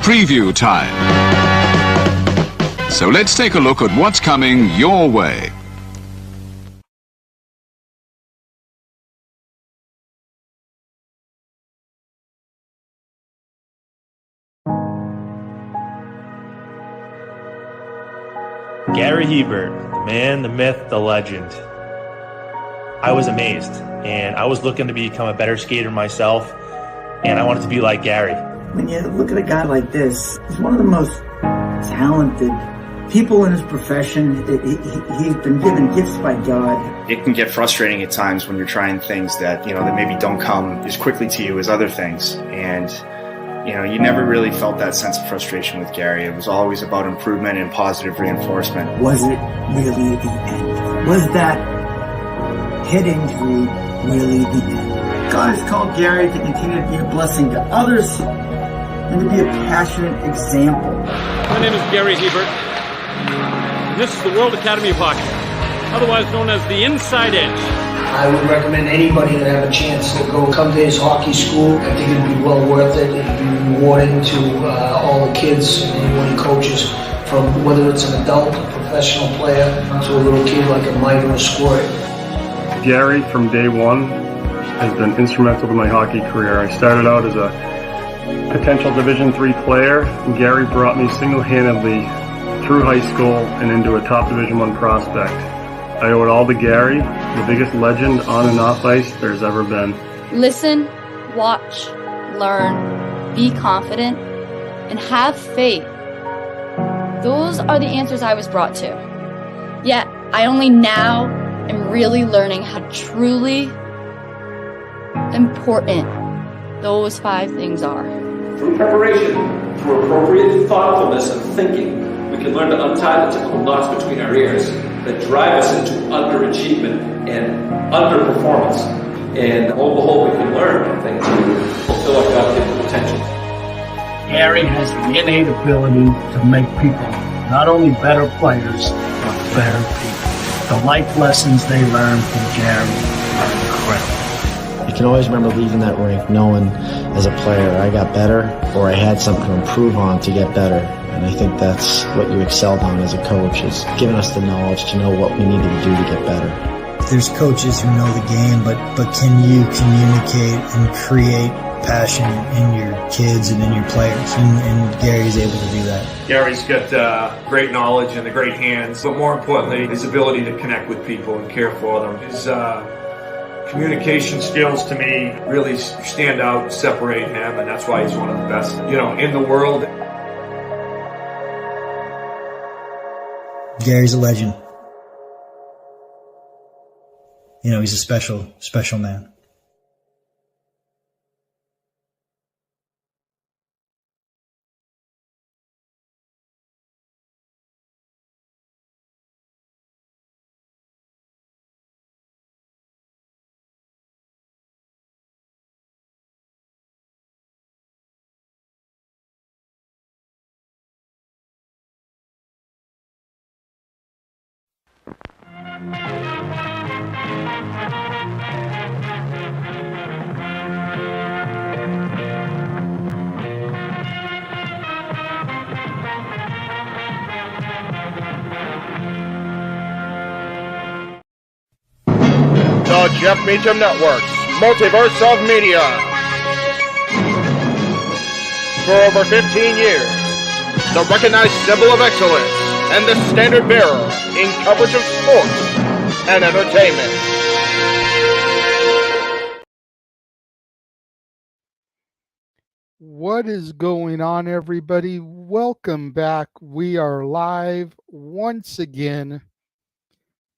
preview time. So let's take a look at what's coming your way. Gary Hebert, the man, the myth, the legend. I was amazed, and I was looking to become a better skater myself, and I wanted to be like Gary. When you look at a guy like this, he's one of the most talented people in his profession. He's been given gifts by God. It can get frustrating at times when you're trying things that, that maybe don't come as quickly to you as other things. And, you never really felt that sense of frustration with Gary. It was always about improvement and positive reinforcement. Was it really the end? Was that head injury really the end? God has called Gary to continue to be a blessing to others and to be a passionate example. My name is Gary Hebert, and this is the World Academy of Hockey, otherwise known as the Inside Edge. I would recommend anybody that have a chance to come to his hockey school. I think it'd be well worth it. It'd be rewarding to all the kids and anyone he coaches, from whether it's an adult, a professional player, to a little kid like a Mike or a Squirt. Gary, from day one, has been instrumental to my hockey career. I started out as a potential Division III player, and Gary brought me single-handedly through high school and into a top Division I prospect. I owe it all to Gary, the biggest legend on and off ice there's ever been. Listen, watch, learn, be confident, and have faith. Those are the answers I was brought to. Yet, I only now am really learning how truly important those 5 things are. Through preparation, through appropriate thoughtfulness and thinking, we can learn to untie the typical knots between our ears that drive us into underachievement and underperformance. And on the whole, we can learn, I think, to fulfill our God-given potential. Gary has the innate ability to make people not only better players, but better people. The life lessons they learn from Gary are incredible. You can always remember leaving that rink knowing as a player I got better, or I had something to improve on to get better. And I think that's what you excelled on as a coach, is giving us the knowledge to know what we needed to do to get better. There's coaches who know the game, but can you communicate and create passion in your kids and in your players? And Gary's able to do that. Gary's got great knowledge and the great hands, but more importantly, his ability to connect with people and care for them. His communication skills, to me, really stand out and separate him, and that's why he's one of the best, in the world. Gary's a legend. He's a special, special man. The Jeff Meacham Network's Multiverse of Media. For over 15 years, the recognized symbol of excellence and the standard bearer in coverage of sports and entertainment. What is going on, everybody? Welcome back. We are live once again,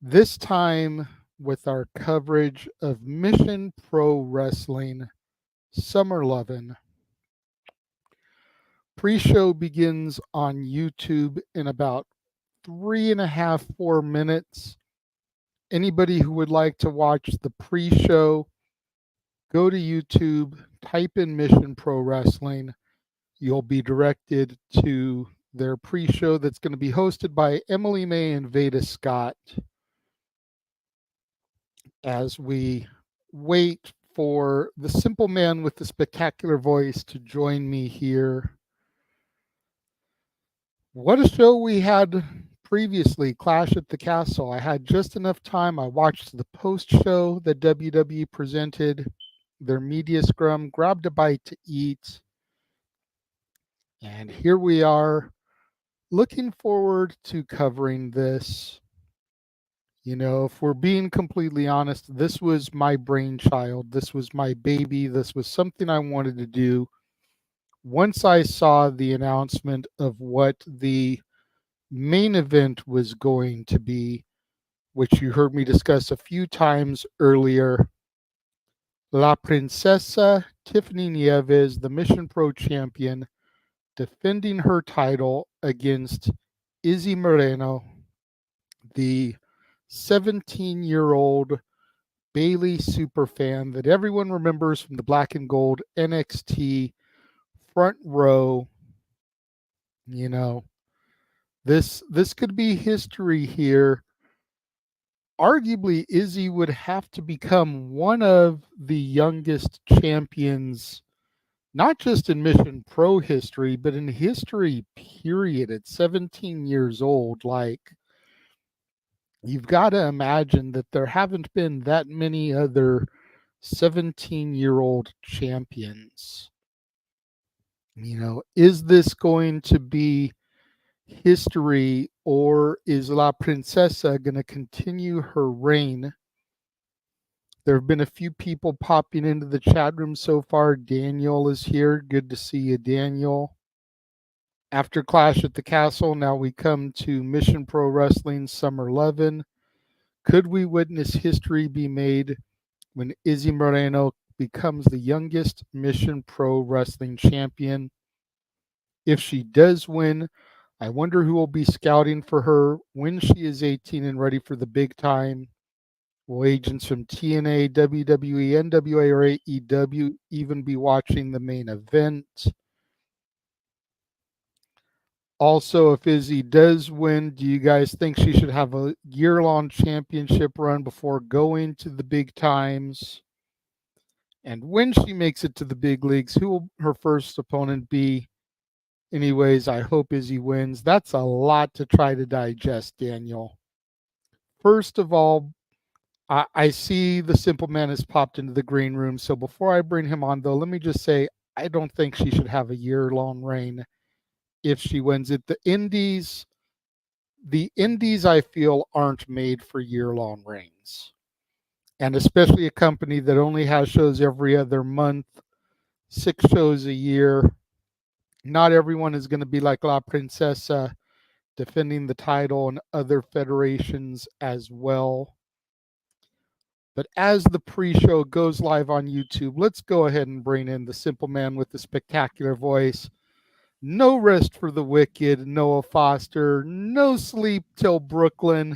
this time with our coverage of Mission Pro Wrestling Summer Lovin'. Pre-show begins on YouTube in about 3.5, 4 minutes. Anybody who would like to watch the pre-show, go to YouTube, type in Mission Pro Wrestling. You'll be directed to their pre-show that's going to be hosted by Emily May and Veda Scott, as we wait for the simple man with the spectacular voice to join me here What a show we had previously, Clash at the Castle. I had just enough time. I watched the post-show that WWE presented, their media scrum, grabbed a bite to eat, and here we are looking forward to covering this. You know, if we're being completely honest, this was my brainchild. This was my baby. This was something I wanted to do. Once I saw the announcement of what the main event was going to be, which you heard me discuss a few times earlier, La Princesa Tiffany Nieves, the Mission Pro champion, defending her title against Izzy Moreno, the 17-year-old Bailey superfan that everyone remembers from the black and gold NXT front row. You know, this could be history here. Arguably, Izzy would have to become one of the youngest champions, not just in Mission Pro history, but in history, period, at 17 years old. Like, you've got to imagine that there haven't been that many other 17-year-old champions. You know, is this going to be history, or is La Princesa going to continue her reign? There have been a few people popping into the chat room so far. Daniel is here. Good to see you, Daniel. After Clash at the Castle, now we come to Mission Pro Wrestling Summer 11. Could we witness history be made when Izzy Moreno becomes the youngest Mission Pro Wrestling champion? If she does win, I wonder who will be scouting for her when she is 18 and ready for the big time. Will agents from TNA, WWE, NWA, or AEW even be watching the main event? Also, if Izzy does win, do you guys think she should have a year-long championship run before going to the big times? And when she makes it to the big leagues, who will her first opponent be? Anyways, I hope Izzy wins. That's a lot to try to digest, Daniel. First of all, I see the Simple Man has popped into the green room. So before I bring him on, though, let me just say I don't think she should have a year-long reign if she wins it. The indies, I feel, aren't made for year-long reigns. And especially a company that only has shows every other month, 6 shows a year. Not everyone is going to be like La Princesa, defending the title and other federations as well. But as the pre-show goes live on YouTube, let's go ahead and bring in the Simple Man with the spectacular voice. No rest for the wicked, Noah Foster. No sleep till Brooklyn.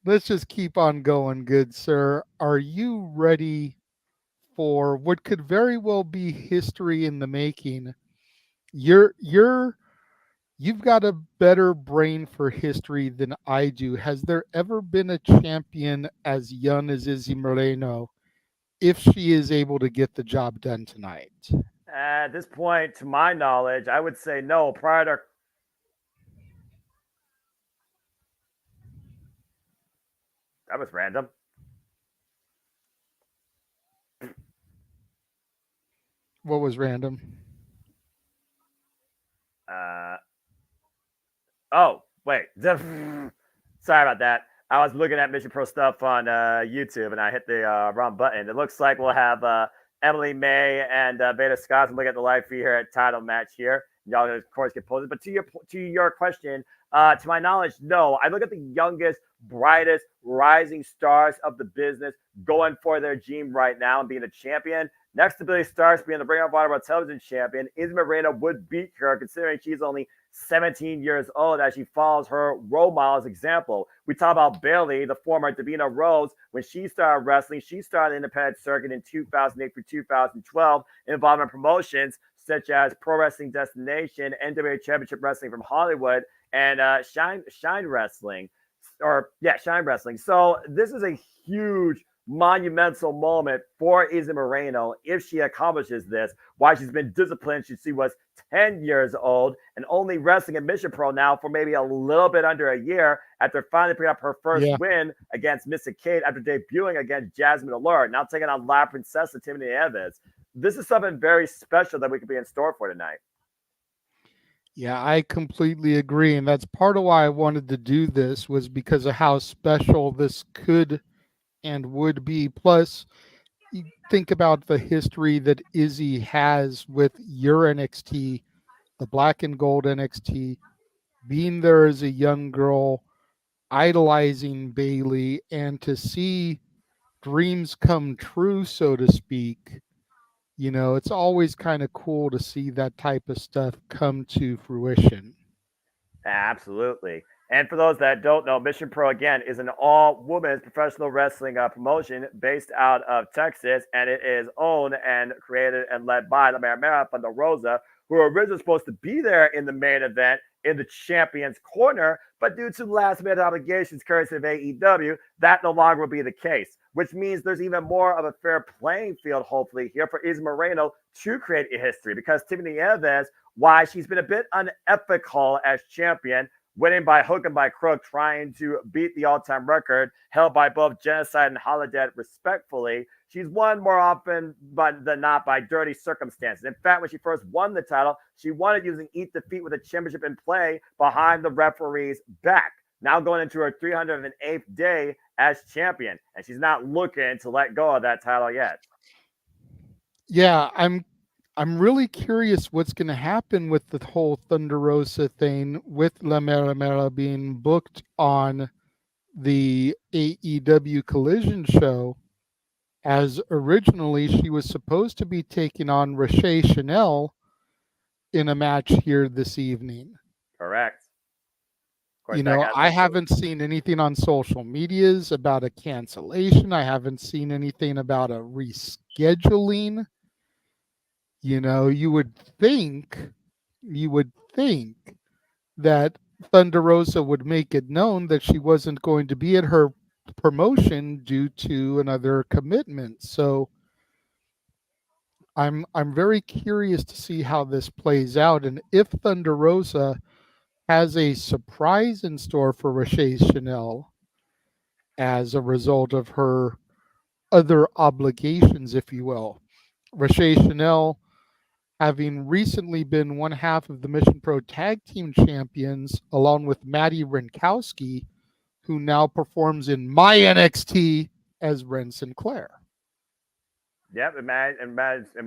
Let's just keep on going, good sir. Are you ready for what could very well be history in the making? You've got a better brain for history than I do. Has there ever been a champion as young as Izzy Moreno, if she is able to get the job done tonight? At this point, to my knowledge, I would say no. Prior to that was random. What was random? Oh, wait. Sorry about that. I was looking at Mission Pro stuff on YouTube, and I hit the wrong button. It looks like we'll have Emily May and Beta Scott. I'm looking at the live feed here at title match here. Y'all, of course, get posted. But to your question, to my knowledge, no. I look at the youngest, brightest, rising stars of the business going for their dream right now and being a champion. Next to Billy Starks being the Ring of Honor World Television Champion, Izzy Moreno would beat her, considering she's only 17 years old, as she follows her role model's example. We talk about Bailey, the former Davina Rose. When she started wrestling, she started independent circuit in 2008 through 2012, involving promotions such as Pro Wrestling Destination, NWA Championship Wrestling from Hollywood, and Shine Wrestling. So this is a huge monumental moment for Izzy Moreno if she accomplishes this. Why she's been disciplined since she was 10 years old and only wrestling in Mission Pro now for maybe a little bit under a year after finally picking up her first win against Missy Kate after debuting against Jasmine Allure, now taking on La Princesa Tiffany Nieves. This is something very special that we could be in store for tonight. Yeah, I completely agree. And that's part of why I wanted to do this, was because of how special this could and would be. Plus, you think about the history that Izzy has with your NXT, the black and gold NXT, being there as a young girl, idolizing Bailey, and to see dreams come true, so to speak. You know, it's always kind of cool to see that type of stuff come to fruition. Absolutely. And for those that don't know, Mission Pro, again, is an all-women's professional wrestling promotion based out of Texas, and it is owned and created and led by the Mera Mera from the Rosa, who were originally supposed to be there in the main event in the champion's corner, but due to last-minute obligations courtesy of AEW, that no longer will be the case, which means there's even more of a fair playing field, hopefully, here for Izzy Moreno to create a history, because Tiffany Nieves, why she's been a bit unethical as champion, winning by hook and by crook, trying to beat the all-time record held by both Genocide and Holiday respectfully. She's won more often than not by dirty circumstances. In fact, when she first won the title, she won it using Eat Defeat with a championship in play behind the referee's back. Now going into her 308th day as champion, and she's not looking to let go of that title yet. Yeah, I'm really curious what's going to happen with the whole Thunder Rosa thing, with La Mera Mera being booked on the AEW Collision show, as originally she was supposed to be taking on Rochelle Chanel in a match here this evening. Correct. You know, I haven't seen anything on social medias about a cancellation. I haven't seen anything about a rescheduling. You know, you would think that Thunder Rosa would make it known that she wasn't going to be at her promotion due to another commitment. So I'm very curious to see how this plays out, and if Thunder Rosa has a surprise in store for Rochelle Chanel as a result of her other obligations, if you will. Rochelle Chanel, having recently been one half of the Mission Pro Tag Team Champions, along with Madi Wrenkowski, who now performs in my NXT as Wren Sinclair. Yep, and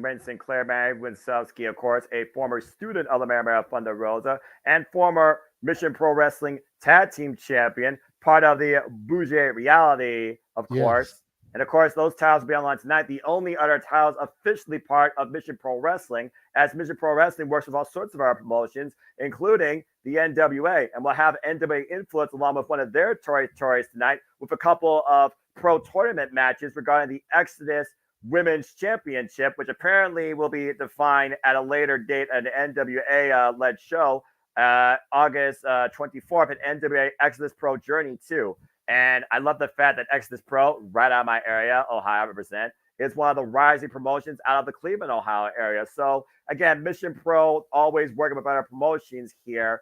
Wren Sinclair, Madi Wrenkowski, of course, a former student of the Mera Mera Thunder Rosa and former Mission Pro Wrestling Tag Team Champion, part of the Bougie Reality, of course. And of course, those titles will be online tonight. The only other titles officially part of Mission Pro Wrestling, as Mission Pro Wrestling works with all sorts of our promotions, including the NWA. And we'll have NWA influence along with one of their territories tonight with a couple of pro tournament matches regarding the Exodus Women's Championship, which apparently will be defined at a later date, an NWA-led show, August 24th at NWA Exodus Pro Journey 2. And I love the fact that Exodus Pro, right out of my area, Ohio, represent, is one of the rising promotions out of the Cleveland, Ohio area. So, again, Mission Pro always working with other promotions here.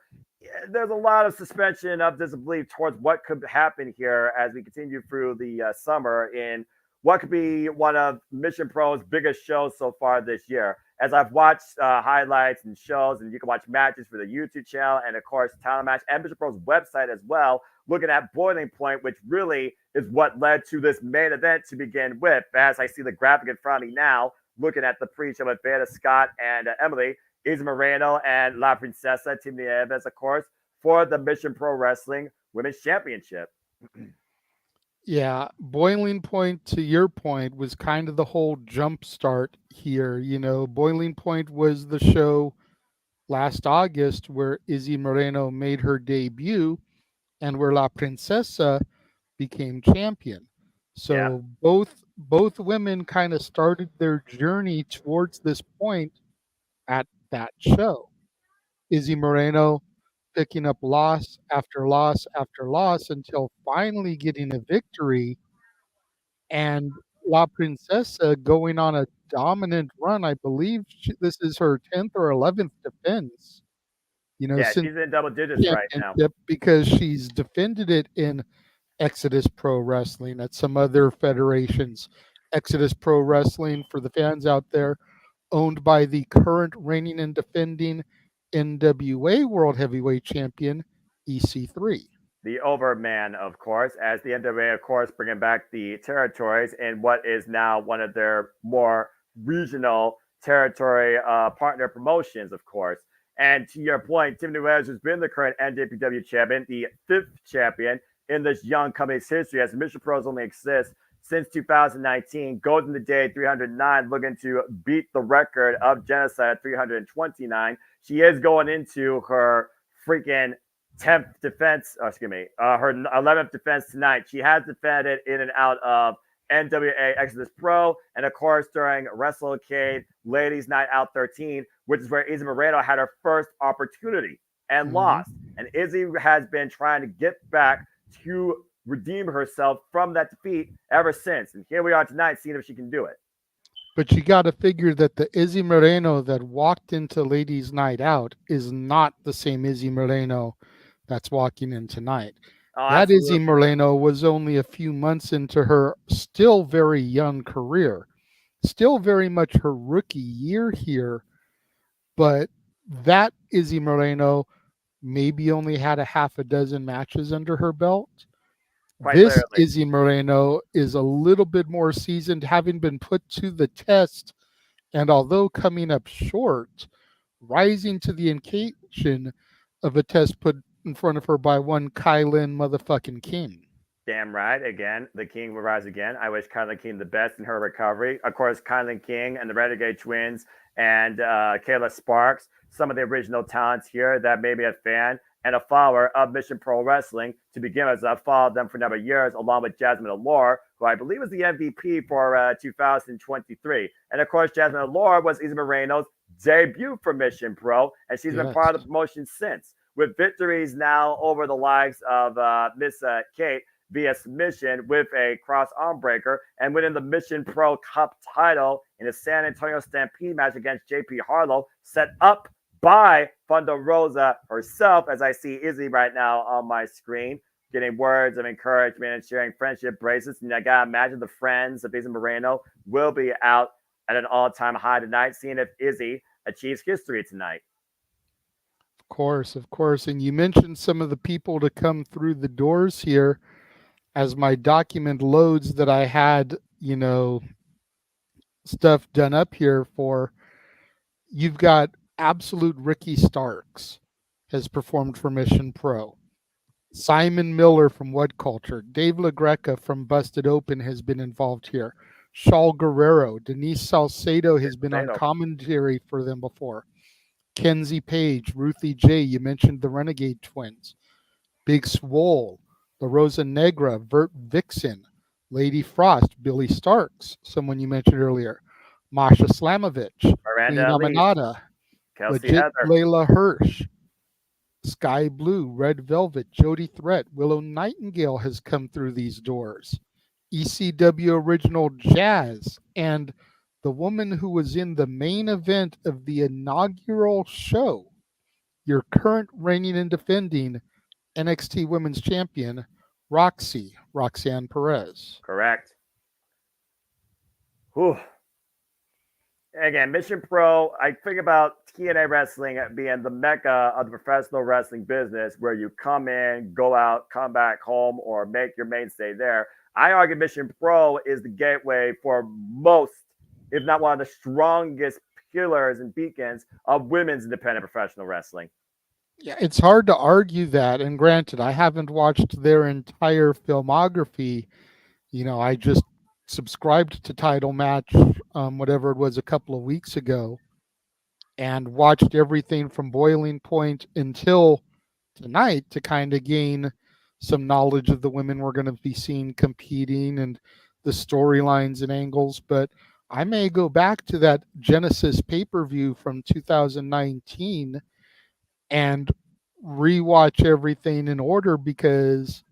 There's a lot of suspension of disbelief towards what could happen here as we continue through the summer in what could be one of Mission Pro's biggest shows so far this year. As I've watched highlights and shows, and you can watch matches for the YouTube channel and, of course, Talent Match and Mission Pro's website as well, looking at Boiling Point, which really is what led to this main event to begin with. As I see the graphic in front of me now, looking at the pre-show with Veda Scott and Emily, Izzy Moreno and La Princesa, Tiffany Nieves, of course, for the Mission Pro Wrestling Women's Championship. Yeah, Boiling Point, to your point, was kind of the whole jump start here. You know, Boiling Point was the show last August where Izzy Moreno made her debut and where La Princesa became champion. So both women kind of started their journey towards this point at that show. Izzy Moreno picking up loss after loss after loss until finally getting a victory and La Princesa going on a dominant run. I believe this is her 10th or 11th defense, Yeah, since she's in double digits right now. championship, because she's defended it in Exodus Pro Wrestling, at some other federations. Exodus Pro Wrestling, for the fans out there, owned by the current reigning and defending NWA World Heavyweight Champion, EC3. The Overman, of course, as the NWA, of course, bringing back the territories in what is now one of their more regional territory partner promotions, of course. And to your point, Tiffany Nieves has been the current NJPW champion, the 5th champion in this young company's history, as Mission Pros only exists since 2019. Goes in the day 309, looking to beat the record of Genocide at 329. She is going into her freaking 10th defense, her 11th defense tonight. She has defended in and out of NWA Exodus Pro, and of course during WrestleCade Ladies Night Out 13, which is where Izzy Moreno had her first opportunity and lost. And Izzy has been trying to get back to redeem herself from that defeat ever since. And here we are tonight, seeing if she can do it. But you got to figure that the Izzy Moreno that walked into Ladies Night Out is not the same Izzy Moreno that's walking in tonight. That Izzy Moreno was only a few months into her still very young career, still very much her rookie year here. But that Izzy Moreno maybe only had a half a dozen matches under her belt. This Izzy Moreno is a little bit more seasoned, having been put to the test, and although coming up short, rising to the occasion of a test put in front of her by one Kylan motherfucking King. Damn right. Again, the King will rise again. I wish Kylan King the best in her recovery. Of course, Kylan King and the Renegade twins and Kayla Sparks, some of the original talents here that may be a fan and a follower of Mission Pro Wrestling to begin with. I've followed them for a number of years, along with Jasmine Allure, who I believe was the MVP for 2023. And of course, Jasmine Allure was Izzy Moreno's debut for Mission Pro, and she's been part of the promotion since, with victories now over the likes of Miss Kate via submission with a cross arm breaker, and winning the Mission Pro Cup title in a San Antonio Stampede match against JP Harlow, set up by Thunder Rosa herself, as I see Izzy right now on my screen, getting words of encouragement and sharing friendship bracelets. And I gotta imagine the friends of Izzy Moreno will be out at an all-time high tonight, seeing if Izzy achieves history tonight. Of course. And you mentioned some of the people to come through the doors here. As my document loads that I had, stuff done up here for, you've got absolute Ricky Starks has performed for Mission Pro. Simon Miller from What Culture. Dave LaGreca from Busted Open has been involved here. Shaul Guerrero. Denise Salcedo has been on commentary for them before. Kenzie Page, Ruthie J. You mentioned the Renegade twins. Big Swole, La Rosa Negra, Vert Vixen, Lady Frost, Billy Starks, someone you mentioned earlier. Masha Slamovich, Miranda Amanada, Legit Layla Hirsch, Sky Blue, Red Velvet, Jody Threat, Willow Nightingale has come through these doors. ECW Original Jazz, and the woman who was in the main event of the inaugural show, your current reigning and defending NXT Women's Champion, Roxanne Perez. Correct. Whew. Again, Mission Pro, I think about TNA Wrestling being the mecca of the professional wrestling business, where you come in, go out, come back home, or make your mainstay there. I argue Mission Pro is the gateway for most, if not one of the strongest pillars and beacons of women's independent professional wrestling. Yeah, it's hard to argue that. And granted, I haven't watched their entire filmography. I just subscribed to Title Match, whatever it was, a couple of weeks ago, and watched everything from Boiling Point until tonight to kind of gain some knowledge of the women we're going to be seeing competing and the storylines and angles. But I may go back to that Genesis pay-per-view from 2019 and rewatch everything in order, because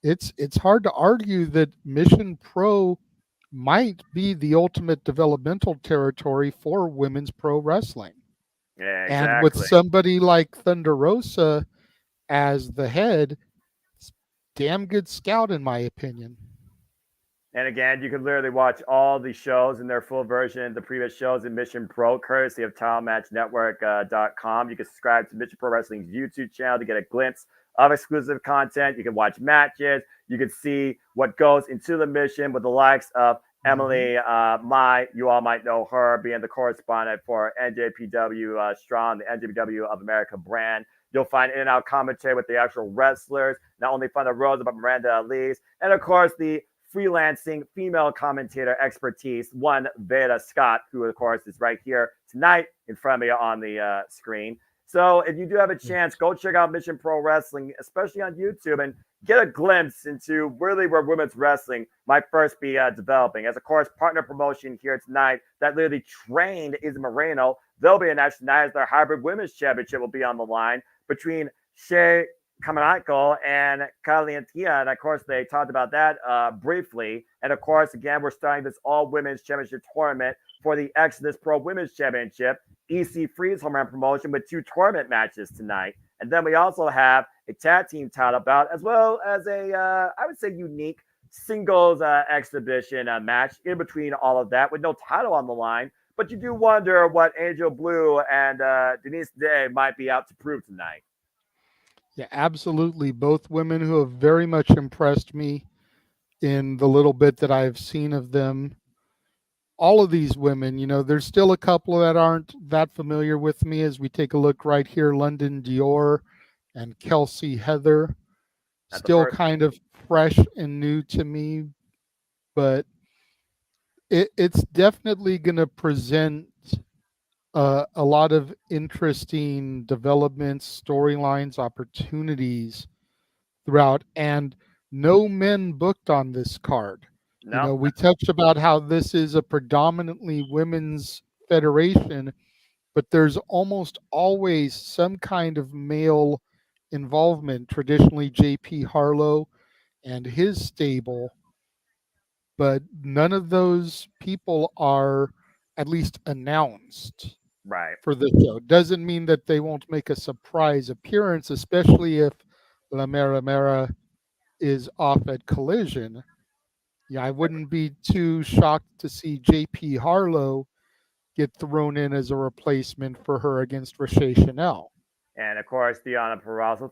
it's hard to argue that Mission Pro might be the ultimate developmental territory for women's pro wrestling. Yeah, And with exactly. somebody like Thunder Rosa as the head, it's damn good scout in my opinion. And again, you can literally watch all the shows in their full version, the previous shows in Mission Pro, courtesy of TileMatchNetwork.com. You can subscribe to Mission Pro Wrestling's YouTube channel to get a glimpse of exclusive content. You can watch matches. You can see what goes into the mission with the likes of Emily you all might know her being the correspondent for NJPW Strong, the NJPW of America brand. You'll find in and out commentary with the actual wrestlers, not only from the Rosa, but Miranda Elise, and of course the freelancing female commentator expertise, one Veda Scott, who of course is right here tonight in front of you on the screen. So if you do have a chance, go check out Mission Pro Wrestling, especially on YouTube, and get a glimpse into really where women's wrestling might first be developing. As of course, partner promotion here tonight that literally trained Izzy Moreno. They'll be in action tonight as their hybrid women's championship will be on the line between Shea Kamanako and Calientia. And of course, they talked about that briefly. And of course, again, we're starting this all women's championship tournament for the Exodus Pro Women's Championship. EC Freeze home run promotion with 2 tournament matches tonight. And then we also have a tag team title bout, as well as a, I would say, unique singles exhibition match in between all of that with no title on the line. But you do wonder what Angel Blue and Denise Day might be out to prove tonight. Yeah, absolutely. Both women who have very much impressed me in the little bit that I've seen of them. All of these women, there's still a couple that aren't that familiar with me as we take a look right here. London Dior and Kelsey Heather. Still kind of fresh and new to me, but it's definitely going to present a lot of interesting developments, storylines, opportunities throughout, and no men booked on this card. No. We touched about how this is a predominantly women's federation, but there's almost always some kind of male involvement, traditionally JP Harlow and his stable, but none of those people are at least announced for the show. Doesn't mean that they won't make a surprise appearance, especially if La Mera Mera is off at Collision. Yeah, I wouldn't be too shocked to see JP Harlow get thrown in as a replacement for her against Rochelle Chanel. And of course, Diana Peraza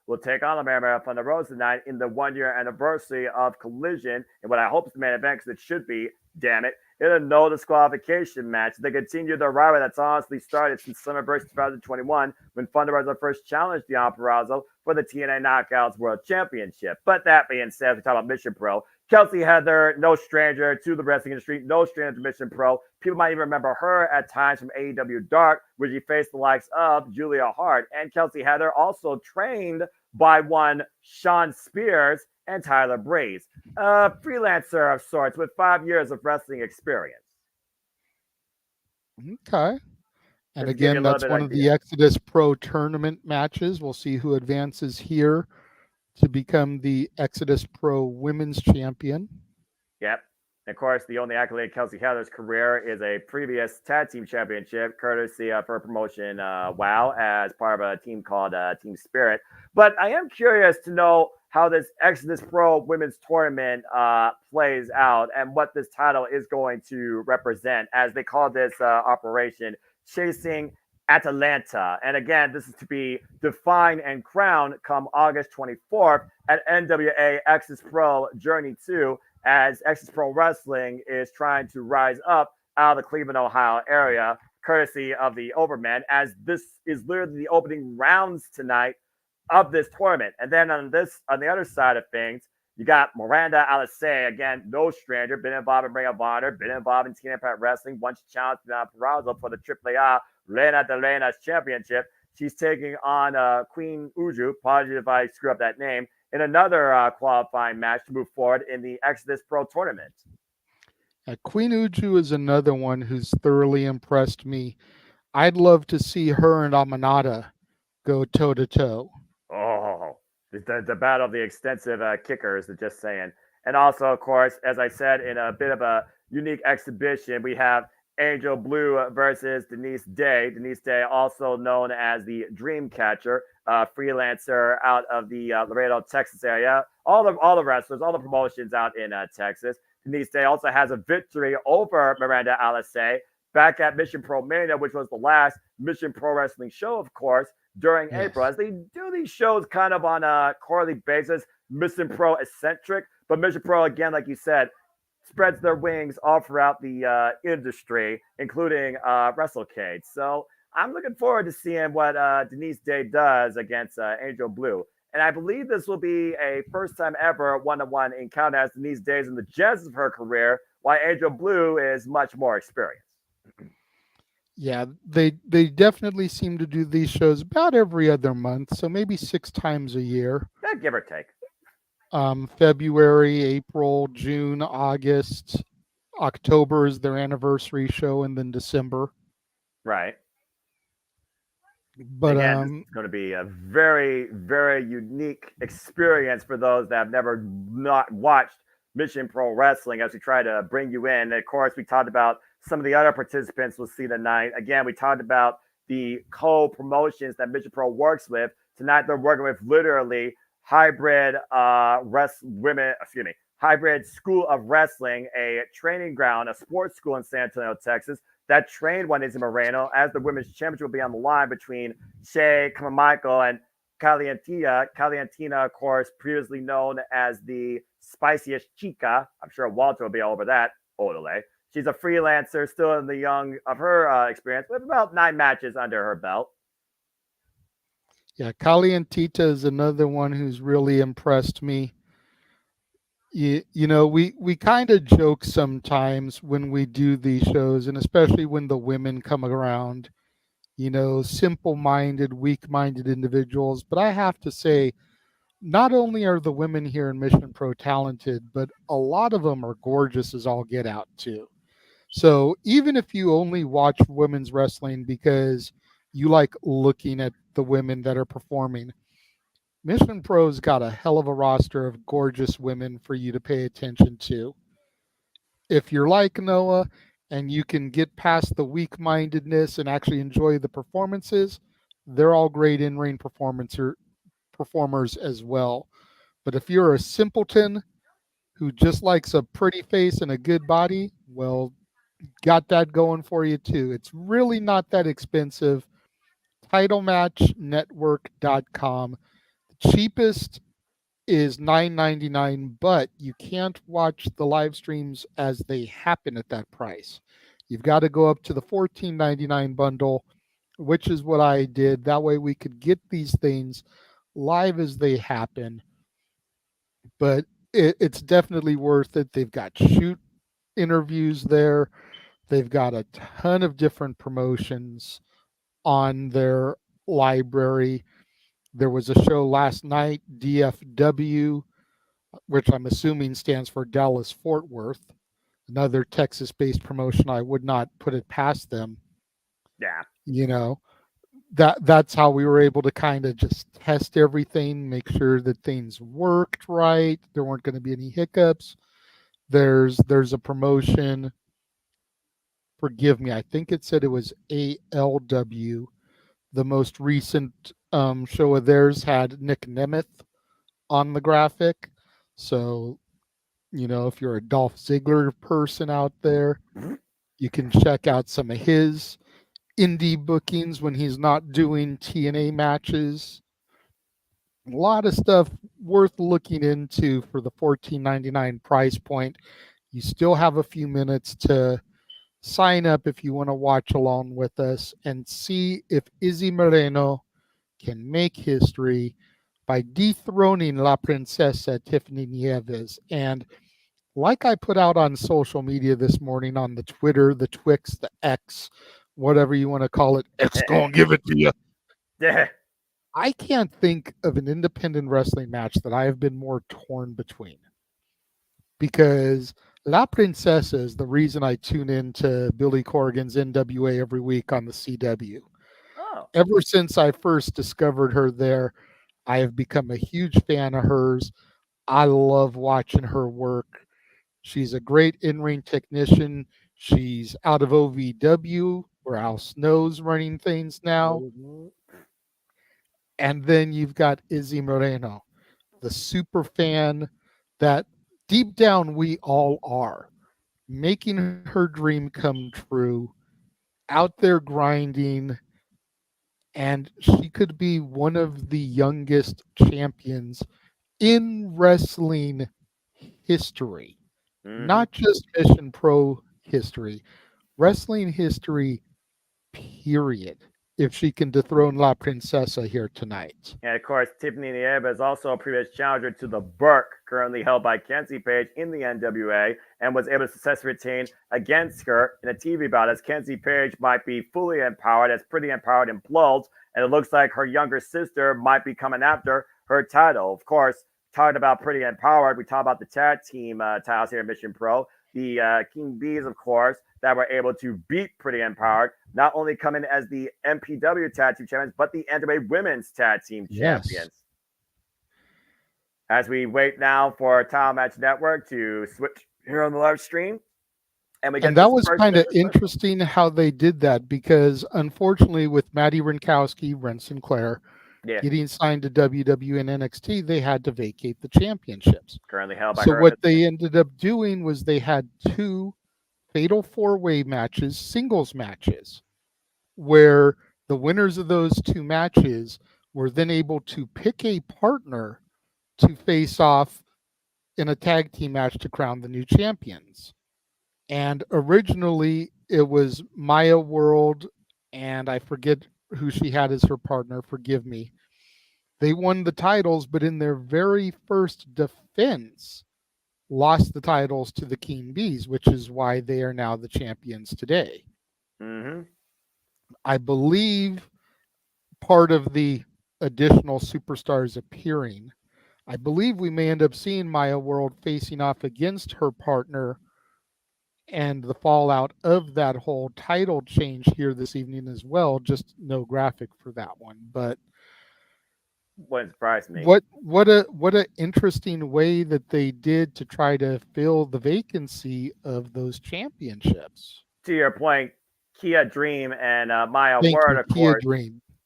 will take on the Mera Mera from the Rosa tonight in the 1-year anniversary of Collision. And what I hope is the main event, because it should be, damn it, in a no disqualification match. They continue their rivalry that's honestly started since Summerburst 2021 when Thunder Rosa first challenged Diana Peraza for the TNA Knockouts World Championship. But that being said, we talk about Mission Pro. Kelsey Heather, no stranger to the wrestling industry, no stranger to Mission Pro. People might even remember her at times from AEW Dark, where she faced the likes of Julia Hart. And Kelsey Heather also trained by one Sean Spears and Tyler Breeze, a freelancer of sorts with 5 years of wrestling experience. Okay. And again, that's one of the Exodus Pro tournament matches. We'll see who advances here to become the Exodus Pro Women's Champion. Yep. And of course, the only accolade Kelsey Heather's career is a previous tag team championship, courtesy of her promotion, WOW, as part of a team called Team Spirit. But I am curious to know how this Exodus Pro Women's Tournament plays out and what this title is going to represent, as they call this operation Chasing Atalanta. And again, this is to be defined and crowned come August 24th at NWA Exodus Pro Journey 2, as Exodus Pro Wrestling is trying to rise up out of the Cleveland, Ohio area, courtesy of the Overmen, as this is literally the opening rounds tonight of this tournament. And then on the other side of things, you got Miranda Alice, again, no stranger, been involved in Ring of Honor, been involved in TNA Impact Wrestling, once she challenged Peraza for the AAA Reina de Reinas Championship. She's taking on Queen Uju, apologies if I screw up that name, in another qualifying match to move forward in the Exodus Pro Tournament. Queen Uju is another one who's thoroughly impressed me. I'd love to see her and Aminata go toe-to-toe. Oh, the battle of the extensive kickers, just saying. And also, of course, as I said, in a bit of a unique exhibition, we have Angel Blue versus Denise Day. Denise Day, also known as the Dreamcatcher, freelancer out of the Laredo, Texas area. All the wrestlers, all the promotions out in Texas. Denise Day also has a victory over Miranda Alice back at Mission Pro Mania, which was the last Mission Pro Wrestling show, of course, during April. As they do these shows kind of on a quarterly basis, Mission Pro eccentric, but Mission Pro, again, like you said, spreads their wings all throughout the industry, including WrestleCade. So I'm looking forward to seeing what Denise Day does against Angel Blue. And I believe this will be a first time ever one-on-one encounter, as Denise Day is in the genesis of her career, while Angel Blue is much more experienced. Yeah, they definitely seem to do these shows about every other month, so maybe 6 times a year. Yeah, give or take. February, April, June, August, October is their anniversary show, and then December. Right. But again, this is going to be a very, very unique experience for those that have never not watched Mission Pro Wrestling, as we try to bring you in. And of course, we talked about some of the other participants we'll see tonight. Again, we talked about the co-promotions that Mission Pro works with. Tonight, they're working with literally Hybrid Hybrid School of Wrestling, a training ground, a sports school in San Antonio, Texas, that trained one Izzy Moreno, as the women's championship will be on the line between Shea Carmichael and Calientina. Calientina, of course, previously known as the spiciest chica. I'm sure Walter will be all over that. Odele. She's a freelancer, still in the young of her experience, with about 9 matches under her belt. Yeah, Calientita is another one who's really impressed me. You know, we kind of joke sometimes when we do these shows, and especially when the women come around, you know, simple-minded, weak-minded individuals. But I have to say, not only are the women here in Mission Pro talented, but a lot of them are gorgeous as all get out too. So even if you only watch women's wrestling because you like looking at the women that are performing, Mission Pro's got a hell of a roster of gorgeous women for you to pay attention to. If you're like Noah and you can get past the weak-mindedness and actually enjoy the performances, they're all great in-ring performers as well. But if you're a simpleton who just likes a pretty face and a good body, well, got that going for you too. It's really not that expensive. TitleMatchNetwork.com. The cheapest is $9.99, but you can't watch the live streams as they happen at that price. You've got to go up to the $14.99 bundle, which is what I did. That way we could get these things live as they happen. But it's definitely worth it. They've got shoot interviews there. They've got a ton of different promotions on their library. There was a show last night, DFW, which I'm assuming stands for Dallas Fort Worth, another Texas-based promotion. I would not put it past them. Yeah. You know, that's how we were able to kind of just test everything, make sure that things worked right. There weren't going to be any hiccups. There's a promotion. Forgive me. I think it said it was ALW. The most recent show of theirs had Nick Nemeth on the graphic. So, you know, if you're a Dolph Ziggler person out there, you can check out some of his indie bookings when he's not doing TNA matches. A lot of stuff worth looking into for the $14.99 price point. You still have a few minutes to sign up if you want to watch along with us and see if Izzy Moreno can make history by dethroning La Princesa Tiffany Nieves. And like I put out on social media this morning on the Twitter, the Twix, the X, whatever you want to call it, X gonna give it to you. Yeah. I can't think of an independent wrestling match that I have been more torn between, because La Princesa is the reason I tune into Billy Corrigan's NWA every week on the CW. Oh. Ever since I first discovered her there, I have become a huge fan of hers. I love watching her work. She's a great in-ring technician. She's out of OVW, where Al Snow's running things now. And then you've got Izzy Moreno, the super fan that deep down we all are, making her dream come true, out there grinding, and she could be one of the youngest champions in wrestling history, not just Mission Pro history, wrestling history, period. If she can dethrone La Princesa here tonight. And of course, Tiffany Nieves is also a previous challenger to the Burke, currently held by Kenzie Page in the NWA, and was able to successfully retain against her in a TV bout, as Kenzie Page might be fully empowered, as Pretty Empowered implodes, and it looks like her younger sister might be coming after her title. Of course, talking about Pretty Empowered, we talk about the tag team titles here in Mission Pro. The King Bees, of course, that were able to beat Pretty Empowered, not only come in as the MPW Tag Team Champions, but the NWA Women's Tag Team Champions. Yes. As we wait now for Title Match Network to switch here on the live stream. And that was kind of interesting how they did that, because unfortunately with Madi Wrenkowski, Wren Sinclair, getting signed to WWE and NXT, they had to vacate the championships. Currently held by so her. what they ended up doing was they had 2 fatal 4-way matches, singles matches, where the winners of those 2 matches were then able to pick a partner to face off in a tag team match to crown the new champions. And originally it was Maya World, and I forget who she had as her partner, forgive me. They won the titles, but in their very first defense, lost the titles to the King Bees, which is why they are now the champions today. I believe part of the additional superstars appearing, I believe we may end up seeing Maya World facing off against her partner, and the fallout of that whole title change here this evening as well. Just no graphic for that one, but wouldn't surprise me. What a interesting way that they did to try to fill the vacancy of those championships. To your point, Kia Dream and Maya Word, of Kia course.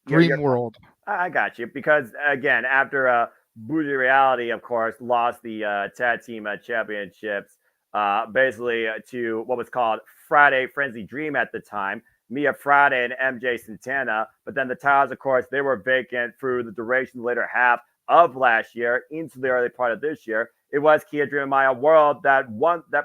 Dream World. I got you, because again, after Bougie Reality, of course, lost the tag team championships basically to what was called Friday Frenzy Dream at the time, Mia Friday and MJ Santana. But then the titles, of course, they were vacant through the duration, the later half of last year into the early part of this year. It was Kia Dream and Maya World that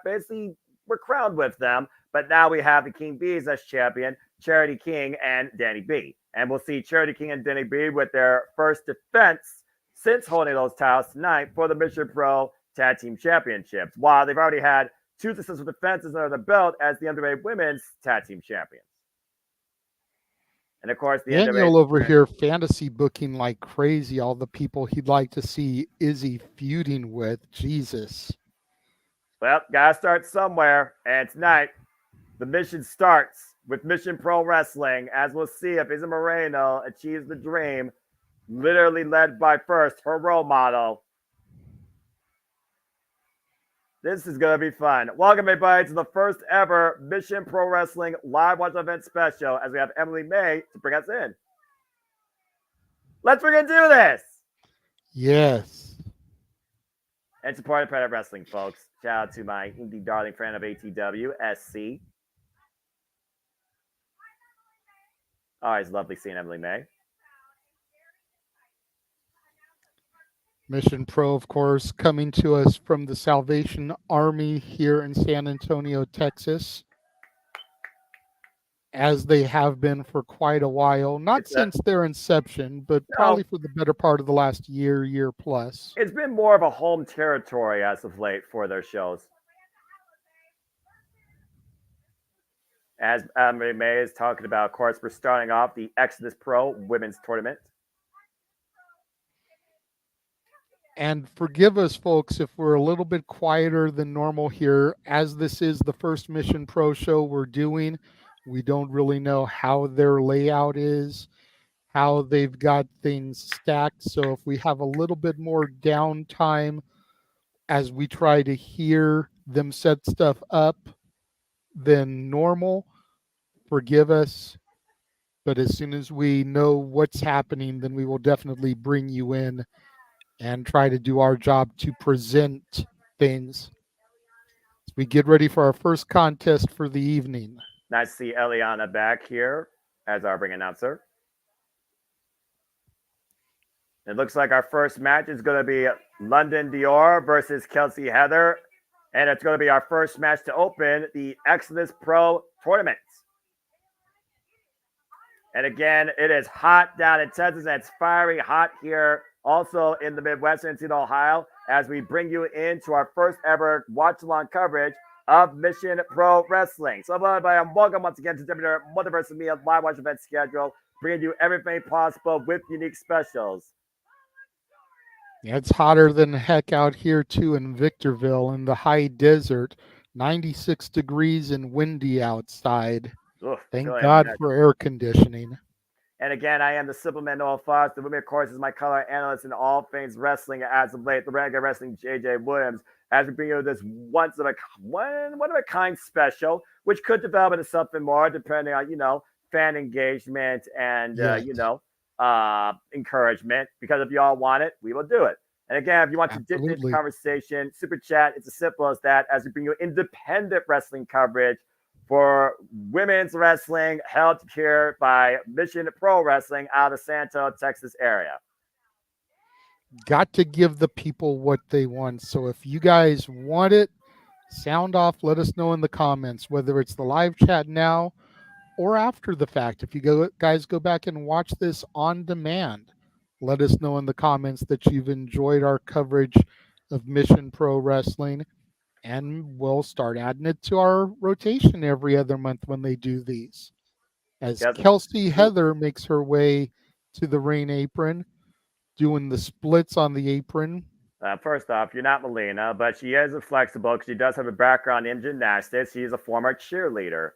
basically were crowned with them. But now we have the King Bees as champion, Charity King and Danny B. And we'll see Charity King and Danny B with their first defense since holding those titles tonight for the Mission Pro Tag Team Championships, while they've already had 2 successful defenses under the belt as the NWA Women's Tag Team Champions. And of course, the Daniel over here fantasy booking like crazy all the people he'd like to see Izzy feuding with. Jesus. Well, gotta start somewhere. And tonight, the mission starts with Mission Pro Wrestling, as we'll see if Izzy Moreno achieves the dream, literally led by first her role model. This is going to be fun. Welcome, everybody, to the first ever Mission Pro Wrestling Live Watch Event Special, as we have Emily May to bring us in. Let's freaking do this! Yes. And support Planet Wrestling, folks. Shout out to my indie darling friend of ATW, SC. Always lovely seeing Emily May. Mission Pro, of course, coming to us from the Salvation Army here in San Antonio, Texas, as they have been for quite a while. Not since their inception, but probably for the better part of the last year plus. It's been more of a home territory as of late for their shows. As Emily May is talking about, of course, we're starting off the Exodus Pro Women's Tournament. And forgive us, folks, if we're a little bit quieter than normal here. As this is the first Mission Pro show we're doing, we don't really know how their layout is, how they've got things stacked. So if we have a little bit more downtime, as we try to hear them set stuff up than normal. Forgive us. But as soon as we know what's happening, then we will definitely bring you in and try to do our job to present things. As we get ready for our first contest for the evening. Nice to see Eliana back here as our ring announcer. It looks like our first match is going to be London Dior versus Kelsey Heather. And it's going to be our first match to open the Exodus Pro tournament. And again, it is hot down in Texas, and it's fiery hot here also in the Midwestern state of Ohio as we bring you into our first ever watch-along coverage of Mission Pro Wrestling. So, everybody, welcome once again to WWE Multiverse of Media live watch event schedule, bringing you everything possible with unique specials. Yeah, it's hotter than heck out here, too, in Victorville in the high desert. 96 degrees and windy outside. Oof, Thank really God imagine. for air conditioning. And again, I am the Supplement Noah Fox. The women, of course, is my color analyst in all things wrestling as of late. The Renegade Wrestling, JJ Williams, as we bring you this one of a kind special, which could develop into something more depending on, fan engagement and, encouragement. Because if you all want it, we will do it. And again, if you want to dip into the conversation, super chat, it's as simple as that as we bring you independent wrestling coverage for women's wrestling held here by Mission Pro Wrestling out of the Santo, Texas area. Got to give the people what they want. So if you guys want it, sound off. Let us know in the comments, whether it's the live chat now or after the fact. If you guys go back and watch this on demand, let us know in the comments that you've enjoyed our coverage of Mission Pro Wrestling. And we'll start adding it to our rotation every other month when they do these. As Kelsey Heather makes her way to the ring apron, doing the splits on the apron. First off, you're not Melina, but she is flexible because she does have a background in gymnastics. She's a former cheerleader.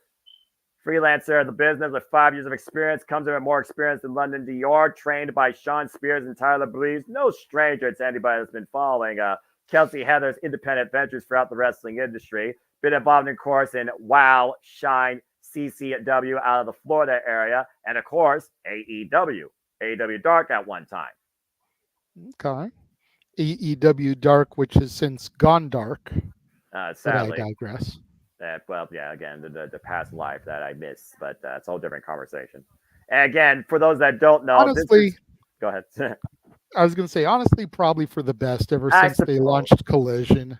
Freelancer in the business with 5 years of experience, comes in with more experience than London Dior, trained by Sean Spears and Tyler Breeze. No stranger to anybody that's been following Kelsey Heather's independent ventures throughout the wrestling industry. Been involved, of course, in WOW, Shine, CCW out of the Florida area, and, of course, AEW Dark at one time. Okay. AEW Dark, which has since gone dark. Sadly. But I digress. Again, the past life that I missed, but it's a whole different conversation. And again, for those that don't know, honestly, go ahead. I was going to say, honestly, probably for the best ever since they launched Collision.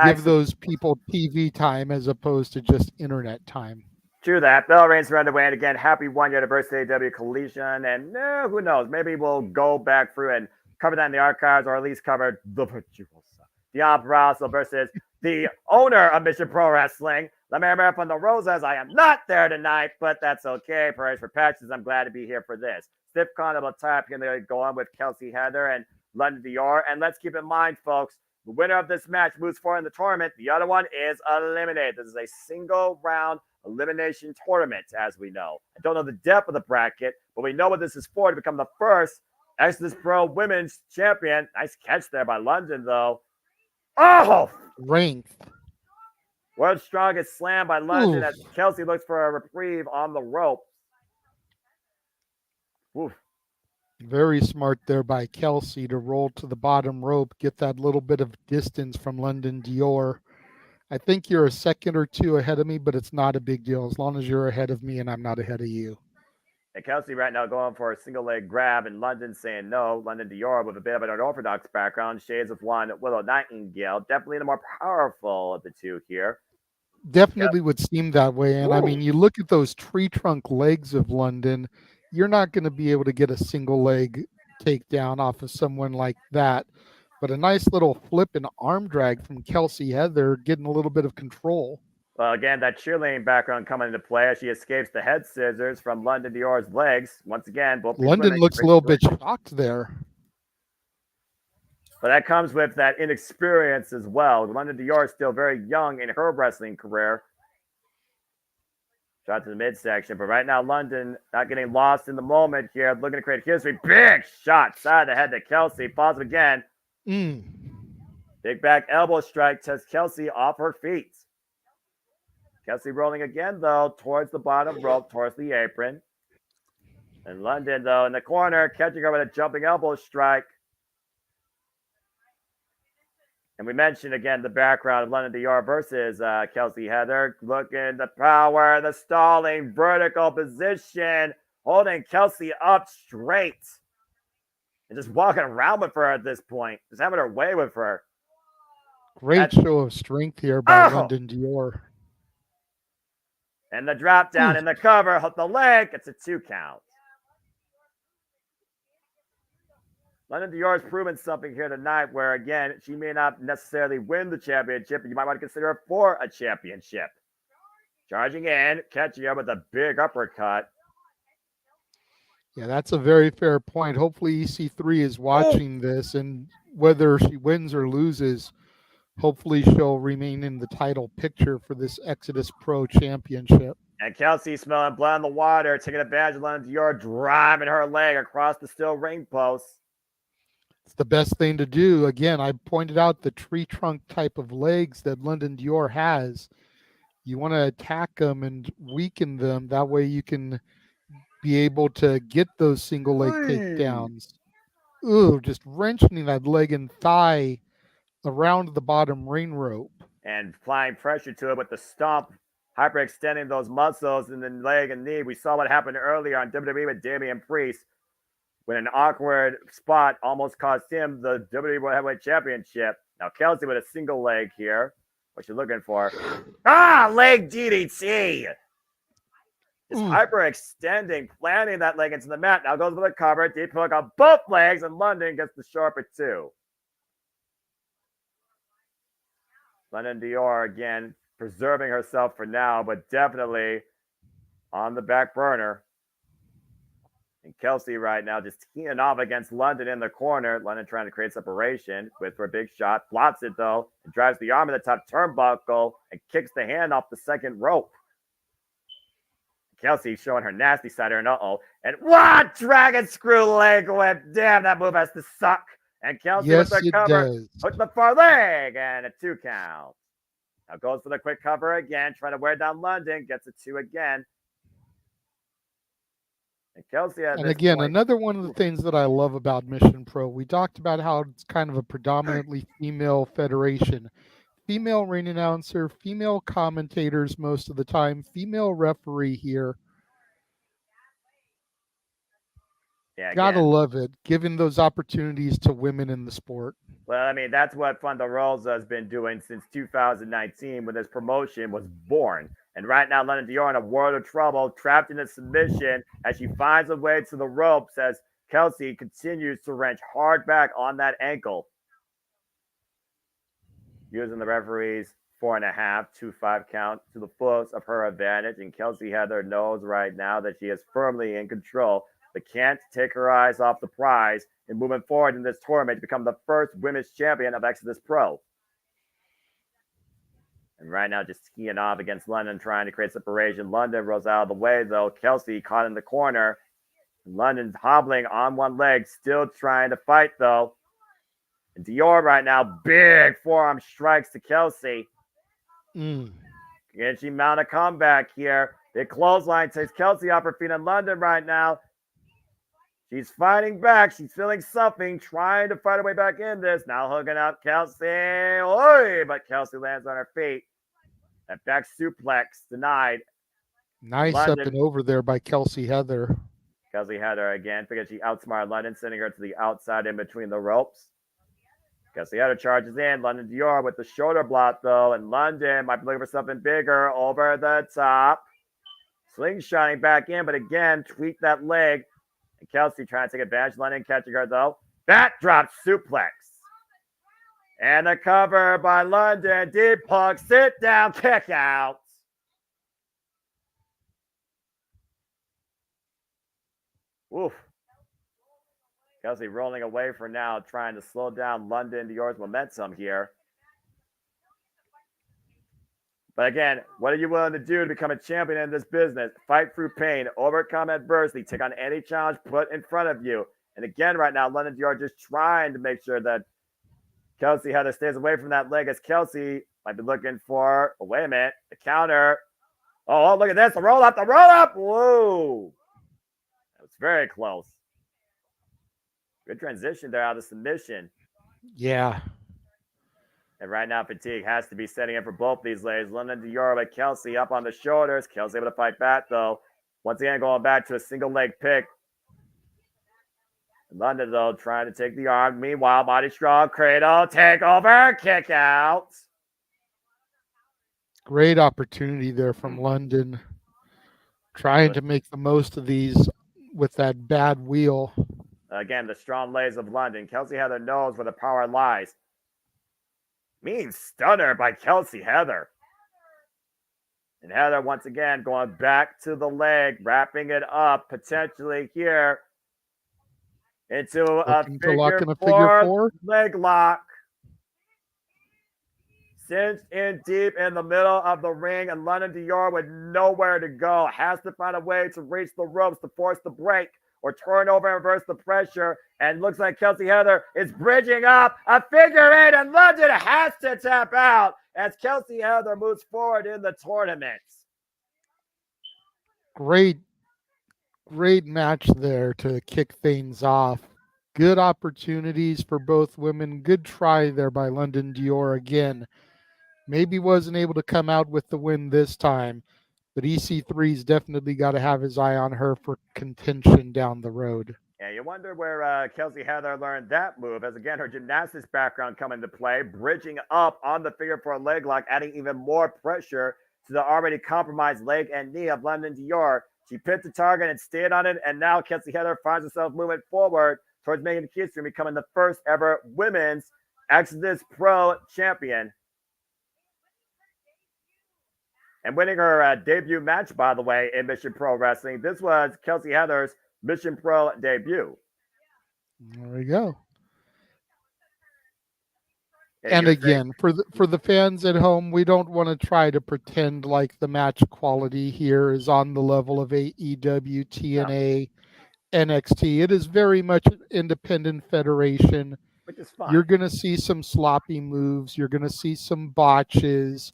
Give those people TV time as opposed to just internet time. True that. Bell Reigns are underway. And again, happy 1 year anniversary of AEW Collision. And who knows? Maybe we'll go back through and cover that in the archives, or at least cover the Virtuosa, Dion Barrasso versus the owner of Mission Pro Wrestling, Mera Mera from the Rosas. I am not there tonight, but that's okay. Prayers for patches. I'm glad to be here for this. Stiff Carnival type going to go on with Kelsey Heather and London Dior. And let's keep in mind, folks, the winner of this match moves forward in the tournament. The other one is eliminated. This is a single round elimination tournament, as we know. I don't know the depth of the bracket, but we know what this is for, to become the first Exodus Pro Women's Champion. Nice catch there by London, though. Oh! Rank. World's Strongest slam by London as Kelsey looks for a reprieve on the rope. Oof. Very smart there by Kelsey to roll to the bottom rope, get that little bit of distance from London Dior. I think you're a second or two ahead of me, but it's not a big deal as long as you're ahead of me and I'm not ahead of you. And Kelsey right now going for a single leg grab, and London saying no. London Dior with a bit of an unorthodox background, shades of one Willow Nightingale. Definitely the more powerful of the two here. Definitely would seem that way. And I mean, you look at those tree trunk legs of London, you're not going to be able to get a single leg takedown off of someone like that. But a nice little flip and arm drag from Kelsey Heather, getting a little bit of control. Well, again, that cheerleading background coming into play as she escapes the head scissors from London Dior's legs. Once again, both London looks a little bit shocked there. But that comes with that inexperience as well. London Dior is still very young in her wrestling career. Shot to the midsection, but right now London not getting lost in the moment here, looking to create history. Big shot, side of the head to Kelsey. Falls again. The Big back elbow strike takes Kelsey off her feet. Kelsey rolling again, though, towards the bottom rope, towards the apron. And London, though, in the corner, catching her with a jumping elbow strike. And we mentioned, again, the background of London Dior versus Kelsey Heather. Looking the power, the stalling, vertical position, holding Kelsey up straight. And just walking around with her at this point. Just having her way with her. Great show of strength here by London Dior. And the drop down in the cover, hook the leg. It's a 2 count. London Dior has proven something here tonight where, again, she may not necessarily win the championship, but you might want to consider her for a championship. Charging in, catching up with a big uppercut. Yeah, that's a very fair point. Hopefully EC3 is watching this, and whether she wins or loses, hopefully she'll remain in the title picture for this Exodus Pro Championship. And Kelsey smelling blood in the water, taking advantage of London Dior, driving her leg across the steel ring post. It's the best thing to do. Again, I pointed out the tree trunk type of legs that London Dior has. You want to attack them and weaken them. That way you can be able to get those single leg takedowns. Ooh, just wrenching that leg and thigh around the bottom ring rope. And applying pressure to it with the stomp, hyperextending those muscles in the leg and knee. We saw what happened earlier on WWE with Damian Priest when an awkward spot almost cost him the WWE World Heavyweight Championship. Now Kelsey with a single leg here. What you looking for? Leg DDT. Just hyperextending, planting that leg into the mat. Now goes for the cover. Deep hook on both legs, and London gets the sharper 2. London Dior again preserving herself for now, but definitely on the back burner. And Kelsey right now just teeing off against London in the corner. London trying to create separation with her big shot. Blocks it though. And drives the arm in the top turnbuckle and kicks the hand off the second rope. Kelsey showing her nasty side here. And And what? Dragon screw leg whip. Damn, that move has to suck. And Kelsey with the cover. Hook the far leg. And a 2 count. Now goes for the quick cover again. Trying to wear down London. Gets a 2 again. And Kelsey and again, another one of the things that I love about Mission Pro, we talked about how it's kind of a predominantly female federation. Female ring announcer, female commentators most of the time, female referee here. Yeah, gotta love it, giving those opportunities to women in the sport. Well, I mean, that's what Thunder Rosa has been doing since 2019 when this promotion was born. And right now, London Dior in a world of trouble, trapped in a submission as she finds a way to the ropes as Kelsey continues to wrench hard back on that ankle. Using the referee's 4.5, 2-5 count to the fullest of her advantage. And Kelsey Heather knows right now that she is firmly in control, but can't take her eyes off the prize and moving forward in this tournament to become the first women's champion of Exodus Pro. And right now, just skiing off against London, trying to create separation. London rolls out of the way, though. Kelsey caught in the corner. London's hobbling on one leg, still trying to fight, though. And Dior right now, big forearm strikes to Kelsey. Can she mount a comeback here? Big clothesline takes Kelsey off her feet in London right now. She's fighting back. She's feeling something, trying to fight her way back in this. Now hooking up Kelsey. Oy! But Kelsey lands on her feet. That back suplex denied. Nice London, up and over there by Kelsey Heather. Kelsey Heather again, because she outsmarted London, sending her to the outside in between the ropes. Kelsey Heather charges in. London Dior with the shoulder block, though. And London might be looking for something bigger over the top. Slingshotting back in, but again, tweak that leg. And Kelsey trying to take advantage. London catching her, though. Backdrop suplex. And the cover by London. Deep hook, sit down, kick out. Oof. Kelsey rolling away for now, trying to slow down London Dior's momentum here. But again, what are you willing to do to become a champion in this business? Fight through pain, overcome adversity, take on any challenge put in front of you. And again, right now, London Dior just trying to make sure that Kelsey Heather stays away from that leg as Kelsey might be looking for, oh, wait a minute, the counter. Oh, look at this, the roll up, Whoa. That was very close. Good transition there out of submission. Yeah. And right now, fatigue has to be setting in for both these ladies. London Dior with Kelsey up on the shoulders. Kelsey able to fight back, though. Once again, going back to a single leg pick. London, though, trying to take the arm. Meanwhile, body strong, cradle, take over, kick out. Great opportunity there from London. Trying to make the most of these with that bad wheel. Again, the strong legs of London. Kelsey Heather knows where the power lies. Mean stunner by Kelsey Heather. And Heather, once again, going back to the leg, wrapping it up, potentially here into a figure four leg lock. Cinched in deep in the middle of the ring, and London Dior with nowhere to go. Has to find a way to reach the ropes to force the break or turn over and reverse the pressure. And looks like Kelsey Heather is bridging up a figure eight, and London has to tap out as Kelsey Heather moves forward in the tournament. Great match there to kick things off. Good opportunities for both women. Good try there by London Dior again. Maybe wasn't able to come out with the win this time, but EC3's definitely got to have his eye on her for contention down the road. Yeah, you wonder where Kelsey Heather learned that move, as again, her gymnastics background come into play, bridging up on the figure four leg lock, adding even more pressure to the already compromised leg and knee of London Dior. She pinned the target and stayed on it, and now Kelsey Heather finds herself moving forward towards making the history, becoming the first ever women's Exodus Pro champion. And winning her debut match, by the way, in Mission Pro Wrestling. This was Kelsey Heather's Mission Pro debut. There we go. And again, for the fans at home, we don't want to try to pretend like the match quality here is on the level of AEW, TNA, NXT. It is very much an independent federation. Which is fine. You're going to see some sloppy moves. You're going to see some botches.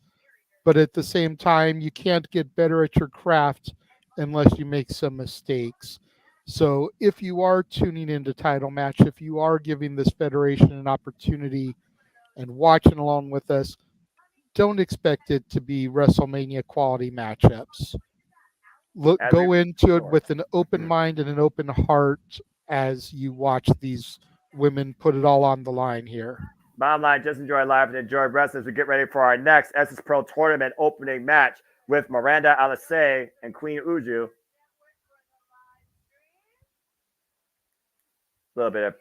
But at the same time, you can't get better at your craft unless you make some mistakes. So if you are tuning into Title Match, if you are giving this federation an opportunity and watching along with us, don't expect it to be WrestleMania quality matchups. Go into it with an open mind and an open heart as you watch these women put it all on the line here. Bottom line, just enjoy life and enjoy wrestling as we get ready for our next SS Pro Tournament opening match with Miranda Alisei and Queen Uju. A little bit of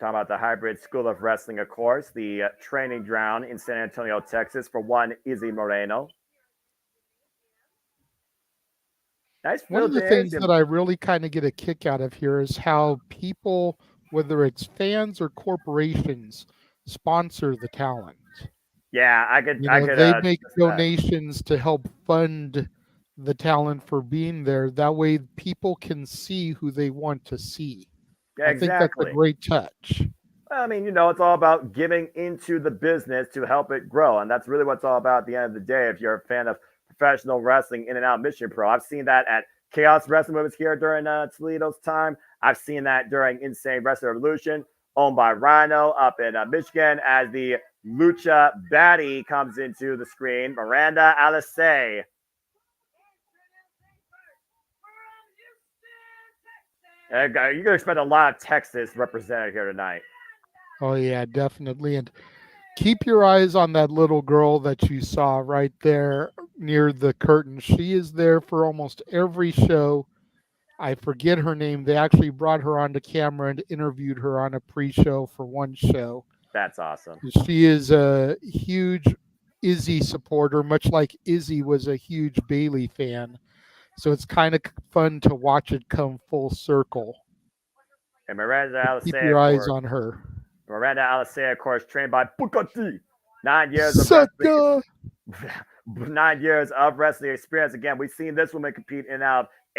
talking about the Hybrid School of Wrestling, of course, the training ground in San Antonio, Texas, for one Izzy Moreno. Nice. One of the things that I really kind of get a kick out of here is how people, whether it's fans or corporations, sponsor the talent. Yeah, they make donations to help fund the talent for being there. That way people can see who they want to see. Yeah, I think that's a great touch. I mean, it's all about giving into the business to help it grow. And that's really what it's all about at the end of the day. If you're a fan of professional wrestling in and out Mission Pro, I've seen that at Chaos Wrestling Movies here during Toledo's time. I've seen that during Insane Wrestling Revolution, owned by Rhino up in Michigan, as the Lucha Baddie comes into the screen. Miranda Alisei. You're going to expect a lot of Texas represented here tonight. Oh, yeah, definitely. And keep your eyes on that little girl that you saw right there near the curtain. She is there for almost every show. I forget her name. They actually brought her onto camera and interviewed her on a pre-show for one show. That's awesome. She is a huge Izzy supporter, much like Izzy was a huge Bailey fan. So it's kind of fun to watch it come full circle. And Miranda Alisei, keep your eyes on her. Miranda Alisei, of course, trained by Bukati. 9 years of wrestling experience. Again, we've seen this woman compete in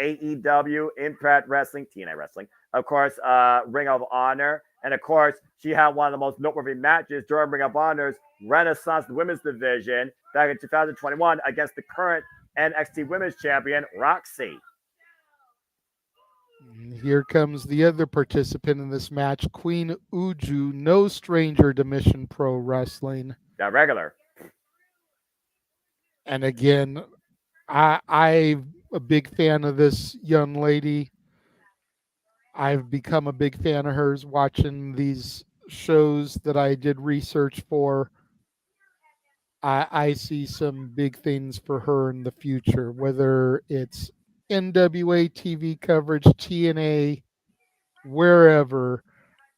AEW, Impact Wrestling, TNA Wrestling, of course, Ring of Honor, And of course, she had one of the most noteworthy matches during Ring of Honor's Renaissance Women's Division back in 2021 against the current NXT Women's Champion, Roxy. Here comes the other participant in this match, Queen Uju, no stranger to Mission Pro Wrestling. Yeah, regular. And again, I'm a big fan of this young lady. I've become a big fan of hers watching these shows that I did research for. I see some big things for her in the future, whether it's NWA TV coverage, TNA, wherever.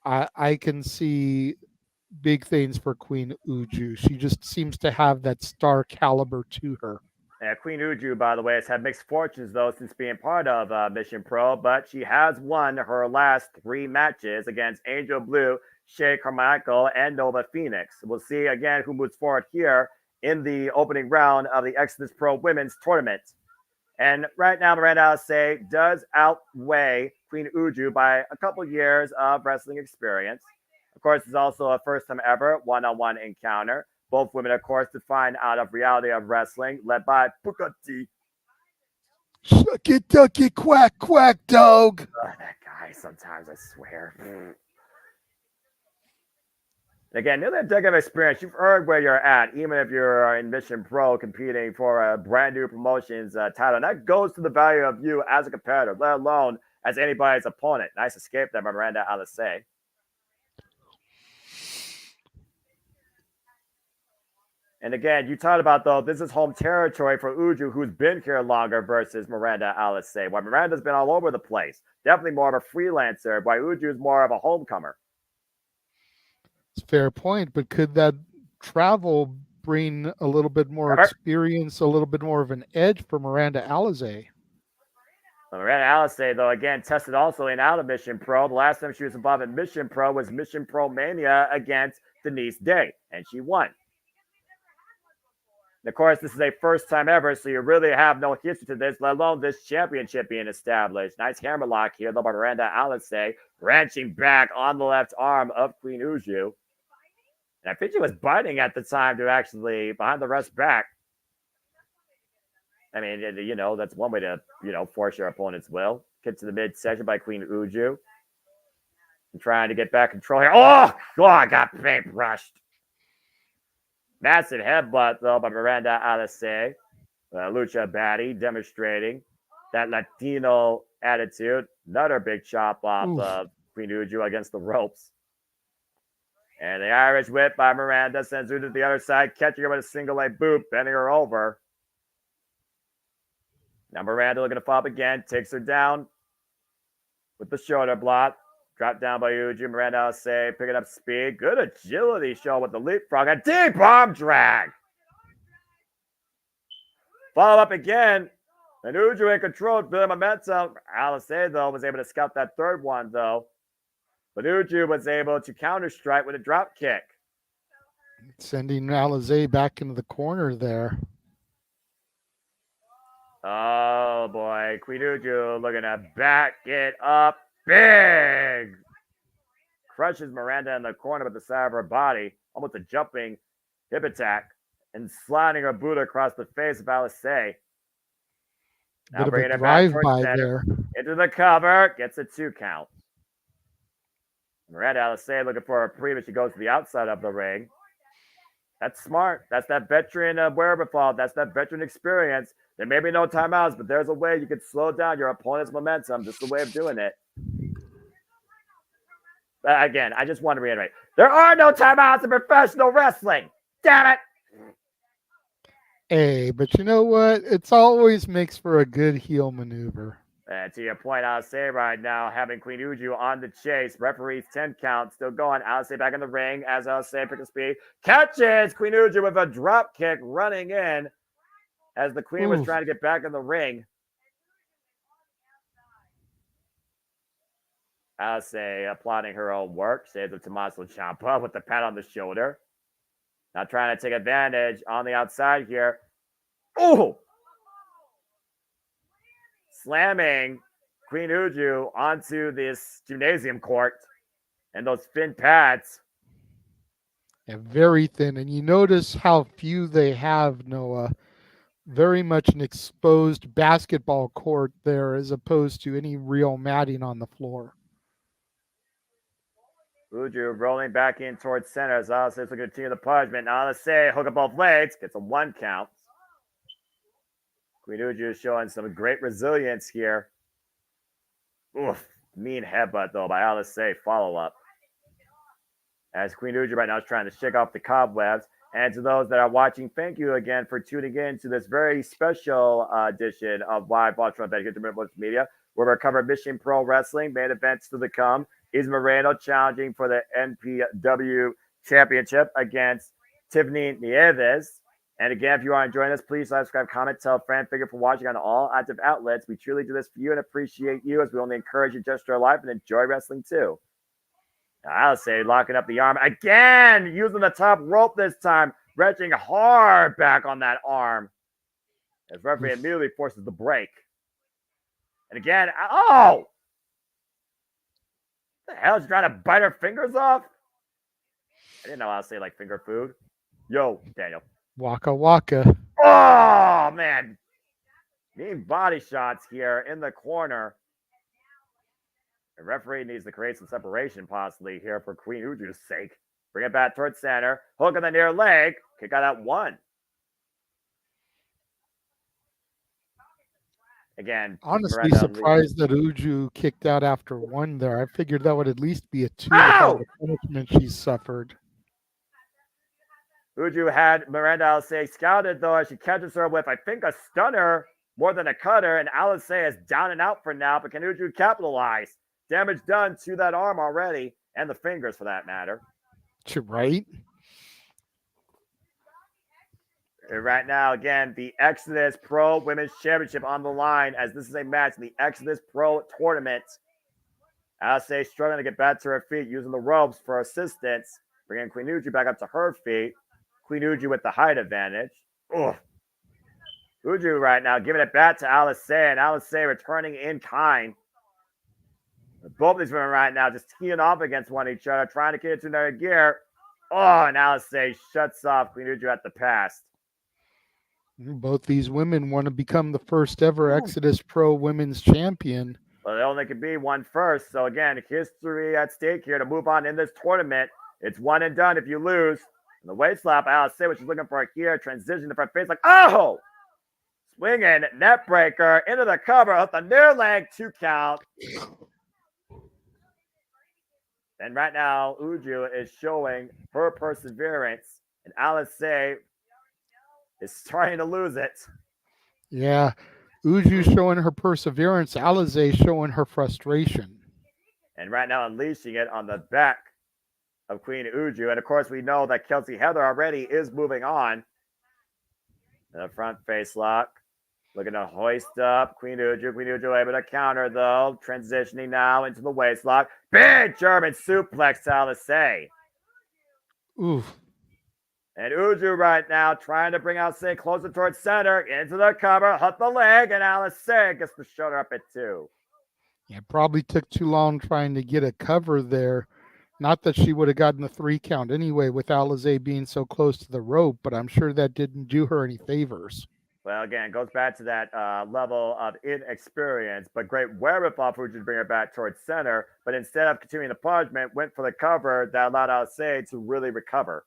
I can see big things for Queen Uju. She just seems to have that star caliber to her. Queen Uju, by the way, has had mixed fortunes, though, since being part of Mission Pro, but she has won her last 3 matches against Angel Blue, Shea Carmichael, and Nova Phoenix. We'll see again who moves forward here in the opening round of the Exodus Pro Women's Tournament. And right now, Miranda Alise does outweigh Queen Uju by a couple years of wrestling experience. Of course, it's also a first-time ever one-on-one encounter. Both women, of course, define out of reality of wrestling, led by Booker T. Shucky ducky quack quack dog. Oh, that guy, sometimes I swear. Again, nearly a decade of experience. You've earned where you're at, even if you're in Mission Pro competing for a brand new promotions title. And that goes to the value of you as a competitor, let alone as anybody's opponent. Nice escape there by Miranda Alise. And again, you talked about, though, this is home territory for Uju, who's been here longer, versus Miranda Alise. While Miranda's been all over the place, definitely more of a freelancer, while Uju is more of a homecomer. It's a fair point, but could that travel bring a little bit more experience, a little bit more of an edge for Miranda Alise? Well, Miranda Alise, though, again, tested also in out of Mission Pro. The last time she was involved in Mission Pro was Mission Pro Mania against Denise Day, and she won. And of course, this is a first time ever, so you really have no history to this, let alone this championship being established. Nice hammerlock here, though, by Miranda Alise, wrenching back on the left arm of Queen Uju. And I think she was biting at the time to actually behind the rest back. I mean, you know, that's one way to, you know, force your opponent's will. Kick to the midsection by Queen Uju. And trying to get back control here. Oh, I got paintbrushed. Massive headbutt, though, by Miranda Alise. Lucha Batty demonstrating that Latino attitude. Another big chop off of Queen Uju against the ropes. And the Irish whip by Miranda sends Uju to the other side, catching her with a single leg boot, bending her over. Now Miranda looking to follow up again, takes her down with the shoulder block. Dropped down by Uju. Miranda Alise picking up speed. Good agility show with the leapfrog. A deep arm drag. Follow up again. And Uju in control, building momentum. Alise, though, was able to scout that third one, though. But Uju was able to counter strike with a drop kick. Sending Alise back into the corner there. Oh, boy. Queen Uju looking to back it up. Big! Crushes Miranda in the corner with the side of her body. Almost a jumping hip attack. And sliding her boot across the face of Alise. Now Bit bringing of a it back drive-by center. there. Into the cover. Gets a 2 count. Miranda Alise looking for a pre, but she goes to the outside of the ring. That's smart. That's that veteran wherewithal. That's that veteran experience. There may be no timeouts, but there's a way you can slow down your opponent's momentum. Just a way of doing it. Again, I just want to reiterate. There are no timeouts in professional wrestling. Damn it. Hey, but you know what? It's always makes for a good heel maneuver. And to your point, Alise right now having Queen Uju on the chase. Referee's 10 count still going. Alise back in the ring as Alise picking speed. Catches Queen Uju with a drop kick running in as the Queen was trying to get back in the ring. Alise applauding her own work. Saves of Tommaso Ciampa with the pat on the shoulder. Now trying to take advantage on the outside here. Ooh! Slamming Queen Uju onto this gymnasium court. And those thin pads. Yeah, very thin. And you notice how few they have, Noah. Very much an exposed basketball court there as opposed to any real matting on the floor. Uju rolling back in towards center as Alice is looking to continue the punishment. Now let's say hook up both legs, gets a 1 count. Queen Uju is showing some great resilience here. Oof, mean headbutt though by Alice Say, follow up. As Queen Uju right now is trying to shake off the cobwebs. And to those that are watching, thank you again for tuning in to this very special edition of Live Watch on Multiverse of Media, where we cover Mission Pro Wrestling, main events to come. Izzy Moreno challenging for the NPW Championship against Tiffany Nieves. And again, if you are enjoying this, please subscribe, comment, tell a friend, figure for watching on all active outlets. We truly do this for you and appreciate you, as we only encourage you to just your life and enjoy wrestling too. I'll say locking up the arm again, using the top rope this time, wrenching hard back on that arm. As referee immediately forces the break. And again, oh! What the hell? She's trying to bite her fingers off? I didn't know how to say like finger food. Yo, Daniel. Waka waka. Oh, man. Mean body shots here in the corner. The referee needs to create some separation possibly here for Queen Uju's sake. Bring it back towards center. Hook on the near leg. Kick out at 1. Again, honestly surprised that Uju kicked out after 1 there. I figured that would at least be a 2 with all the punishment she suffered. Uju had Miranda Alice scouted though as she catches her with, I think, a stunner more than a cutter, and Alice is down and out for now, but can Uju capitalize? Damage done to that arm already, and the fingers for that matter. Right? And right now, again, the Exodus Pro Women's Championship on the line, as this is a match in the Exodus Pro Tournament. Alice struggling to get back to her feet, using the ropes for assistance. Bringing Queen Uju back up to her feet. Queen Uju with the height advantage. Ugh. Uju right now giving it back to Alice, and Alice returning in kind. Both of these women right now just teeing off against one each other, trying to get into their gear. Oh, and Alice shuts off Queen Uju at the pass. Both these women want to become the first ever Exodus Pro Women's Champion. Well, there only could be one first. So again, history at stake here to move on in this tournament. It's one and done if you lose. And the weight slap, Alice, what she's looking for here. Transition to front face, like, oh! Swinging, net breaker, into the cover, up the near leg, 2 count. And right now, Uju is showing her perseverance. And Alice is starting to lose it. Yeah. Uju showing her perseverance. Alize showing her frustration. And right now, unleashing it on the back of Queen Uju. And of course, we know that Kelsey Heather already is moving on. The front face lock. Looking to hoist up Queen Uju. Queen Uju able to counter, though. Transitioning now into the waist lock. Big German suplex to Alice. Oof. And Uju right now trying to bring Alice closer towards center. Into the cover. Hook the leg. And Alice gets the shoulder up at 2. Yeah, probably took too long trying to get a cover there. Not that she would have gotten the 3 count anyway with Alize being so close to the rope, but I'm sure that didn't do her any favors. Well, again, it goes back to that level of inexperience, but great wherewithal for Uju to bring her back towards center. But instead of continuing the punishment, went for the cover that allowed Alice to really recover.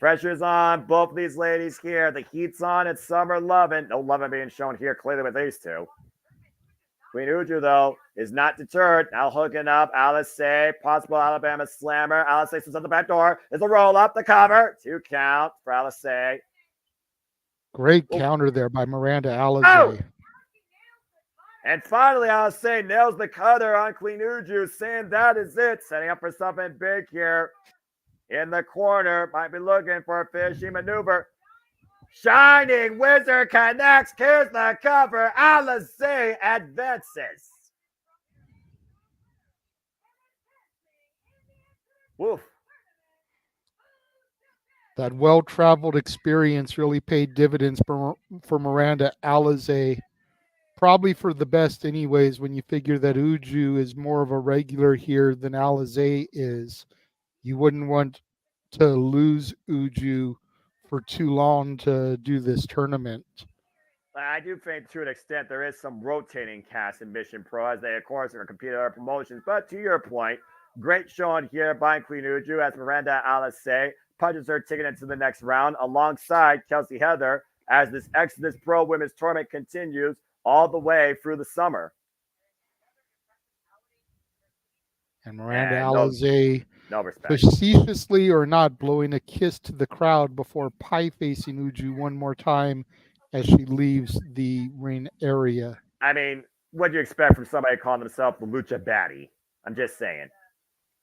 Pressure's on both of these ladies here. The heat's on. It's Summer Lovin. No Lovin being shown here clearly with these two. Queen Uju, though, is not deterred. Now hooking up Alice, possible Alabama slammer. Alice is at the back door. There's a roll up, the cover. 2 count for Alice. Great counter there by Miranda Alize. Oh! And finally, Alice nails the cutter on Queen Uju, saying that is it. Setting up for something big here. In the corner, might be looking for a finishing maneuver. Shining Wizard connects. Here's the cover. Alice advances. Woof. That well-traveled experience really paid dividends for Miranda Alize, probably for the best anyways when you figure that Uju is more of a regular here than Alizé is. You wouldn't want to lose Uju for too long to do this tournament. I do think to an extent there is some rotating cast in Mission Pro as they, of course, are competing other promotions. But to your point, great showing here by Queen Uju as Miranda Alizé punches her ticket into the next round alongside Kelsey Heather as this Exodus Pro Women's Tournament continues all the way through the summer. And Miranda Alizé, no respect, facetiously or not, blowing a kiss to the crowd before pie-facing Uju one more time as she leaves the ring area. I mean, what do you expect from somebody calling themselves the Lucha Baddie? I'm just saying.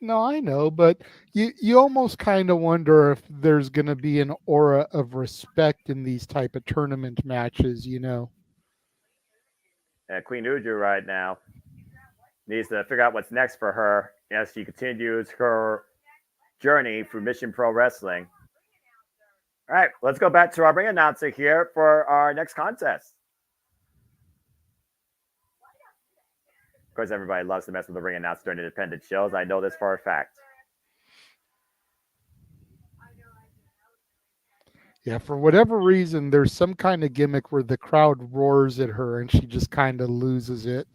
No, I know, but you almost kind of wonder if there's going to be an aura of respect in these type of tournament matches, you know. And Queen Uju right now needs to figure out what's next for her as she continues her journey through Mission Pro Wrestling. All right, let's go back to our ring announcer here for our next contest. Of course, everybody loves to mess with the ring announcer during independent shows. I know this for a fact. Yeah, for whatever reason, there's some kind of gimmick where the crowd roars at her and she just kind of loses it.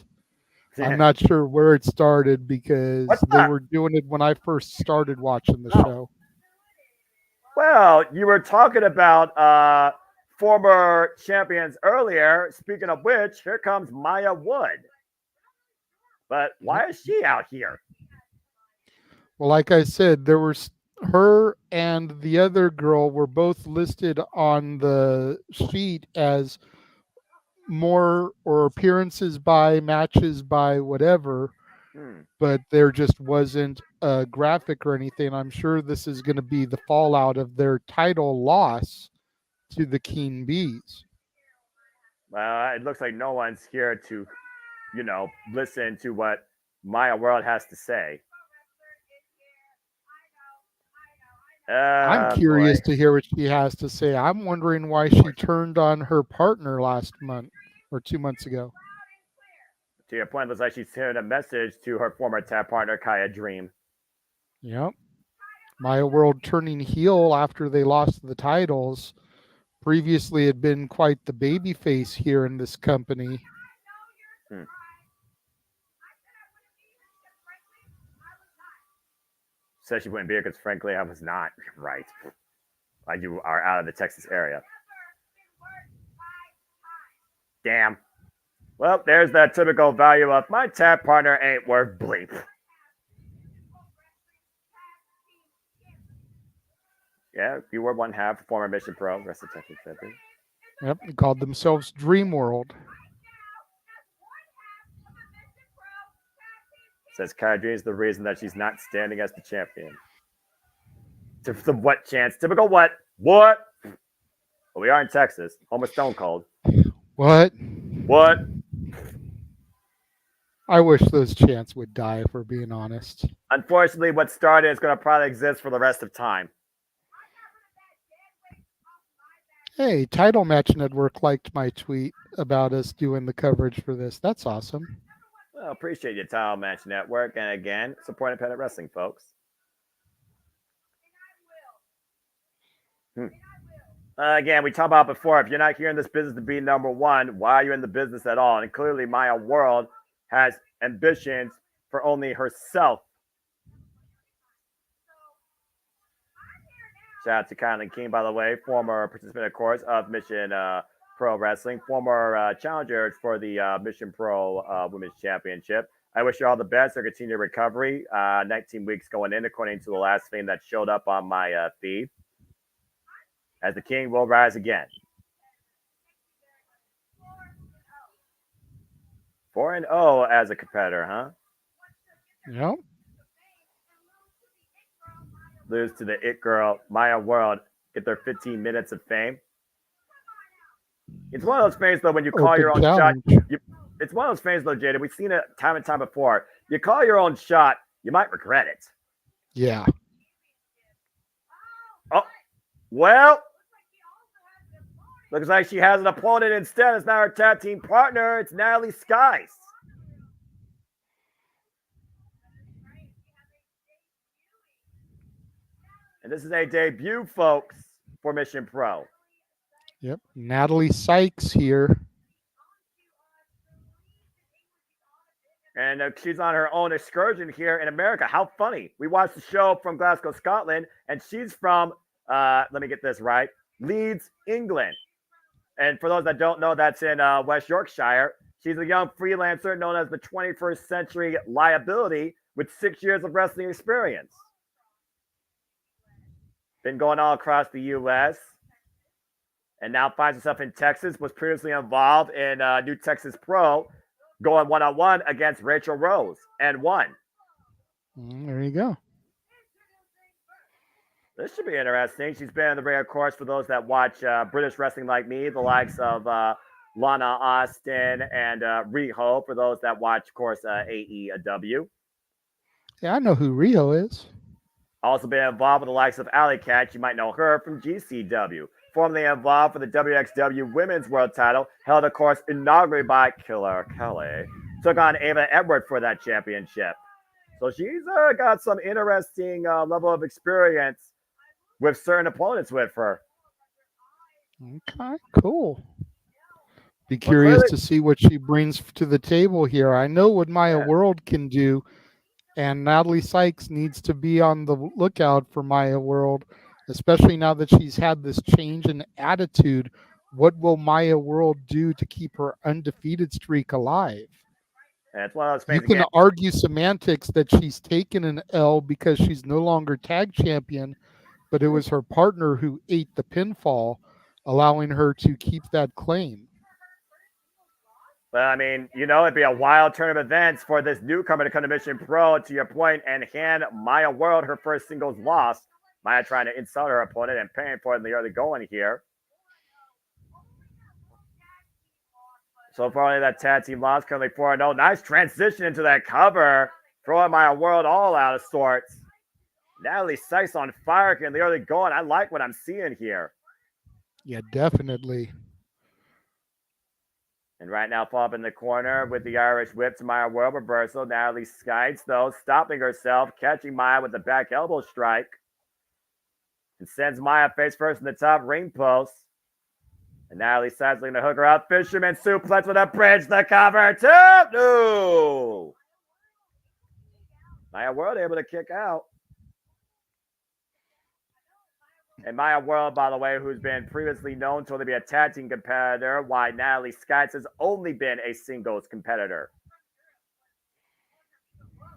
I'm not sure where it started because they were doing it when I first started watching the show. Well, you were talking about former champions earlier. Speaking of which, here comes Maya Wood. But why is she out here? Well, like I said, there was her and the other girl were both listed on the sheet as more or appearances by, matches by, whatever. But there just wasn't a graphic or anything. I'm sure this is going to be the fallout of their title loss to the Keen Bees. Well, it looks like no one's here to, listen to what Maya World has to say. I'm curious to hear what she has to say. I'm wondering why she turned on her partner last month or 2 months ago. To your point, it looks like she's sending a message to her former tag partner, Kaya Dream. Yep. Maya World turning heel after they lost the titles. Previously had been quite the babyface here in this company. Said she wouldn't be here because, frankly, I was not. Right. You are out of the Texas area. Damn. Well, there's that typical value of my tag partner ain't worth bleep. Yeah, you were one half former Mission Pro. Rest of Texas. Yep, they called themselves Dream World. Says Kaya Dream is the reason that she's not standing as the champion. The what chance? Typical what? What? Well, we are in Texas. Home of Stone Cold. What? What? I wish those chants would die, if we're being honest. Unfortunately, what started is going to probably exist for the rest of time. Hey, Title Match Network liked my tweet about us doing the coverage for this. That's awesome. Well, appreciate your Title Match Network. And again, support independent wrestling, folks. Again, we talked about before, if you're not here in this business to be number one, why are you in the business at all? And clearly, Maya World has ambitions for only herself. Shout out to Kylie King, by the way, former participant, of course, of Mission Pro Wrestling, former challenger for the Mission Pro Women's Championship. I wish you all the best or continued recovery. 19 weeks going in, according to the last thing that showed up on my feed. As the King will rise again. 4-0 as a competitor, huh? Yep. Lose to the It Girl, Maya World, get their 15 minutes of fame. It's one of those things, though, when you call your own shot. It's one of those things, though, Jada. We've seen it time and time before. You call your own shot, you might regret it. Yeah. Oh, well. Looks like she has an opponent instead. It's not her tag team partner. It's Natalie Skies. And this is a debut, folks, for Mission Pro. Yep. Natalie Sykes here. And she's on her own excursion here in America. How funny. We watched the show from Glasgow, Scotland, and she's from, let me get this right, Leeds, England. And for those that don't know, that's in West Yorkshire. She's a young freelancer known as the 21st Century Liability with 6 years of wrestling experience. Been going all across the U.S. and now finds herself in Texas, was previously involved in New Texas Pro, going one-on-one against Rachel Rose and won. There you go. This should be interesting. She's been in the ring, of course, for those that watch British wrestling like me, the likes of Lana Austin and Riho, for those that watch, of course, AEW. Yeah, I know who Rio is. Also been involved with the likes of Alley Cat. You might know her from GCW. Formerly involved for the WXW Women's World title, held, of course, inaugurated by Killer Kelly. Took on Ava Edwards for that championship. So she's got some interesting level of experience with certain opponents with her. Okay, cool. Be curious to see what she brings to the table here. I know what Maya World can do, and Natalie Sykes needs to be on the lookout for Maya World, especially now that she's had this change in attitude. What will Maya World do to keep her undefeated streak alive? And it's one of those things. You can argue semantics that she's taken an L because she's no longer tag champion, but it was her partner who ate the pinfall, allowing her to keep that claim. Well, I mean, you know, it'd be a wild turn of events for this newcomer to come to Mission Pro, to your point, and hand Maya World her first singles loss. Maya trying to insult her opponent and paying for it in the early going here. So far, only that tag team loss, currently 4-0. Nice transition into that cover. Throwing Maya World all out of sorts. Natalie Sykes on fire in the early going. I like what I'm seeing here. Yeah, definitely. And right now, fall up in the corner with the Irish whip to Maya World reversal. Natalie Sykes, though, stopping herself, catching Maya with the back elbow strike. And sends Maya face first in the top ring post. And Natalie Sykes looking to hook her out. Fisherman suplex with a bridge, the cover. 2. No. Maya World able to kick out. And Maya World, by the way, who's been previously known to only be a tag team competitor, while Natalie Sykes has only been a singles competitor.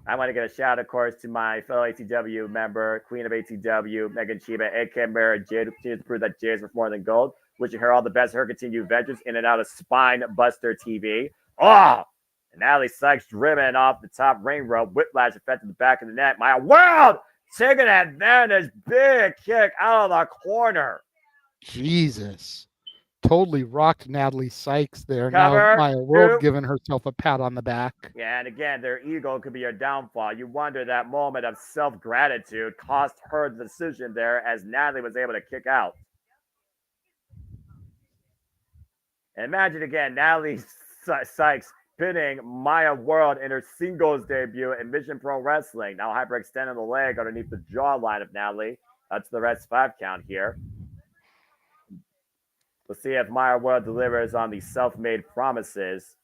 I want to get a shout, of course, to my fellow ATW member, Queen of ATW, Megan Chiba, aka Mera Jade, who continues to prove that Jade is worth more than gold. Wishing her all the best, her continued vengeance in and out of Spine Buster TV. Oh! And Natalie Sykes driven off the top ring rope. Whiplash affected the back of the net. Maya World taking advantage. Big kick out of the corner. Jesus. Totally rocked Natalie Sykes there. Cover, now Maya World giving herself a pat on the back. Yeah, and again, their ego could be your downfall. You wonder that moment of self-gratitude cost her the decision there as Natalie was able to kick out. And imagine again, Natalie Sykes pinning Maya World in her singles debut in Mission Pro Wrestling. Now hyperextending the leg underneath the jawline of Natalie. That's the rest 5 count here. We'll see if Maya World delivers on the self-made promises.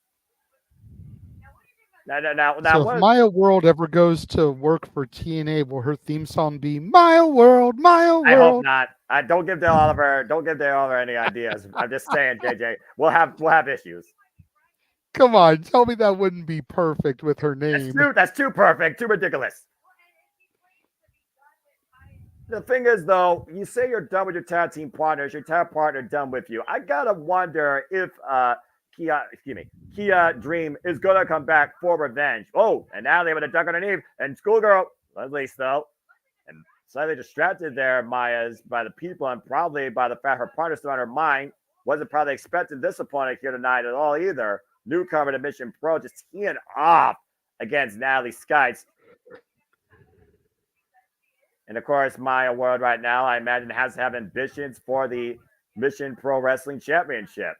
Now, so if Maya World ever goes to work for TNA, will her theme song be Maya World, Maya World? I hope not. Don't give Dale Oliver any ideas. I'm just saying, JJ, we'll have issues. Come on, tell me that wouldn't be perfect with her name. That's too perfect, too ridiculous. The thing is, though, you say you're done with your tag team partners, your tag partner done with you. I gotta wonder if Kia Dream is gonna come back for revenge. Oh, and now they with a duck underneath, and Schoolgirl, at least though, and slightly distracted there, Maya's by the people and probably by the fact her partner's still on her mind. Wasn't probably expecting this opponent here tonight at all either. Newcomer to Mission Pro just teeing off against Natalie Sykes. And of course, Maya World right now, I imagine, has to have ambitions for the Mission Pro Wrestling Championship.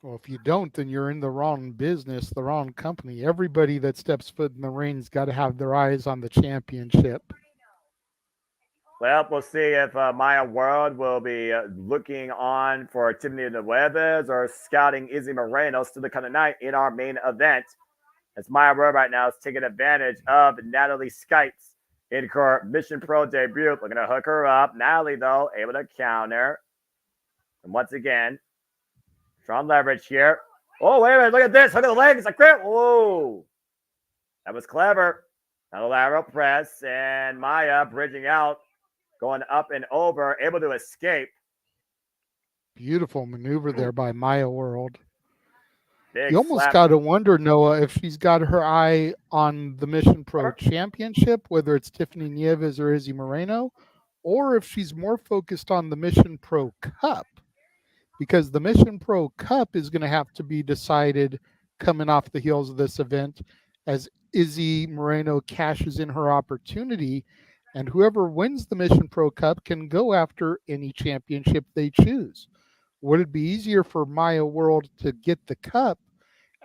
Well, if you don't, then you're in the wrong business, the wrong company. Everybody that steps foot in the ring's got to have their eyes on the championship. Well, we'll see if Maya World will be looking on for Tiffany Nieves or scouting Izzy Moreno still to come tonight in our main event. As Maya World right now is taking advantage of Natalie Skites in her Mission Pro debut. Looking to hook her up. Natalie, though, able to counter. And once again, strong leverage here. Oh, wait a minute. Look at this. Look at the legs. I quit. Whoa. That was clever. Now the lateral press. And Maya bridging out. Going up and over. Able to escape. Beautiful maneuver there by Maya World. Big you almost got to wonder, Noah, if she's got her eye on the Mission Pro Championship, whether it's Tiffany Nieves or Izzy Moreno, or if she's more focused on the Mission Pro Cup. Because the Mission Pro Cup is going to have to be decided coming off the heels of this event as Izzy Moreno cashes in her opportunity, and whoever wins the Mission Pro Cup can go after any championship they choose. Would it be easier for Maya World to get the cup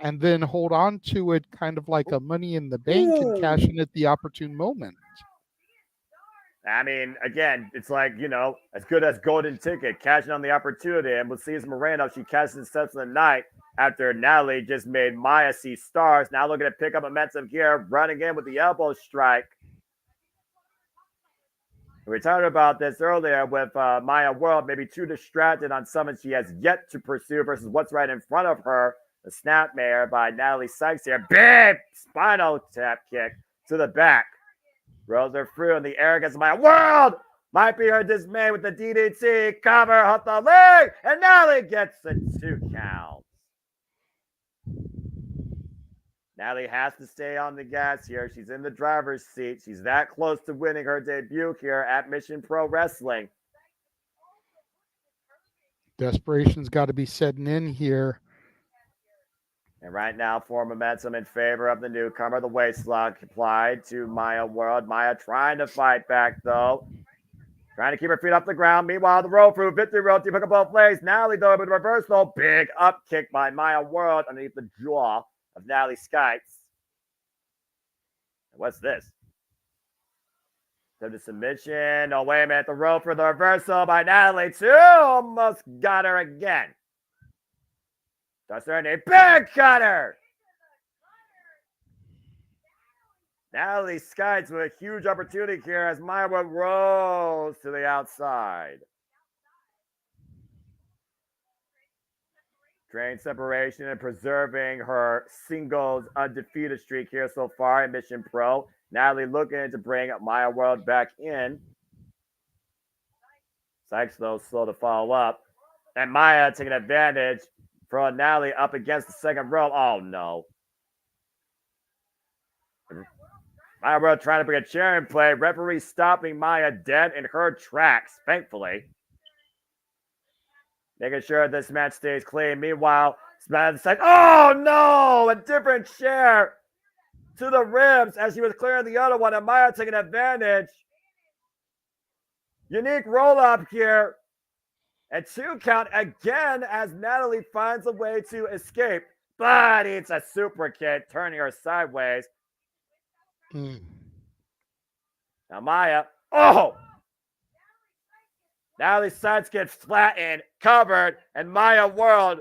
and then hold on to it kind of like a money in the bank and cash in at the opportune moment? I mean, again, it's like, as good as golden ticket, cashing on the opportunity. And we'll see as Moreno, she cashes in steps of the night after Natalie just made Maya see stars. Now looking to pick up momentum here, running in with the elbow strike. We talked about this earlier with Maya World, maybe too distracted on someone she has yet to pursue versus what's right in front of her. The snapmare by Natalie Sykes here. Big spinal tap kick to the back. Rolls her through in the arrogance of Maya World. Might be her dismay with the DDT. Cover off the leg. And Natalie gets the 2 count. Natalie has to stay on the gas here. She's in the driver's seat. She's that close to winning her debut here at Mission Pro Wrestling. Desperation's got to be setting in here. And right now, for momentum in favor of the newcomer, the waistlock applied to Maya World. Maya trying to fight back, though. Trying to keep her feet off the ground. Meanwhile, the roll through victory roll to pick up both legs. Natalie, though, with reversal. Big up kick by Maya World underneath the jaw of Natalie Skites. What's this? To the submission. Oh, wait a minute. The rope for the reversal by Natalie, too. Almost got her again. That's her name. Big cutter. Natalie Skites with a huge opportunity here as Maya rolls to the outside. Train separation and preserving her singles undefeated streak here so far in Mission Pro. Natalie looking to bring Maya World back in. Sykes, though, slow to follow up. And Maya taking advantage. Throwing Natalie up against the second rope. Oh, no. Maya World trying to bring a chair in play. Referee stopping Maya dead in her tracks, thankfully. Making sure this match stays clean. Meanwhile, Smash like, oh, no! A different chair to the ribs as she was clearing the other one. And Maya taking advantage. Unique roll-up here. And 2 count again as Natalie finds a way to escape. But it's a super kick, turning her sideways. Now Maya, Natalie Sykes gets flattened, covered, and Maya World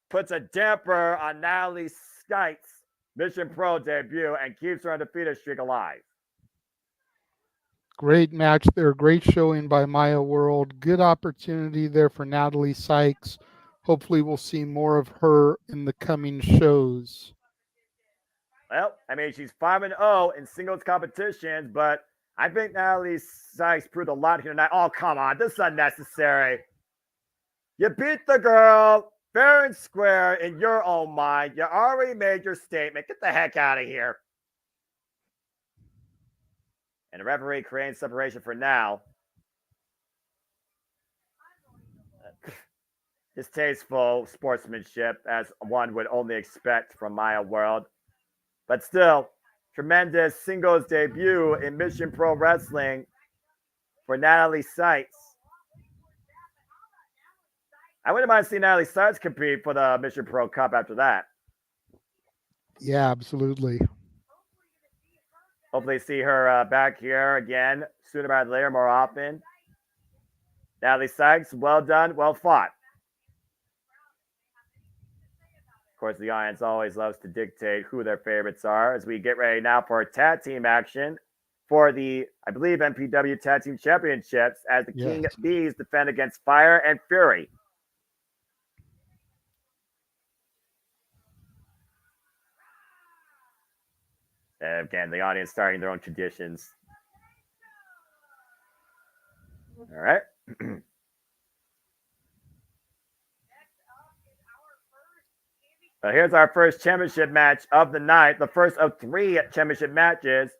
puts a damper on Natalie Skites' Mission Pro debut and keeps her undefeated streak alive. Great match there. Great showing by Maya World. Good opportunity there for Natalie Sykes. Hopefully we'll see more of her in the coming shows. Well, I mean, she's 5-0 in singles competitions, but I think Natalie Sykes proved a lot here tonight. Oh, come on. This is unnecessary. You beat the girl fair and square in your own mind. You already made your statement. Get the heck out of here. And the referee creating separation for now. Distasteful sportsmanship, as one would only expect from Maya World. But still, tremendous singles debut in Mission Pro Wrestling for Natalie Seitz. I wouldn't mind seeing Natalie Seitz compete for the Mission Pro Cup after that. Yeah, absolutely. Hopefully see her back here again sooner rather than later, more often. Natalie Seitz, well done, well fought. Of course, the audience always loves to dictate who their favorites are as we get ready now for tag team action for the, I believe, MPW Tag Team Championships as the King Bees defend against Fire and Fury. Again, the audience starting their own traditions. All right. Here's our first championship match of the night, the first of 3 championship matches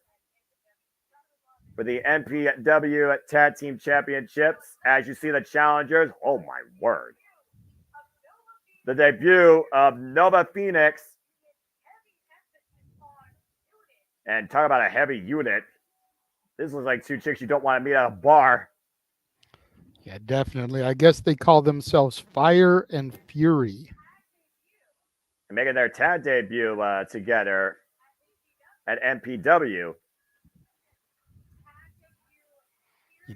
for the NPW Tag Team Championships. As you see the challengers, oh my word. The debut of Nova Phoenix. And talk about a heavy unit. This looks like 2 chicks you don't want to meet at a bar. Yeah, definitely. I guess they call themselves Fire and Fury. And making their tag debut together at MPW.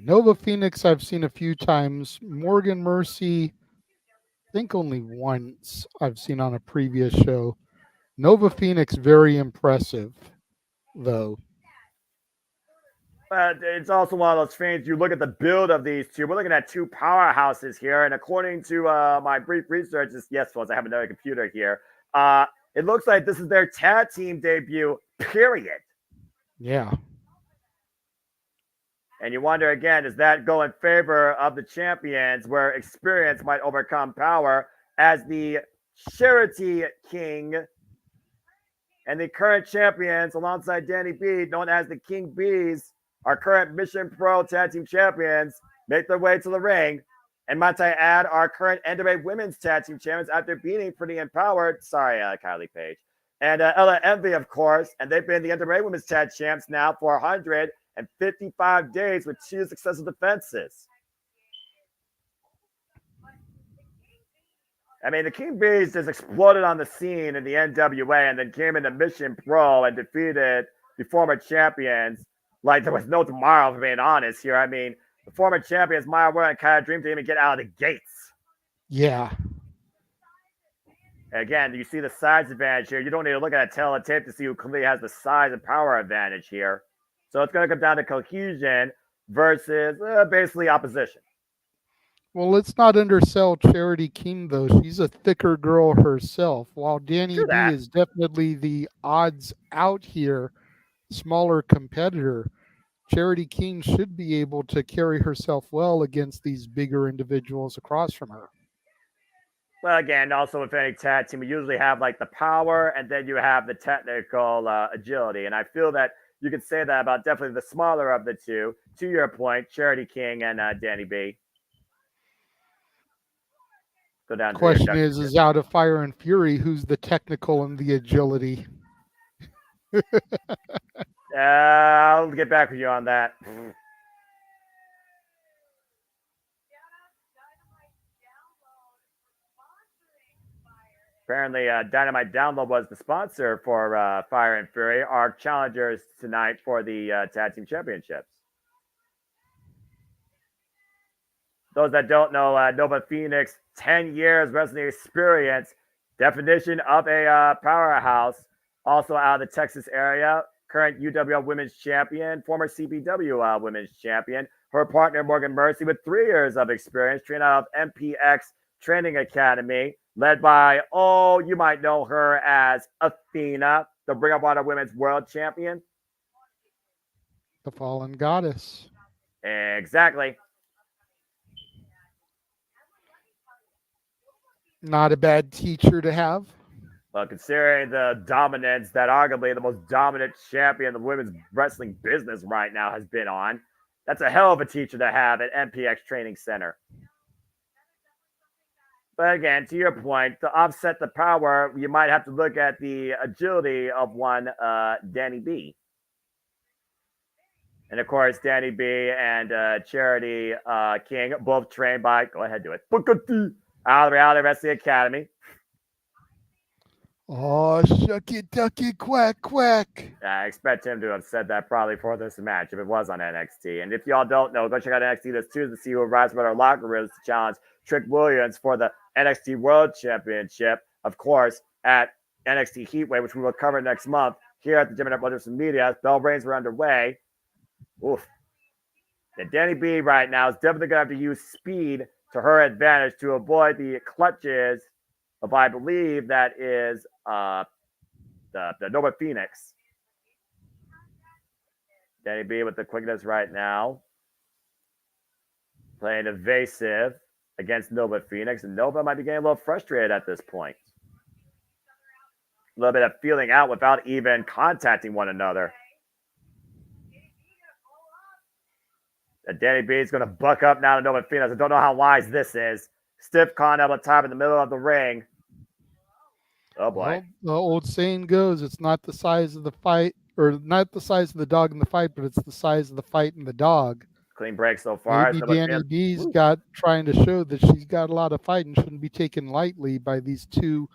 Nova Phoenix I've seen a few times. Morgan Mercy, I think only once I've seen on a previous show. Nova Phoenix, very impressive, though. But it's also one of those things, you look at the build of these two. We're looking at 2 powerhouses here. And according to my brief research, yes, folks, I have another computer here. It looks like this is their tag team debut, period. Yeah. And you wonder, again, does that go in favor of the champions where experience might overcome power as the Charity King and the current champions alongside Danny B, known as the King Bees, our current Mission Pro Tag Team Champions, make their way to the ring. And might I add, our current NWA Women's Tag Team Champions after beating Pretty Empowered. Sorry, Kylie Page. And Ella Envy, of course. And they've been the NWA Women's Tag Champs now for 155 days with 2 successful defenses. I mean, the King Bees just exploded on the scene in the NWA and then came into Mission Pro and defeated the former champions like there was no tomorrow, for being honest here. I mean, the former champions, Maya Ware and Kaya Dream, didn't even get out of the gates. Yeah. Again, you see the size advantage here. You don't need to look at a teletape to see who clearly has the size and power advantage here. So it's going to come down to cohesion versus basically opposition. Well, let's not undersell Charity King, though. She's a thicker girl herself. While Danny B is definitely the odds out here, smaller competitor, Charity King should be able to carry herself well against these bigger individuals across from her. Well, again, also with any tag team, you usually have like the power and then you have the technical agility. And I feel that you could say that about definitely the smaller of the two. To your point, Charity King and Danny B. Go down. Question is out of Fire and Fury, who's the technical and the agility? I'll get back with you on that. Apparently, Dynamite Download was the sponsor for Fire and Fury, our challengers tonight for the Tag Team Championships. Those that don't know, Nova Phoenix, 10 years wrestling experience, definition of a powerhouse, also out of the Texas area, current UWL Women's Champion, former CPW Women's Champion. Her partner, Morgan Mercy, with 3 years of experience, trained out of MPX Training Academy, led by, you might know her as Athena, the Ring of Honor Women's World Champion. The Fallen Goddess. Exactly. Not a bad teacher to have. Well, considering the dominance that arguably the most dominant champion the women's wrestling business right now has been on, that's a hell of a teacher to have at MPX Training Center. But again, to your point, to offset the power, you might have to look at the agility of one Danny B. And of course, Danny B and Charity King, both trained by, go ahead, do it, out of the Reality Wrestling Academy. Oh, shucky ducky quack quack. I expect him to have said that probably for this match if it was on NXT. And if y'all don't know, go check out NXT this Tuesday to see who arrives with our locker rooms to challenge Trick Williams for the NXT World Championship, of course, at NXT Heatwave, which we will cover next month here at the JMN Multiverse of Media. Bell reigns are underway. Oof. And Danny B right now is definitely going to have to use speed to her advantage to avoid the clutches of, I believe, that is the Nova Phoenix. Danny B with the quickness right now. Playing evasive against Nova Phoenix. And Nova might be getting a little frustrated at this point. A little bit of feeling out without even contacting one another. And Danny B is going to buck up now to Nova Phoenix. I don't know how wise this is. Stiff con elbow top in the middle of the ring. Oh, boy. Well, the old saying goes, it's not the size of the fight, or not the size of the dog in the fight, but it's the size of the fight in the dog. Clean break so far. Maybe Danny B's got trying to show that she's got a lot of fight and shouldn't be taken lightly by these two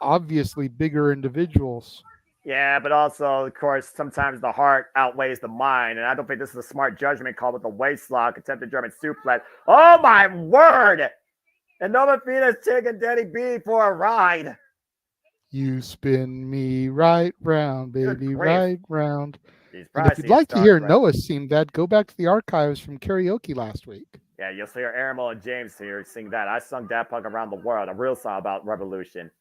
obviously bigger individuals. Yeah, but also, of course, sometimes the heart outweighs the mind, and I don't think this is a smart judgment call with the waist lock, attempted German suplex. Oh, my word! And Nova Phoenix taking Danny B for a ride. You spin me right round, baby, right round. And if you'd He's like to hear right. Noah sing that, go back to the archives from karaoke last week. Yeah, you'll hear Aramel and James here sing that. I sung Daft Punk Around the World, a real song about revolution.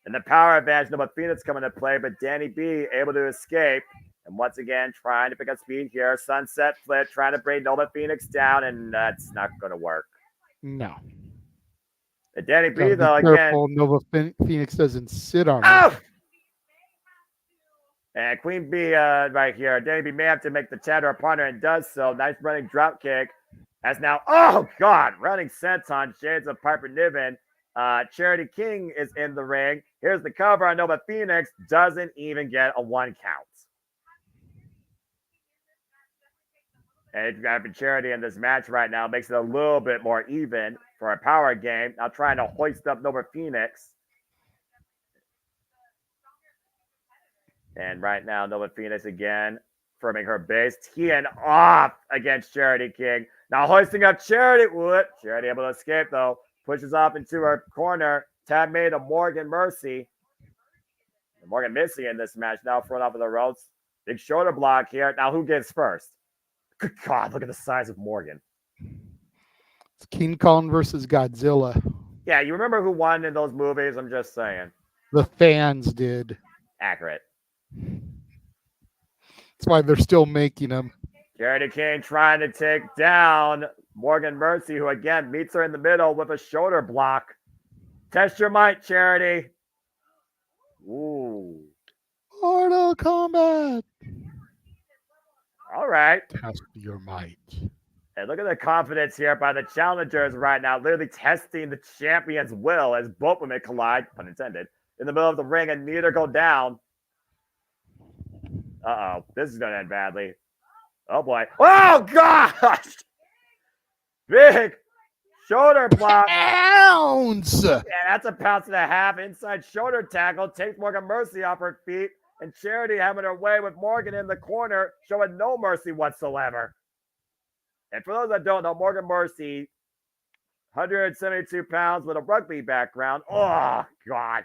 And the power advantage, Nova Phoenix coming to play, but Danny B able to escape. And once again, trying to pick up speed here. Sunset flip, trying to bring Nova Phoenix down, and that's not going to work. No. And Danny B, Gotta though, be careful Nova Phoenix doesn't sit on her. her. And Queen B right here. Danny B may have to make the chatter upon her and does so. Nice running drop kick. As now, oh, God, running senton, shades of Piper Niven. Charity King is in the ring. Here's the cover on Nova Phoenix. Doesn't even get a 1 count. And having Charity in this match right now makes it a little bit more even for a power game. Now trying to hoist up Nova Phoenix. And right now, Nova Phoenix again firming her base. Teeing off against Charity King. Now hoisting up Charity. Charity able to escape, though. Pushes off into her corner. Tab made a Morgan Mercy. Morgan Missy in this match. Now front off of the ropes. Big shoulder block here. Now who gets first? Good God, look at the size of Morgan. It's King Kong versus Godzilla. Yeah, you remember who won in those movies? I'm just saying. The fans did. Accurate. That's why they're still making them. Charity King trying to take down Morgan Mercy, who again meets her in the middle with a shoulder block. Test your might, Charity. Ooh. Mortal Kombat. All right. Test your might. And look at the confidence here by the challengers right now, literally testing the champion's will as both women collide, pun intended, in the middle of the ring and neither go down. Uh-oh. This is going to end badly. Oh, boy. Oh, gosh! Big shoulder block. Pounds! Yeah, that's a pounce and a half. Inside shoulder tackle. Takes Morgan Mercy off her feet. And Charity having her way with Morgan in the corner, showing no mercy whatsoever. And for those that don't know, Morgan Mercy, 172 pounds with a rugby background. Oh, God.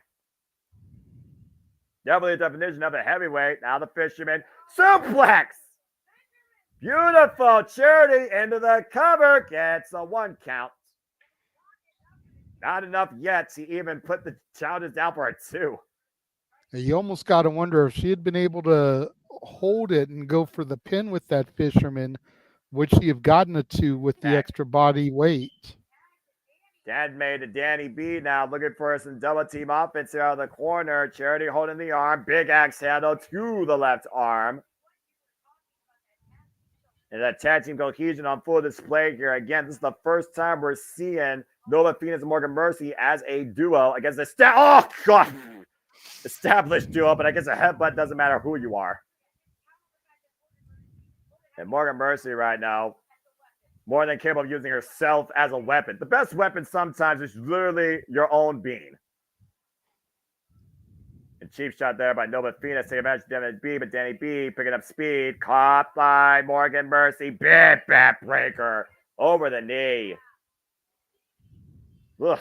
Definitely a definition of a heavyweight. Now the fisherman. Suplex! Beautiful. Charity into the cover. Gets a 1 count. Not enough yet to even put the challengers down for a 2. You almost got to wonder if she had been able to hold it and go for the pin with that fisherman, would she have gotten a 2 with the extra body weight? Dad made a Danny B now looking for some double team offense here out of the corner. Charity holding the arm. Big axe handle to the left arm. And that tag team cohesion on full display here. Again, this is the first time we're seeing Nova Phoenix and Morgan Mercy as a duo against the oh, God. Established duo, but I guess a headbutt doesn't matter who you are. And Morgan Mercy right now, more than capable of using herself as a weapon. The best weapon sometimes is literally your own being. And cheap shot there by Nova Phoenix. Take advantage of Danny B, but Danny B picking up speed. Caught by Morgan Mercy. Big back breaker over the knee. Ugh.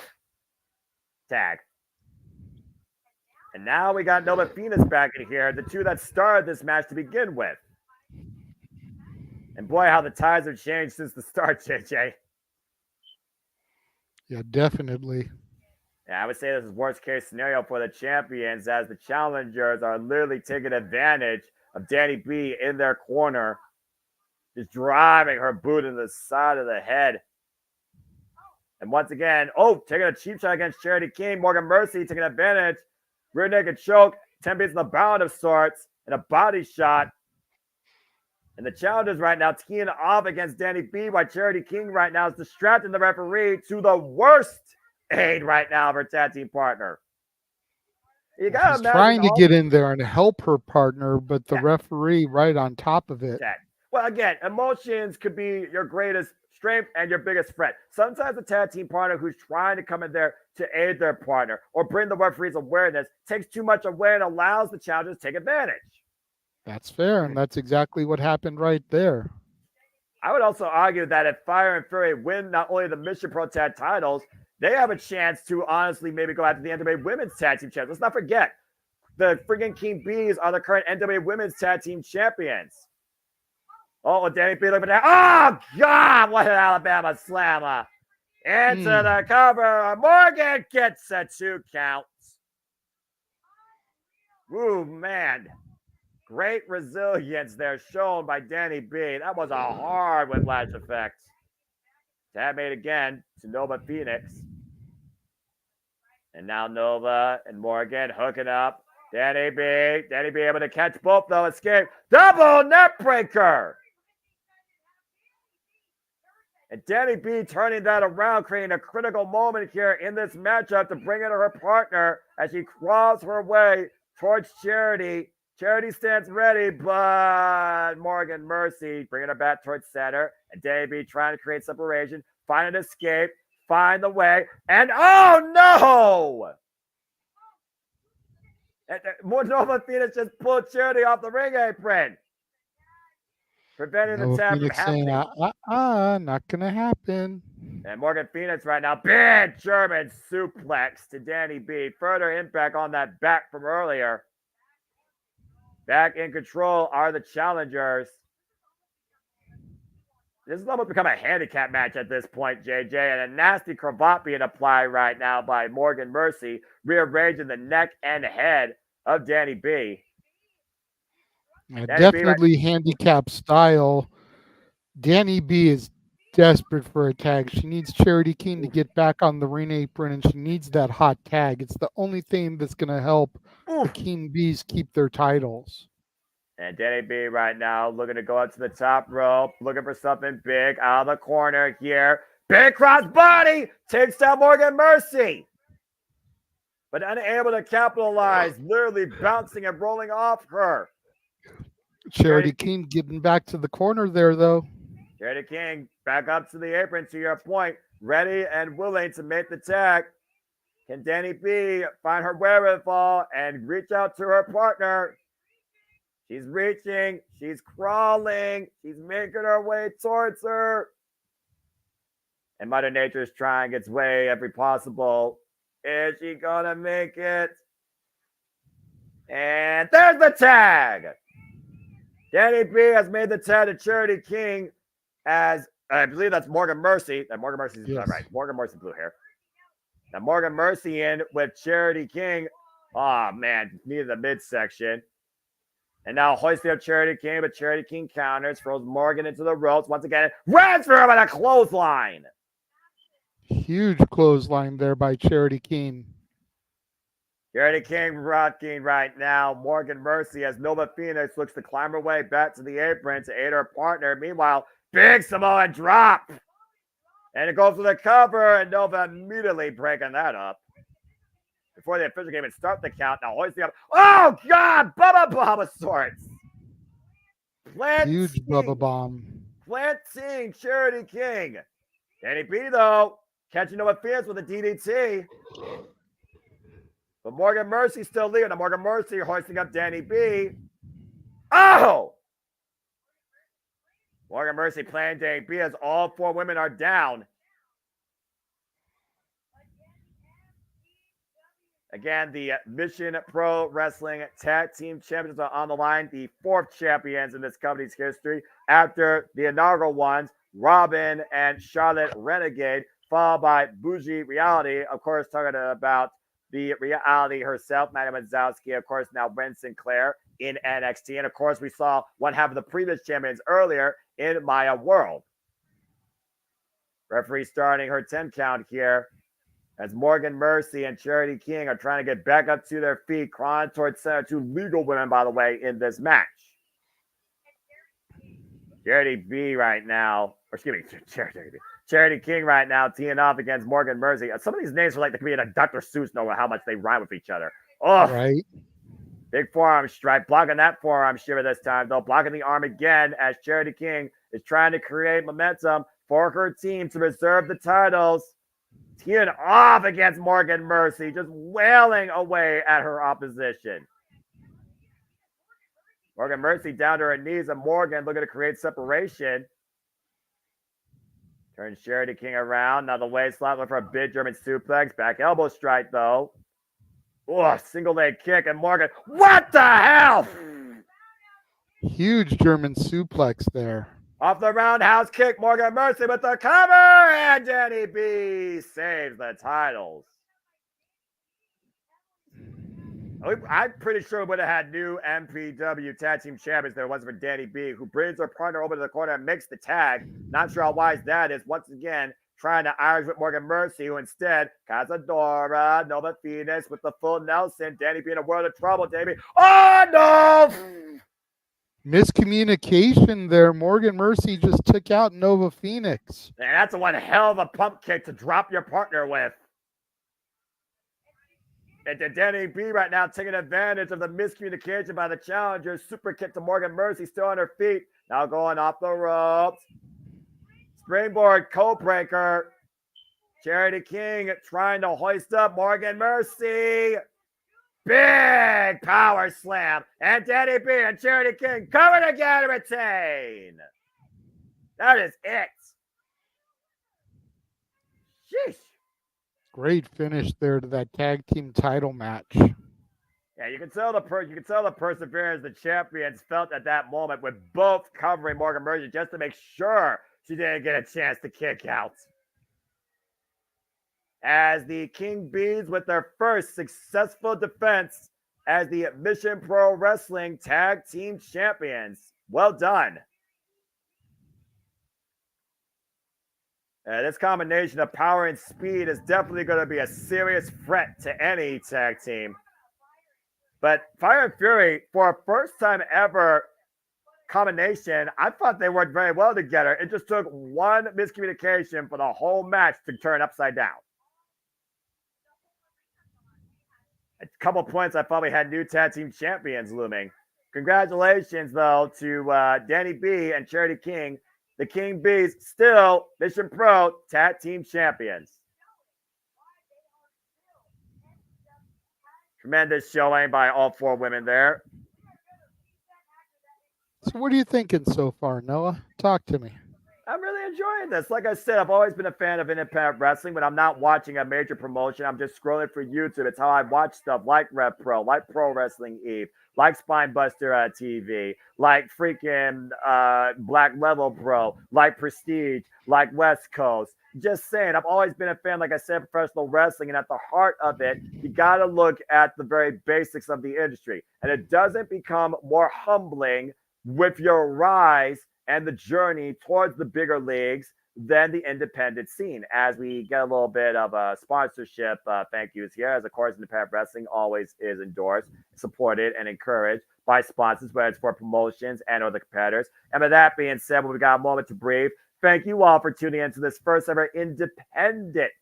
Tag. And now we got Nova Phoenix back in here, the two that started this match to begin with. And boy, how the tides have changed since the start, JJ. Yeah, definitely. Yeah, I would say this is worst case scenario for the champions, as the challengers are literally taking advantage of Danny B in their corner, just driving her boot in the side of the head. And once again, taking a cheap shot against Charity King. Morgan Mercy taking advantage. Rear naked choke, 10 beats in the bound of sorts, and a body shot. And the challengers right now teeing off against Danny B, while Charity King right now is distracting the referee to the worst aid right now of her tag team partner. You gotta She's trying to get in there and help her partner, but the referee right on top of it. Well, again, emotions could be your greatest strength and your biggest threat. Sometimes the tag team partner who's trying to come in there to aid their partner or bring the referee's awareness takes too much away and allows the challengers to take advantage. That's fair, and that's exactly what happened right there. I would also argue that if Fire and Fury win not only the Mission Pro Tag titles, they have a chance to honestly maybe go after the NWA Women's Tag Team Champions. Let's not forget, the friggin' King Bees are the current NWA Women's Tag Team Champions. Oh, Danny B looking at that. Oh, God, what an Alabama slammer. Into the cover. Morgan gets a 2 count. Ooh, man. Great resilience there shown by Danny B. That was a hard whiplash effect. Tab made again to Nova Phoenix. And now Nova and Morgan hooking up. Danny B able to catch both though. Escape. Double net breaker. And Danny B turning that around, creating a critical moment here in this matchup to bring in her partner as she crawls her way towards Charity. Charity stands ready, but Morgan Mercy bringing her back towards center. And Danny B trying to create separation, find an escape, find the way, and oh no! And Nova Phoenix just pulled Charity off the ring apron, preventing the tap from happening. Not gonna happen. And Morgan Phoenix right now, big German suplex to Danny B. Further impact on that back from earlier. Back in control are the challengers. This has almost become a handicap match at this point, JJ, and a nasty cravat being applied right now by Morgan Mercy, rearranging the neck and head of Danny B. Definitely handicap style. Danny B is desperate for a tag. She needs Charity King to get back on the ring apron, and she needs that hot tag. It's the only thing that's going to help the King Bees keep their titles. And Danny B right now looking to go up to the top rope, looking for something big out of the corner here. Big cross body takes down Morgan Mercy, but unable to capitalize, literally bouncing and rolling off her. Charity King getting back to the corner there, though. Charity King back up to the apron, to your point, ready and willing to make the tag. Can Danny B find her wherewithal and reach out to her partner? She's reaching, she's crawling, she's making her way towards her. And Mother Nature is trying its way every possible. Is she gonna make it? And there's the tag. Danny B has made the tag to Charity King, as I believe that's Morgan Mercy. Morgan Mercy's right. Morgan Mercy blue hair. Now Morgan Mercy in with Charity King. Oh man, needed the midsection. And now hoisting up Charity King, but Charity King counters, throws Morgan into the ropes once again. Runs for him on a clothesline. Huge clothesline there by Charity King. Charity King rocking right now. Morgan Mercy as Nova Phoenix looks to climb her way back to the apron to aid her partner. Meanwhile, big Samoan drop. And it goes for the cover, and Nova immediately breaking that up. Before the official game and start the count, now hoisting up. Oh, God! Bubba Bob of sorts. Huge Bubba Bomb. Planting Charity King. Danny B, though, catching Noah Fierce with a DDT. But Morgan Mercy still leading. Now Morgan Mercy hoisting up Danny B. Oh! Morgan Mercy playing Danny B as all 4 women are down. Again, the Mission Pro Wrestling Tag Team Champions are on the line. The 4th champions in this company's history after the inaugural ones, Robin and Charlotte Renegade, followed by Bougie Reality, of course, talking about the Reality herself, Madi Wrenkowski, of course, now Wren Sinclair in NXT. And, of course, we saw one half of the previous champions earlier in Maya World. Referee starting her 10 count here as Morgan Mercy and Charity King are trying to get back up to their feet, crawling towards center. 2 legal women, by the way, in this match. Charity B right now, or excuse me, Charity King right now teeing off against Morgan Mercy. Some of these names are like they could be in a Dr. Seuss novel, how much they rhyme with each other. Oh, right. Big forearm strike, blocking that forearm shiver this time, though, blocking the arm again as Charity King is trying to create momentum for her team to reserve the titles. Teeing off against Morgan Mercy, just wailing away at her opposition. Morgan Mercy down to her knees, and Morgan looking to create separation. Turns Charity King around. Now the waist slap for a big German suplex. Back elbow strike, though. Oh, single leg kick, and Morgan. What the hell? Huge German suplex there. Off the roundhouse kick, Morgan Mercy with the cover, and Danny B saves the titles. I'm pretty sure we would have had new MPW tag team champions there wasn't for Danny B, who brings her partner over to the corner and makes the tag. Not sure how wise that is. Once again, trying to Irish with Morgan Mercy, who instead, Casadora, Nova Phoenix with the full Nelson. Danny B in a world of trouble, Danny B. Oh, no! Miscommunication there. Morgan Mercy just took out Nova Phoenix. Man, that's one hell of a pump kick to drop your partner with. And Danny B right now taking advantage of the miscommunication by the challenger. Super kick to Morgan Mercy, still on her feet. Now going off the ropes. Springboard code breaker. Charity King trying to hoist up Morgan Mercy. Big power slam. And Danny B and Charity King covered again to retain. That is it. Sheesh. Great finish there to that tag team title match. Yeah, you can tell the perseverance the champions felt at that moment with both covering Morgan Mercy just to make sure she didn't get a chance to kick out. As the King Bees with their first successful defense as the Mission Pro Wrestling Tag Team Champions. Well done. This combination of power and speed is definitely going to be a serious threat to any tag team. But Fire and Fury, for a first time ever combination, I thought they worked very well together. It just took one miscommunication for the whole match to turn upside down. A couple points, I thought we had new tag team champions looming. Congratulations, though, to Danny B and Charity King. The King Bees still Mission Pro Tag Team Champions. Tremendous showing by all 4 women there. So what are you thinking so far, Noah? Talk to me. I'm really enjoying this. Like I said, I've always been a fan of independent wrestling, but I'm not watching a major promotion. I'm just scrolling for YouTube. It's how I watch stuff like Rev Pro, like Pro Wrestling Eve, like Spinebuster TV, like freaking Black Level Pro, like Prestige, like West Coast. Just saying, I've always been a fan, like I said, of professional wrestling, and at the heart of it, you got to look at the very basics of the industry. And it doesn't become more humbling with your rise and the journey towards the bigger leagues than the independent scene. As we get a little bit of a sponsorship thank yous here, as of course independent wrestling always is endorsed, supported, and encouraged by sponsors, whether it's for promotions and or the competitors. And with that being said, when we got a moment to breathe, thank you all for tuning into this first ever independent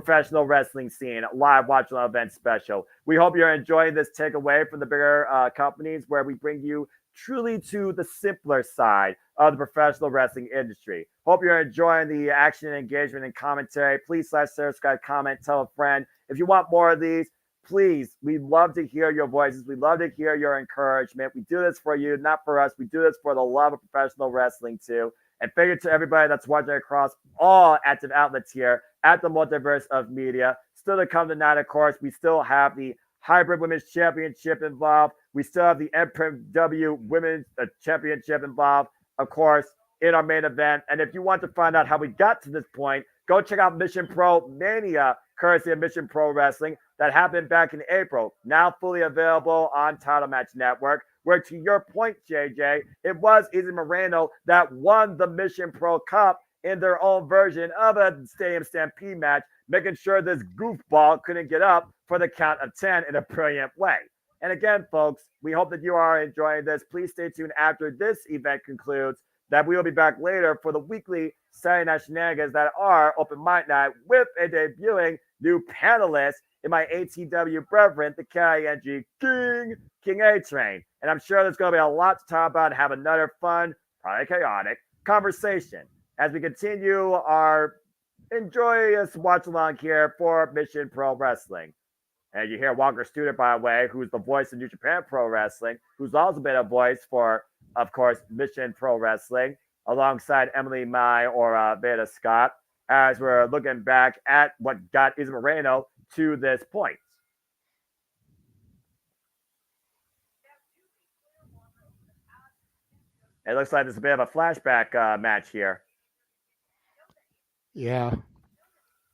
professional wrestling scene, live watching event special. We hope you're enjoying this takeaway from the bigger companies where we bring you truly to the simpler side of the professional wrestling industry. Hope you're enjoying the action, engagement, and commentary. Please subscribe, comment, tell a friend. If you want more of these, please, we love to hear your voices. We love to hear your encouragement. We do this for you, not for us. We do this for the love of professional wrestling too. And thank you to everybody that's watching across all active outlets here at the Multiverse of Media. Still to come tonight, of course, we still have the Hybrid Women's Championship involved. We still have the MPW Women's Championship involved, of course, in our main event. And if you want to find out how we got to this point, go check out Mission Pro Mania, courtesy of Mission Pro Wrestling, that happened back in April. Now fully available on Title Match Network, where, to your point, JJ, it was Izzy Moreno that won the Mission Pro Cup in their own version of a Stadium Stampede match, making sure this goofball couldn't get up for the count of 10 in a brilliant way. And again, folks, we hope that you are enjoying this. Please stay tuned after this event concludes, that we will be back later for the weekly Saturday Night Shenanigans that are Open Mic Night with a debuting new panelist in my ATW brethren, the KING King A-Train. And I'm sure there's going to be a lot to talk about and have another fun, probably chaotic conversation as we continue our enjoyous watch along here for Mission Pro Wrestling. And you hear Walker Student, by the way, who's the voice of New Japan Pro Wrestling, who's also been a voice for, of course, Mission Pro Wrestling, alongside Emily Mai or Beta Scott, as we're looking back at what got Izzy Moreno to this point. It looks like there's a bit of a flashback match here. Yeah.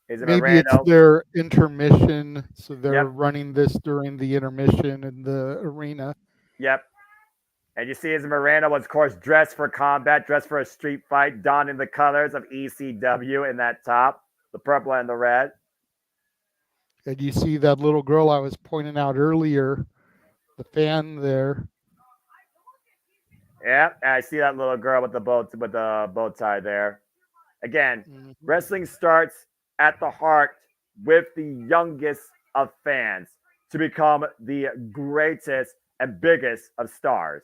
Maybe Moreno, it's their intermission, so they're running this during the intermission in the arena. Yep. And you see Izzy Moreno was, of course, dressed for combat, dressed for a street fight, donning the colors of ECW in that top, the purple and the red. And you see that little girl I was pointing out earlier, the fan there. Yeah, I see that little girl with the bow tie there. Again, wrestling starts at the heart with the youngest of fans to become the greatest and biggest of stars.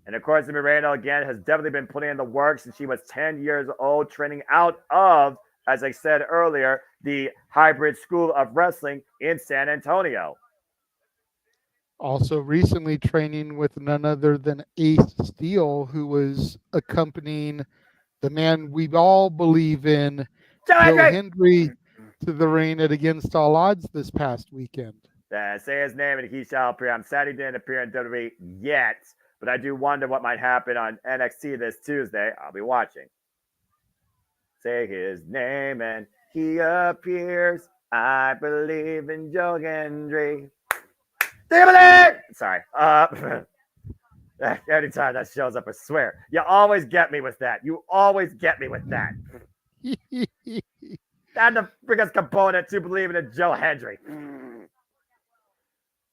And of course, Moreno, again, has definitely been putting in the work since she was 10 years old, training out of, as I said earlier, the Hybrid School of Wrestling in San Antonio. Also recently training with none other than Ace Steel, who was accompanying the man we all believe in, Joe Hendry, to the ring at Against All Odds this past weekend. Say his name and he shall appear. I'm sad he didn't appear in WWE yet, but I do wonder what might happen on NXT this Tuesday. I'll be watching. Say his name and he appears. I believe in Joe Hendry. Sorry. Anytime that shows up, I swear. You always get me with that. You always get me with that. And the biggest component to believing in Joe Hendry.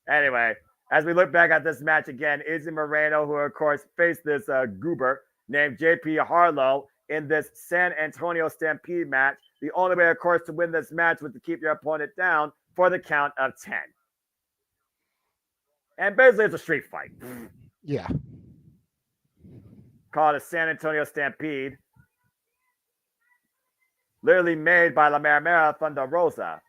Anyway, as we look back at this match again, Izzy Moreno, who of course faced this goober named JP Harlow in this San Antonio Stampede match. The only way, of course, to win this match was to keep your opponent down for the count of 10. And basically, it's a street fight. Yeah. Called a San Antonio Stampede. Literally made by La Mera Mera Thunder Rosa.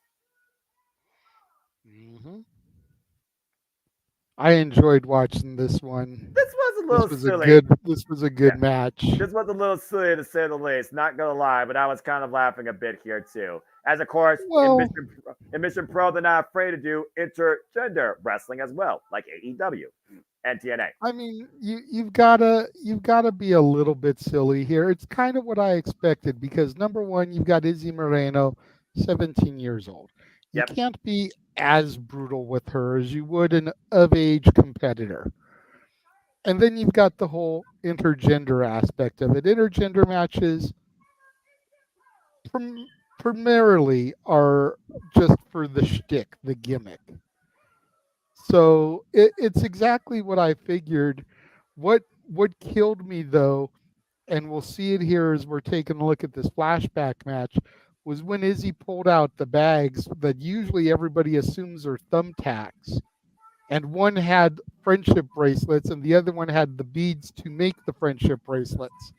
I enjoyed watching this one. This was a little silly. This was a good match. This was a little silly to say the least. Not gonna lie, but I was kind of laughing a bit here too. As of course, in Mission Pro, they're not afraid to do intergender wrestling as well, like AEW and TNA. I mean, you've gotta be a little bit silly here. It's kind of what I expected because number one, you've got Izzy Moreno, 17 years old. You can't be as brutal with her as you would an of-age competitor. And then you've got the whole intergender aspect of it. Intergender matches primarily are just for the shtick, the gimmick. So it's exactly what I figured. What killed me, though, and we'll see it here as we're taking a look at this flashback match, was when Izzy pulled out the bags that usually everybody assumes are thumbtacks. And one had friendship bracelets and the other one had the beads to make the friendship bracelets.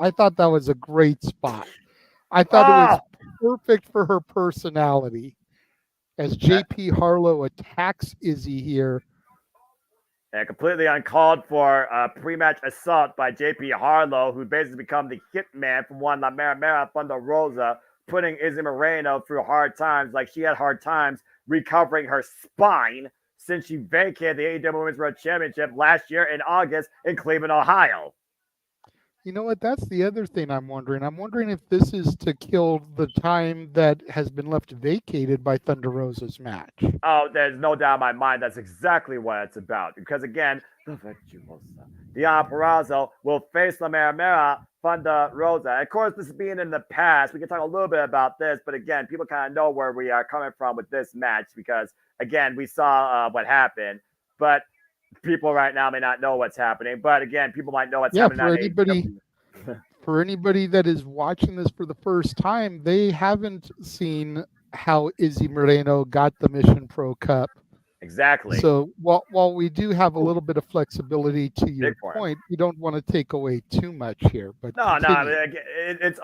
I thought that was a great spot. I thought it was perfect for her personality. As JP Harlow attacks Izzy here. And completely uncalled for pre-match assault by JP Harlow, who basically become the hitman from one La Mera Mera Thunder Rosa, putting Izzy Moreno through hard times like she had hard times recovering her spine since she vacated the AEW Women's World Championship last year in August in Cleveland, Ohio. You know what? That's the other thing I'm wondering. I'm wondering if this is to kill the time that has been left vacated by Thunder Rosa's match. Oh, there's no doubt in my mind that's exactly what it's about. Because again, Diana Purrazzo will face La Mera Mera, Thunder Rosa. Of course, this is being in the past. We can talk a little bit about this, but again, people kind of know where we are coming from with this match because, again, we saw what happened. But people right now may not know what's happening, but again, people might know what's happening. For anybody that is watching this for the first time, they haven't seen how Izzy Moreno got the Mission Pro Cup. Exactly. So while we do have a little bit of flexibility to your point, we don't want to take away too much here. But no, it's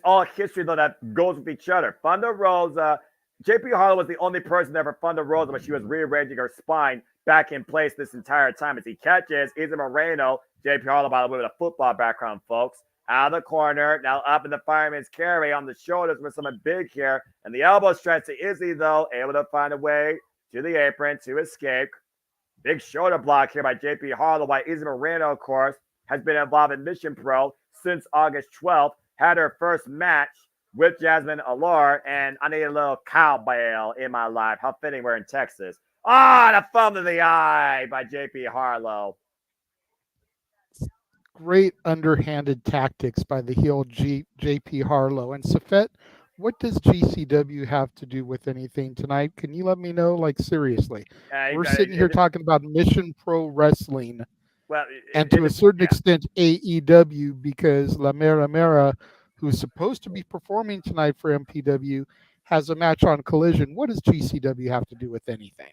all history though that goes with each other. Thunder Rosa, JP Harlow was the only person that ever Thunder Rosa, but she was rearranging her spine back in place this entire time as he catches Izzy Moreno, JP Harlow, by the way, with a football background, folks, out of the corner, now up in the fireman's carry on the shoulders with some big here, and the elbow stretch to Izzy, though, able to find a way to the apron to escape. Big shoulder block here by JP Harlow, while Izzy Moreno, of course, has been involved in Mission Pro since August 12th, had her first match with Jasmine Allure, and I need a little cowbell in my life. How fitting we're in Texas. The thumb to the eye by JP Harlow. Great underhanded tactics by the heel JP Harlow. And Safet, what does GCW have to do with anything tonight? Can you let me know? Like, seriously. We're sitting here talking about Mission Pro Wrestling. Well, and to a certain extent, AEW, because La Mera Mera, who's supposed to be performing tonight for MPW, has a match on Collision. What does GCW have to do with anything?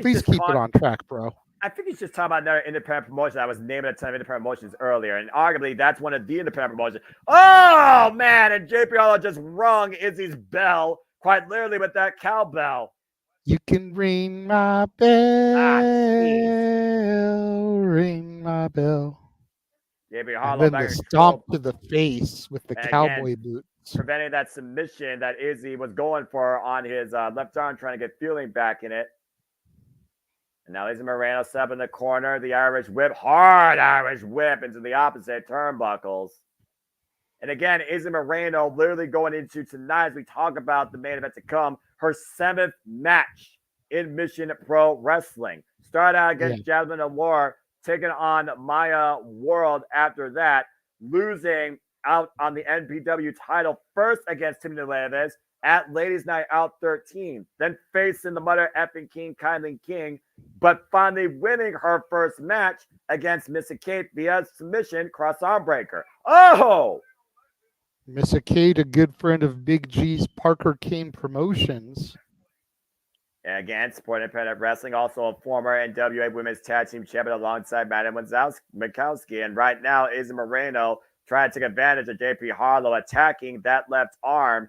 Please keep it on track, bro. I think he's just talking about another independent promotion. I was naming a ton of independent promotions earlier, and arguably that's one of the independent promotions. Oh, man, and JP Harlow just rung Izzy's bell, quite literally with that cowbell. You can ring my bell, ring my bell. JP Harlow and then the stomp to the face with the cowboy boots. Preventing that submission that Izzy was going for on his left arm, trying to get feeling back in it. And now Izzy Moreno set up in the corner. The Irish whip, hard Irish whip into the opposite turnbuckles. And again, Izzy Moreno literally going into tonight, as we talk about the main event to come, her 7th match in Mission Pro Wrestling. Started out against Jasmine Allure, taking on Maya World after that, losing out on the NPW title first against Tiffany Nieves at Ladies Night Out 13, then facing the mother effing King, Kylie King, but finally winning her first match against Missa Kate via submission cross-arm breaker. Oh! Missa Kate, a good friend of Big G's Parker Kane Promotions. And again, supporting independent wrestling, also a former NWA Women's Tag Team Champion alongside Madi Wrenkowski. And right now, Izzy Moreno trying to take advantage of JP Harlow attacking that left arm.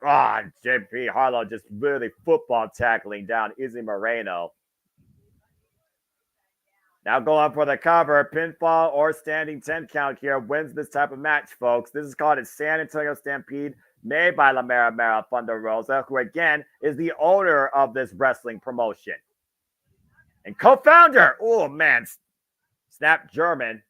JP Harlow just literally football tackling down Izzy Moreno. Now going for the cover, pinfall or standing 10 count here wins this type of match, folks. This is called a San Antonio Stampede made by La Mera Mera Thunder Rosa, who again is the owner of this wrestling promotion. And co-founder, Snap German.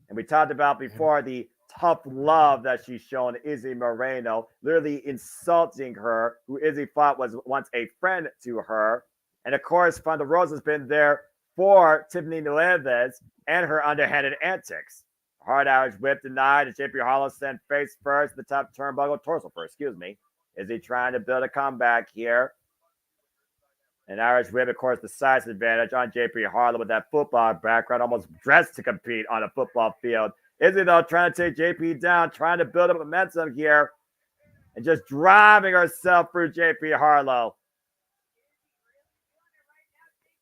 And we talked about before the tough love that she's shown Izzy Moreno, literally insulting her, who Izzy thought was once a friend to her. And of course, Thunder Rosa's been there for Tiffany Nieves and her underhanded antics. Hard Irish whip denied, and JP Harlow sent face first, the top turnbuckle, torso first, Izzy trying to build a comeback here. An Irish whip, of course, the size advantage on JP Harlow with that football background, almost dressed to compete on a football field. Izzy, though, trying to take JP down, trying to build up momentum here. and just driving herself through JP Harlow.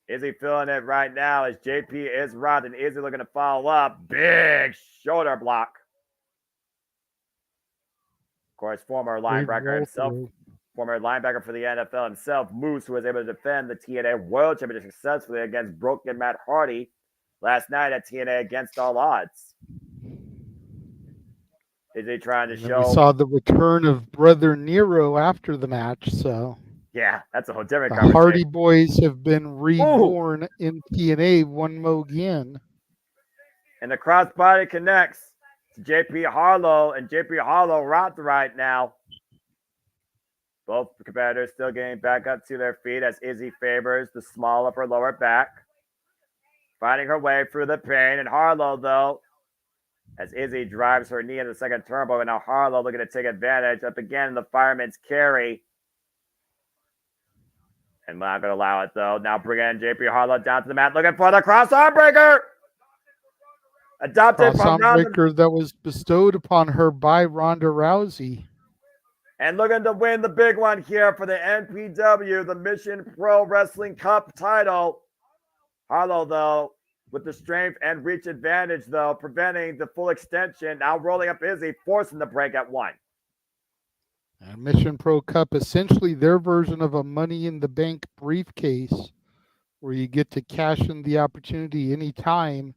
Izzy feeling it right now as JP is robbed, and Izzy looking to follow up. Big shoulder block. Of course, former linebacker himself, former linebacker for the NFL himself, Moose, who was able to defend the TNA World Championship successfully against broken Matt Hardy last night at TNA Against All Odds. Is he trying to show? We saw the return of Brother Nero after the match, so yeah, that's a whole different the conversation. Hardy Boys have been reborn in TNA one more again. And the crossbody connects to JP Harlow, and JP Harlow rocked right now. Both competitors still getting back up to their feet as Izzy favors the small upper lower back, finding her way through the pain. And Harlow, though, as Izzy drives her knee in the second turbo, and now Harlow looking to take advantage up again in the fireman's carry. And not going to allow it, though. Now bringing JP Harlow down to the mat, looking for the cross arm breaker. Adopted from Ronda breaker that was bestowed upon her by Ronda Rousey. And looking to win the big one here for the NPW, the Mission Pro Wrestling Cup title. Harlow, though, with the strength and reach advantage, though, preventing the full extension. Now rolling up Izzy, forcing the break at 1. And Mission Pro Cup, essentially their version of a Money in the Bank briefcase, where you get to cash in the opportunity anytime.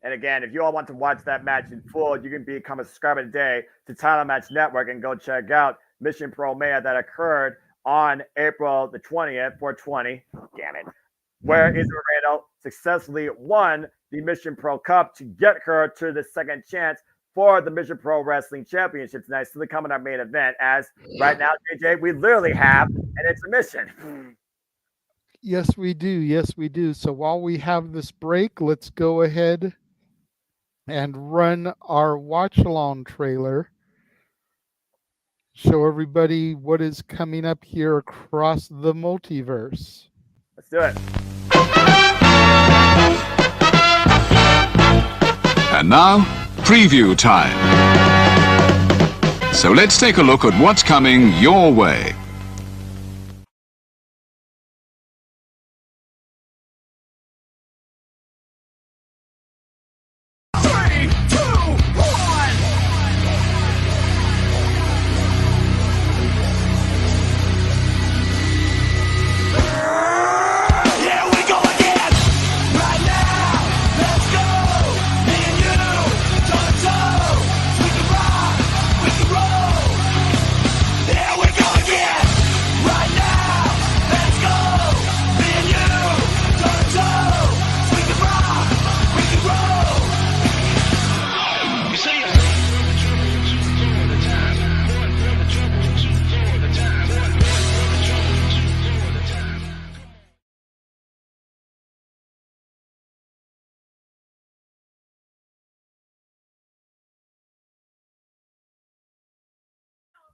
And again, if you all want to watch that match in full, you can become a subscriber today to Title Match Network and go check out Mission Pro Mania that occurred on April the 20th, 420. Damn it. Where Izzy Moreno successfully won the Mission Pro Cup to get her to the second chance for the Mission Pro Wrestling Championship tonight. So they come in our main event, as right now, JJ, we literally have an intermission. Yes, we do. Yes, we do. So while we have this break, let's go ahead and run our watch-along trailer. Show everybody what is coming up here across the multiverse. Let's do it. And now, preview time. So let's take a look at what's coming your way.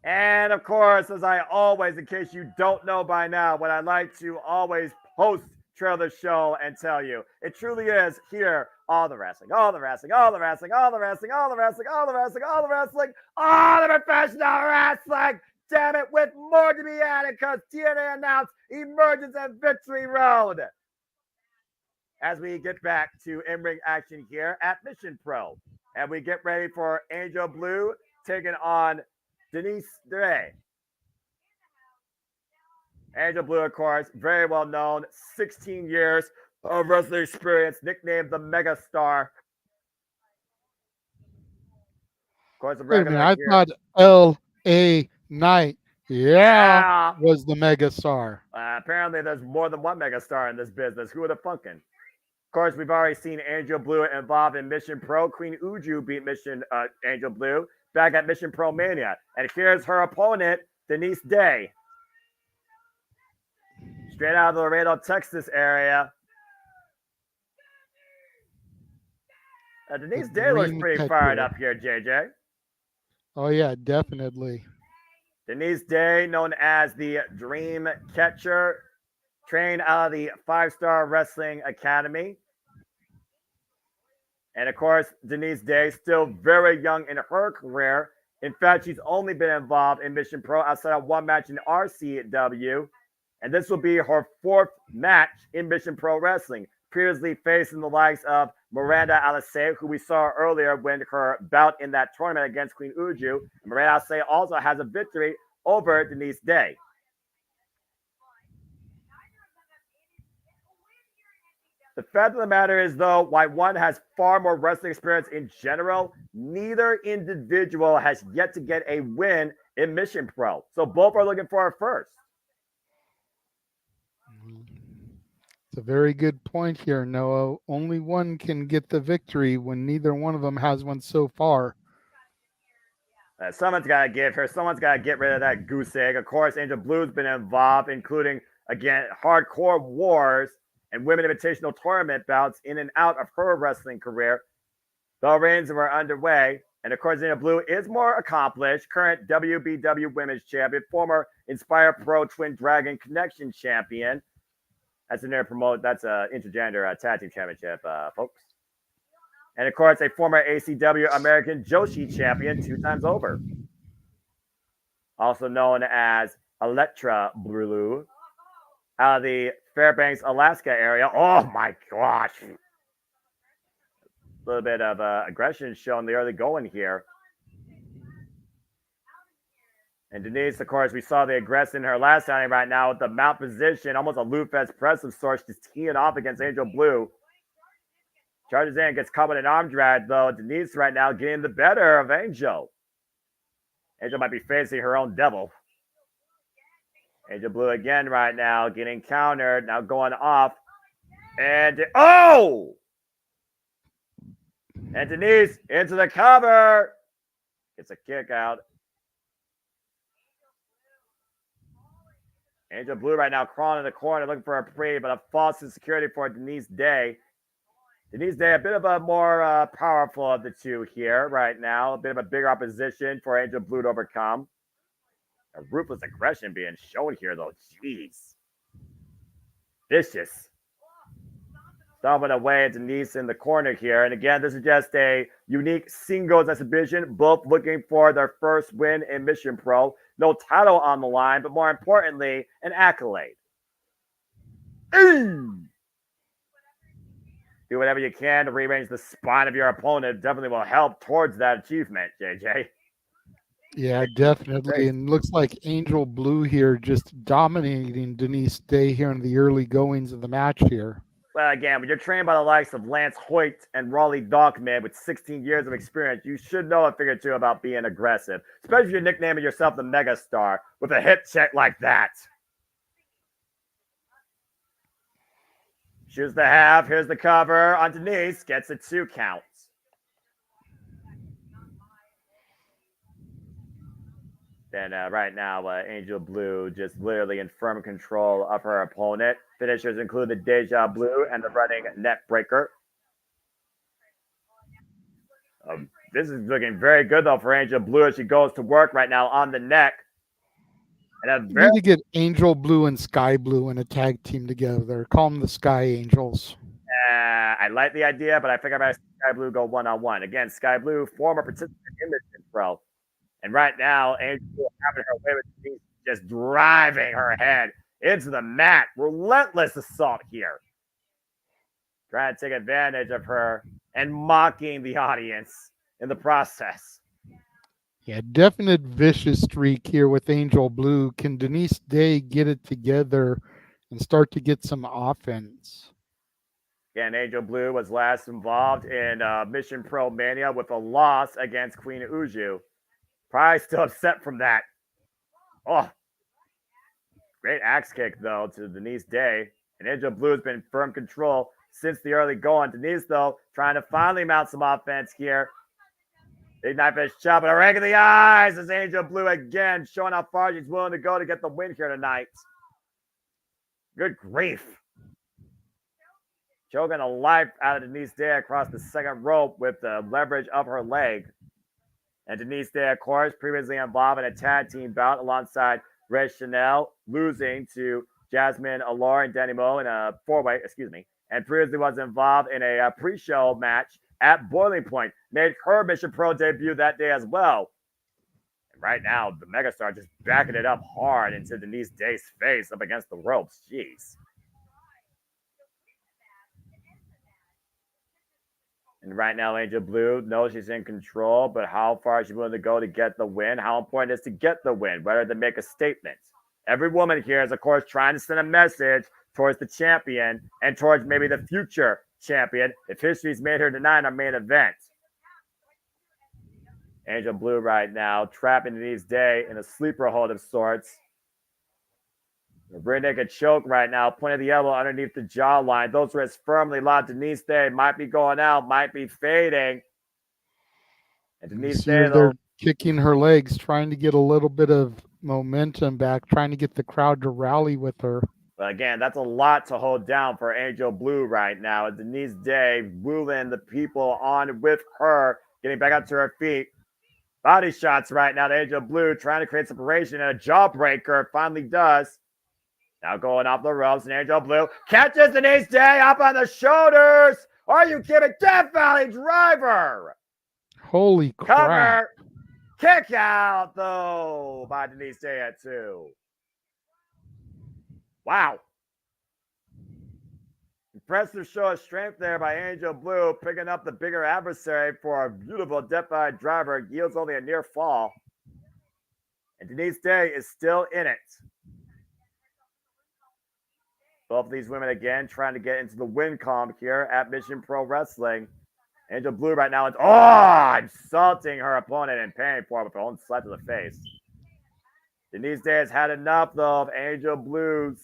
And of course, as I always, in case you don't know by now, what I like to always post trailer show and tell you, it truly is here, all the wrestling, all the wrestling, all the wrestling, all the wrestling, all the wrestling, all the wrestling, all the wrestling, all the professional wrestling. Damn it, with more to be added, because TNA announced Emergence and Victory Road. As we get back to in-ring action here at Mission Pro, and we get ready for Angel Blue taking on Denise Day. Angel Blue, of course, very well known, 16 years of wrestling experience, nicknamed the Mega Star. Of course, Wait a minute, I thought L.A. Knight, was the Mega Star. Apparently, there's more than one Mega Star in this business. Who would have funkin'? Of course, we've already seen Angel Blue involved in Mission Pro. Queen Uju beat Angel Blue back at Mission Pro Mania. And here's her opponent, Denise Day. Straight out of the Laredo, Texas area. Denise Day looks pretty fired up here, JJ. Oh, yeah, definitely. Denise Day, known as the Dream Catcher, trained out of the 5-Star Wrestling Academy. And of course, Denise Day, still very young in her career, In fact, she's only been involved in Mission Pro outside of one match in RCW, and this will be her 4th match in Mission Pro Wrestling, previously facing the likes of Miranda Alise, who we saw earlier when her bout in that tournament against Queen Uju. And Miranda Alise also has a victory over Denise Day. The fact of the matter is, though, while one has far more wrestling experience in general, neither individual has yet to get a win in Mission Pro. So both are looking for a first. It's a very good point here, Noah. Only one can get the victory when neither one of them has one so far. Someone's got to get rid of that goose egg. Of course, Angel Blue's been involved, including, again, hardcore wars and women invitational tournament bouts in and out of her wrestling career. The reigns were underway. And of course, Angel Blue is more accomplished, current WBW Women's Champion, former Inspire Pro Twin Dragon Connection Champion. That's an intergender tag team championship, folks. And of course, a former ACW American Joshi champion 2 times over. Also known as Electra Blue, out of the Fairbanks, Alaska area. Oh my gosh. A little bit of aggression shown the early going here. And Denise, of course, we saw the aggression in her last outing right now with the mount position, almost a Lufez press of sorts, just teeing off against Angel Blue. Charges in, gets caught with an arm drag, though. Denise right now getting the better of Angel. Angel might be facing her own devil. Angel Blue again right now, getting countered, now going off. And, oh! And Denise into the cover. Gets a kick out. Angel Blue right now crawling in the corner, looking for a pre, but a false insecurity for Denise Day. Denise Day, a bit of a more powerful of the two here right now. A bit of a bigger opposition for Angel Blue to overcome. A ruthless aggression being shown here, though. Jeez. Vicious. Stomping away at Denise in the corner here. And again, this is just a unique singles exhibition. Both looking for their first win in Mission Pro. No title on the line, but more importantly, an accolade. Do whatever you can to rearrange the spine of your opponent. Definitely will help towards that achievement, JJ. Yeah, definitely. And looks like Angel Blue here just dominating Denise Day here in the early goings of the match here. Well, again, when you're trained by the likes of Lance Hoyt and Raleigh Dawkman with 16 years of experience, you should know a thing or two about being aggressive, especially if you're nicknaming yourself the Megastar with a hit check like that. Shoots the half. Here's the cover on Denise. Gets a 2 count. Then right now, Angel Blue just literally in firm control of her opponent. Finishers include the Deja Blue and the running net breaker. This is looking very good, though, for Angel Blue as she goes to work right now on the neck. And You need to get Angel Blue and Sky Blue in a tag team together. Call them the Sky Angels. I like the idea, but I think I might see Sky Blue go one-on-one. Again, Sky Blue, former participant in this Pro. And right now, Angel Blue having her way with Denise, just driving her head into the mat. Relentless assault here. Trying to take advantage of her and mocking the audience in the process. Yeah, definite vicious streak here with Angel Blue. Can Denise Day get it together and start to get some offense? Again, Angel Blue was last involved in Mission Pro Mania with a loss against Queen Uju. Probably still upset from that. Oh, great axe kick, though, to Denise Day. And Angel Blue has been in firm control since the early going. Denise, though, trying to finally mount some offense here. Big knife edge chop and a rake in the eyes as Angel Blue again showing how far she's willing to go to get the win here tonight. Good grief. Choking the life out of Denise Day across the second rope with the leverage of her leg. And Denise Day, of course, previously involved in a tag team bout alongside Red Chanel, losing to Jasmine Allure and Danny Moe in a four-way, and previously was involved in a pre-show match at Boiling Point. Made her Mission Pro debut that day as well. Right now, the Megastar just backing it up hard into Denise Day's face up against the ropes. Jeez. And right now, Angel Blue knows she's in control, but how far is she willing to go to get the win? How important is to get the win, rather than make a statement? Every woman here is, of course, trying to send a message towards the champion and towards maybe the future champion if history's made her tonight in our main event. Angel Blue right now, trapping Denise Day in a sleeper hold of sorts. The rear naked choke right now, pointing the elbow underneath the jawline. Those wrists firmly locked. Denise Day might be going out, might be fading. And Denise Day, they're kicking her legs, trying to get a little bit of momentum back, trying to get the crowd to rally with her. But again, that's a lot to hold down for Angel Blue right now. Denise Day wooing the people on with her, getting back up to her feet. Body shots right now to Angel Blue, trying to create separation, and a jawbreaker finally does. Now going off the ropes, and Angel Blue catches Denise Day up on the shoulders. Are you kidding? Death Valley Driver. Holy crap. Cover. Kick out, though, by Denise Day at 2. Wow. Impressive show of strength there by Angel Blue, picking up the bigger adversary for a beautiful Death Valley Driver. Yields only a near fall. And Denise Day is still in it. Both of these women, again, trying to get into the win column here at Mission Pro Wrestling. Angel Blue right now is, insulting her opponent and paying for it with her own slap to the face. Denise Day has had enough, though, of Angel Blue's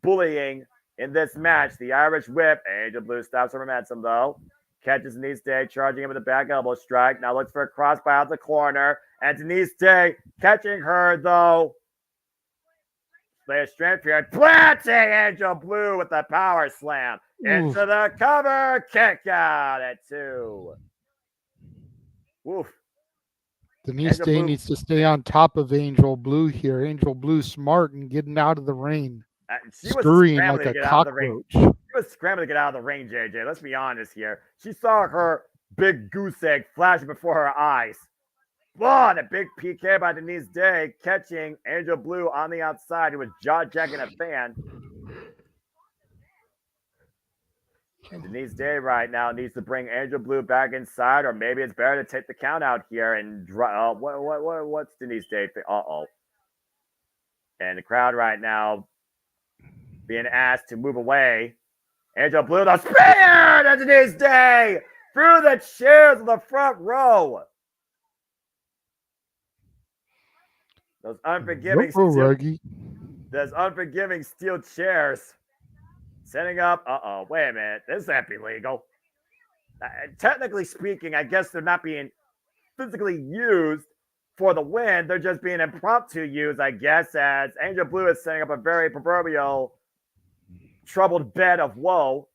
bullying in this match. The Irish whip. Angel Blue stops her momentum, though. Catches Denise Day, charging him with a back elbow strike. Now looks for a cross by out the corner. And Denise Day catching her, though. Play a strength here. Planting Angel Blue with the power slam. Into the cover. Kick out at 2. Woof. Denise Day needs to stay on top of Angel Blue here. Angel Blue smart and getting out of the ring. She was scurrying scrambling like to a get out of the ring. cockroach. She was scrambling to get out of the ring, JJ. Let's be honest here. She saw her big goose egg flashing before her eyes. And a big PK by Denise Day, catching Angel Blue on the outside, who was jaw-jacking a fan. And Denise Day right now needs to bring Angel Blue back inside, or maybe it's better to take the count out here and what's Denise Day? And the crowd right now being asked to move away. Angel Blue, the spear to Denise Day through the chairs of the front row. Those unforgiving steel chairs. Setting up, wait a minute. This can't be legal. Technically speaking, I guess they're not being physically used for the win. They're just being impromptu used, I guess, as Angel Blue is setting up a very proverbial troubled bed of woe.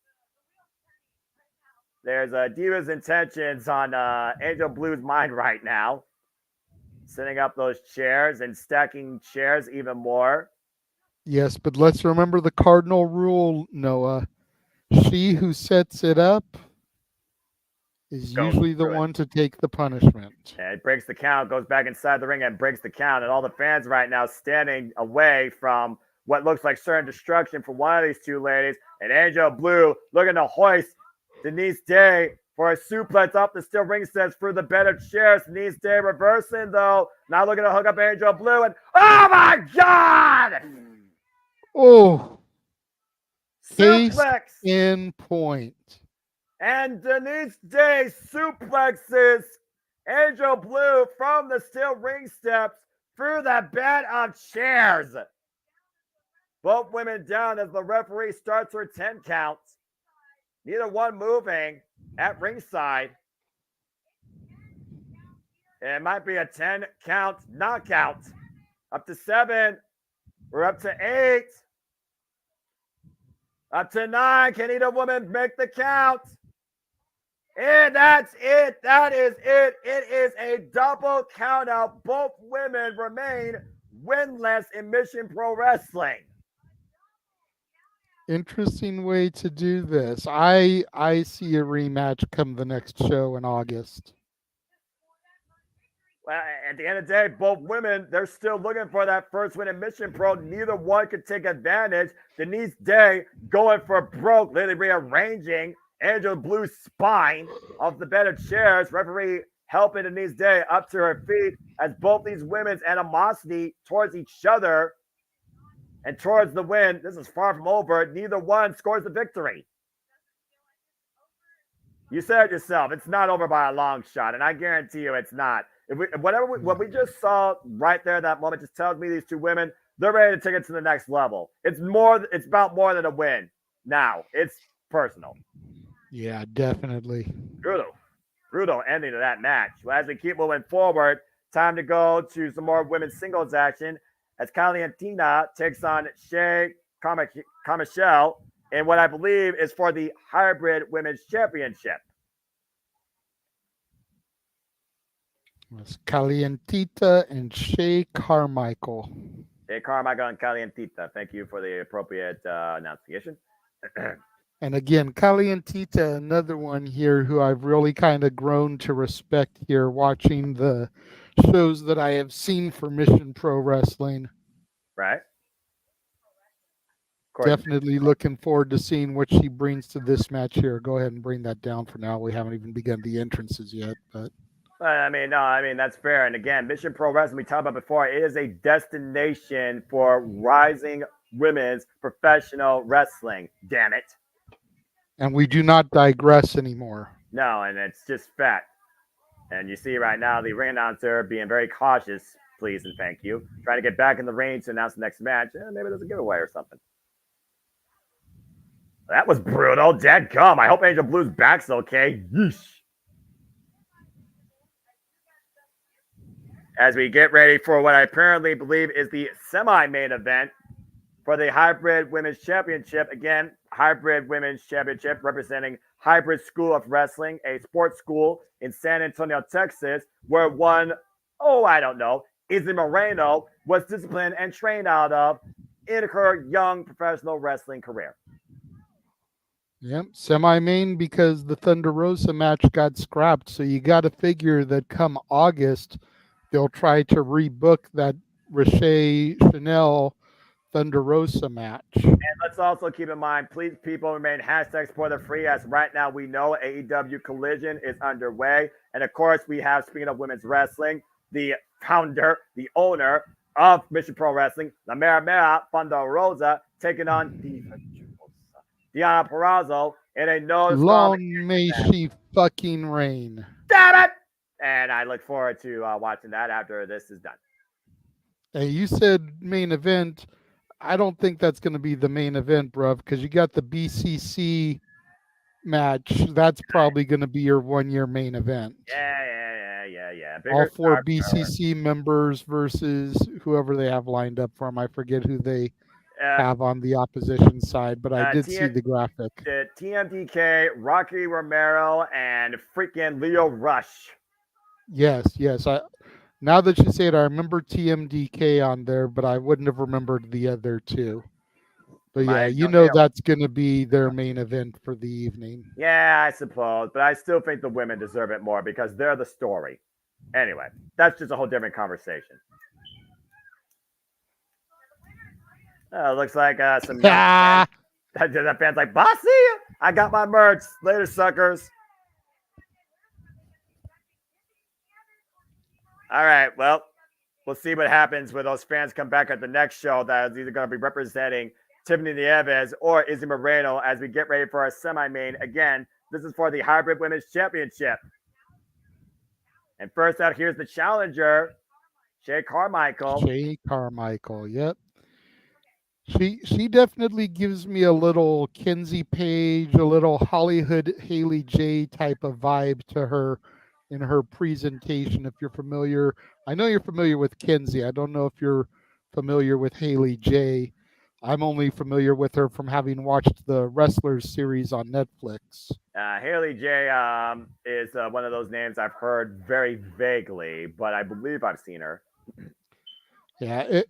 There's Diva's intentions on Angel Blue's mind right now. Setting up those chairs and stacking chairs even more. Yes, but let's remember the cardinal rule, Noah. She who sets it up is usually the one to take the punishment. And it breaks the count, goes back inside the ring and breaks the count. And all the fans right now standing away from what looks like certain destruction for one of these two ladies. And Angel Blue looking to hoist Denise Day for a suplex up the steel ring steps through the bed of chairs. Denise Day reversing, though. Now looking to hook up Angel Blue. And oh my God! Oh, case Suplex in point. And Denise Day suplexes Angel Blue from the steel ring steps through the bed of chairs. Both women down as the referee starts her 10 count. Neither one moving at ringside. It might be a 10 count knockout. Up to 7. We're up to 8. Up to 9. Can either woman make the count? And that's it. That is it. It is a double count out. Both women remain winless in Mission Pro Wrestling. Interesting way to do this. I see a rematch come the next show in August. Well, at the end of the day, both women, they're still looking for that first win in Mission Pro. Neither one could take advantage. Denise Day going for broke, literally rearranging Angela Blue's spine off the bed of chairs. Referee helping Denise Day up to her feet as both these women's animosity towards each other and towards the win. This is far from over. Neither one scores the victory. You said it yourself. It's not over by a long shot, and I guarantee you it's not. What we just saw right there, that moment, just tells me these two women, they're ready to take it to the next level. It's about more than a win. Now it's personal. Yeah, definitely. Brutal ending to that match. Well, as we keep moving forward, time to go to some more women's singles action as Calientina takes on Shea Carmichael in what I believe is for the Hybrid Women's Championship. It's Calientita and Shea Carmichael. Shea Carmichael and Calientita. Thank you for the appropriate enunciation. And again, Calientita, another one here who I've really kind of grown to respect here, watching the shows that I have seen for Mission Pro Wrestling. Right. Definitely looking forward to seeing what she brings to this match here. Go ahead and bring that down for now. We haven't even begun the entrances yet, but. I mean, that's fair. And again, Mission Pro Wrestling, we talked about before, it is a destination for rising women's professional wrestling. Damn it. And we do not digress anymore. No, and it's just fact. And you see right now the ring announcer being very cautious, please and thank you, trying to get back in the ring to announce the next match. Maybe there's a giveaway or something. That was brutal. Dadgum. I hope Angel Blue's back's okay. Yeesh. As we get ready for what I apparently believe is the semi-main event for the Hybrid Women's Championship. Again, Hybrid Women's Championship representing Hybrid School of Wrestling, a sports school in San Antonio, Texas, where Izzy Moreno was disciplined and trained out of in her young professional wrestling career. Yep, semi-main because the Thunder Rosa match got scrapped. So you got to figure that come August, they'll try to rebook that Riche Chanel Thunder Rosa match. And let's also keep in mind, please, people, remain hashtag spoiler free, as right now we know AEW Collision is underway. And of course, we have, speaking of women's wrestling, the founder, the owner of Mission Pro Wrestling, the Mera Mera, Thunder Rosa, taking on Diana Purrazzo in a long may she fucking reign. Damn it! And I look forward to watching that after this is done. Hey, you said main event. I don't think that's going to be the main event, bruv, because you got the BCC match. That's probably going to be your one-year main event. Yeah. All four BCC members versus whoever they have lined up for them. I forget who they have on the opposition side, but I did see the graphic. TMDK, Rocky Romero, and freaking Leo Rush. Yes. Now that you say it, I remember TMDK on there, but I wouldn't have remembered the other two. But yeah, that's going to be their main event for the evening. Yeah, I suppose. But I still think the women deserve it more because they're the story. Anyway, that's just a whole different conversation. Looks like some that fan's like, Bossy, I got my merch. Later, suckers. All right, well, we'll see what happens when those fans come back at the next show that is either going to be representing Tiffany Nieves or Izzy Moreno as we get ready for our semi-main. Again, this is for the Hybrid Women's Championship. And first out, here's the challenger, Shea Carmichael. Shea Carmichael, yep. She definitely gives me a little Kenzie Page, a little Hollywood Haley J type of vibe to her in her presentation. If you're familiar, I know you're familiar with Kenzie. I don't know if you're familiar with Haley J. I'm only familiar with her from having watched the Wrestlers series on Netflix. Haley J is one of those names I've heard very vaguely, but I believe I've seen her. Yeah,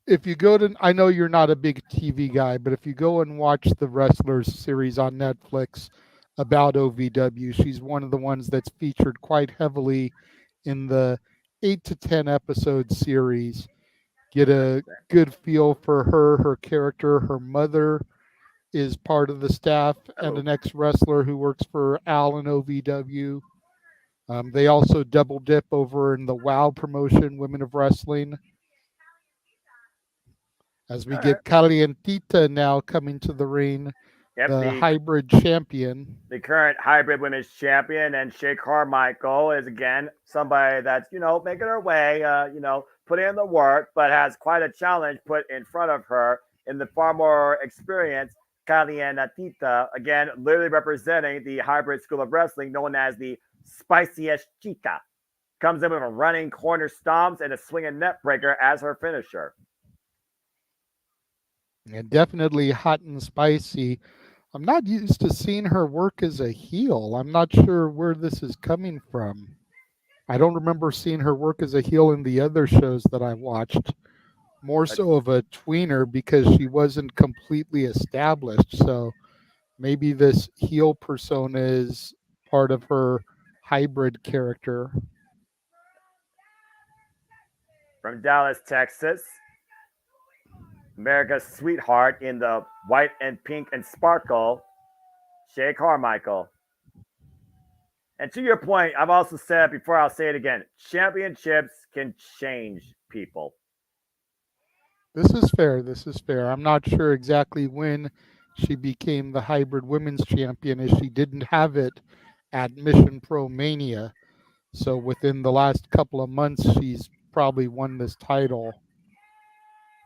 if you go to, I know you're not a big TV guy, but if you go and watch the Wrestlers series on Netflix about OVW, she's one of the ones that's featured quite heavily in the 8 to 10 episode series. Get a good feel for her character. Her mother is part of the staff and an ex-wrestler who works for Al and OVW. They also double dip over in the WOW promotion, Women of Wrestling. As we get Calientita now coming to the ring, the hybrid champion. The current hybrid women's champion, and Shay Carmichael is again somebody that's, making her way, putting in the work, but has quite a challenge put in front of her in the far more experienced Calientita, again, literally representing the hybrid school of wrestling known as the Spiciest Chica. Comes in with a running corner stomps and a swinging net breaker as her finisher. And definitely hot and spicy. I'm not used to seeing her work as a heel. I'm not sure where this is coming from. I don't remember seeing her work as a heel in the other shows that I watched. More so of a tweener because she wasn't completely established. So maybe this heel persona is part of her hybrid character. From Dallas, Texas, America's sweetheart in the white and pink and sparkle, Shay Carmichael. And to your point, I've also said before, I'll say it again, championships can change people. This is fair. This is fair. I'm not sure exactly when she became the hybrid women's champion, as she didn't have it at Mission Pro Mania. So within the last couple of months, she's probably won this title.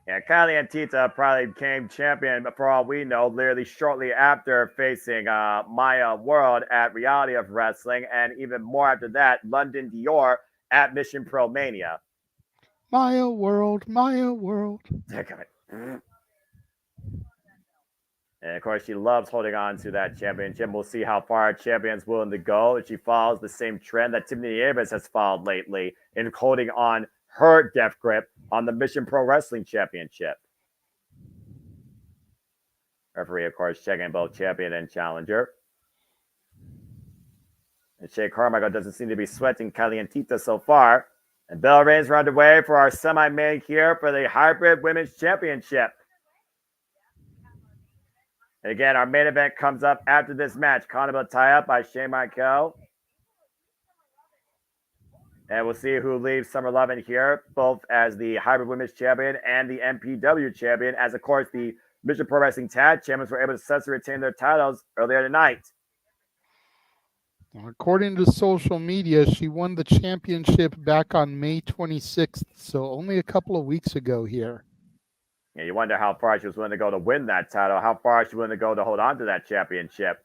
Yeah, Calientita probably became champion, for all we know, literally shortly after facing Maya World at Reality of Wrestling, and even more after that, London Dior at Mission Pro Mania. Maya World, Maya World. And of course, she loves holding on to that championship. We'll see how far a champion's willing to go. If she follows the same trend that Tiffany Nieves has followed lately in holding on her death grip on the Mission Pro Wrestling Championship. Referee, of course, checking both champion and challenger. And Shay Carmichael doesn't seem to be sweating Calientita so far. And bell rings are underway for our semi-main here for the Hybrid Women's Championship. And again, our main event comes up after this match. Condable tie-up by Shay Michael. And we'll see who leaves Summer Lovin here, both as the Hybrid Women's Champion and the MPW Champion, as, of course, the Mission Pro Wrestling Tag Champions were able to successfully retain their titles earlier tonight. According to social media, she won the championship back on May 26th, so only a couple of weeks ago here. Yeah, you wonder how far she was willing to go to win that title, how far she was willing to go to hold on to that championship.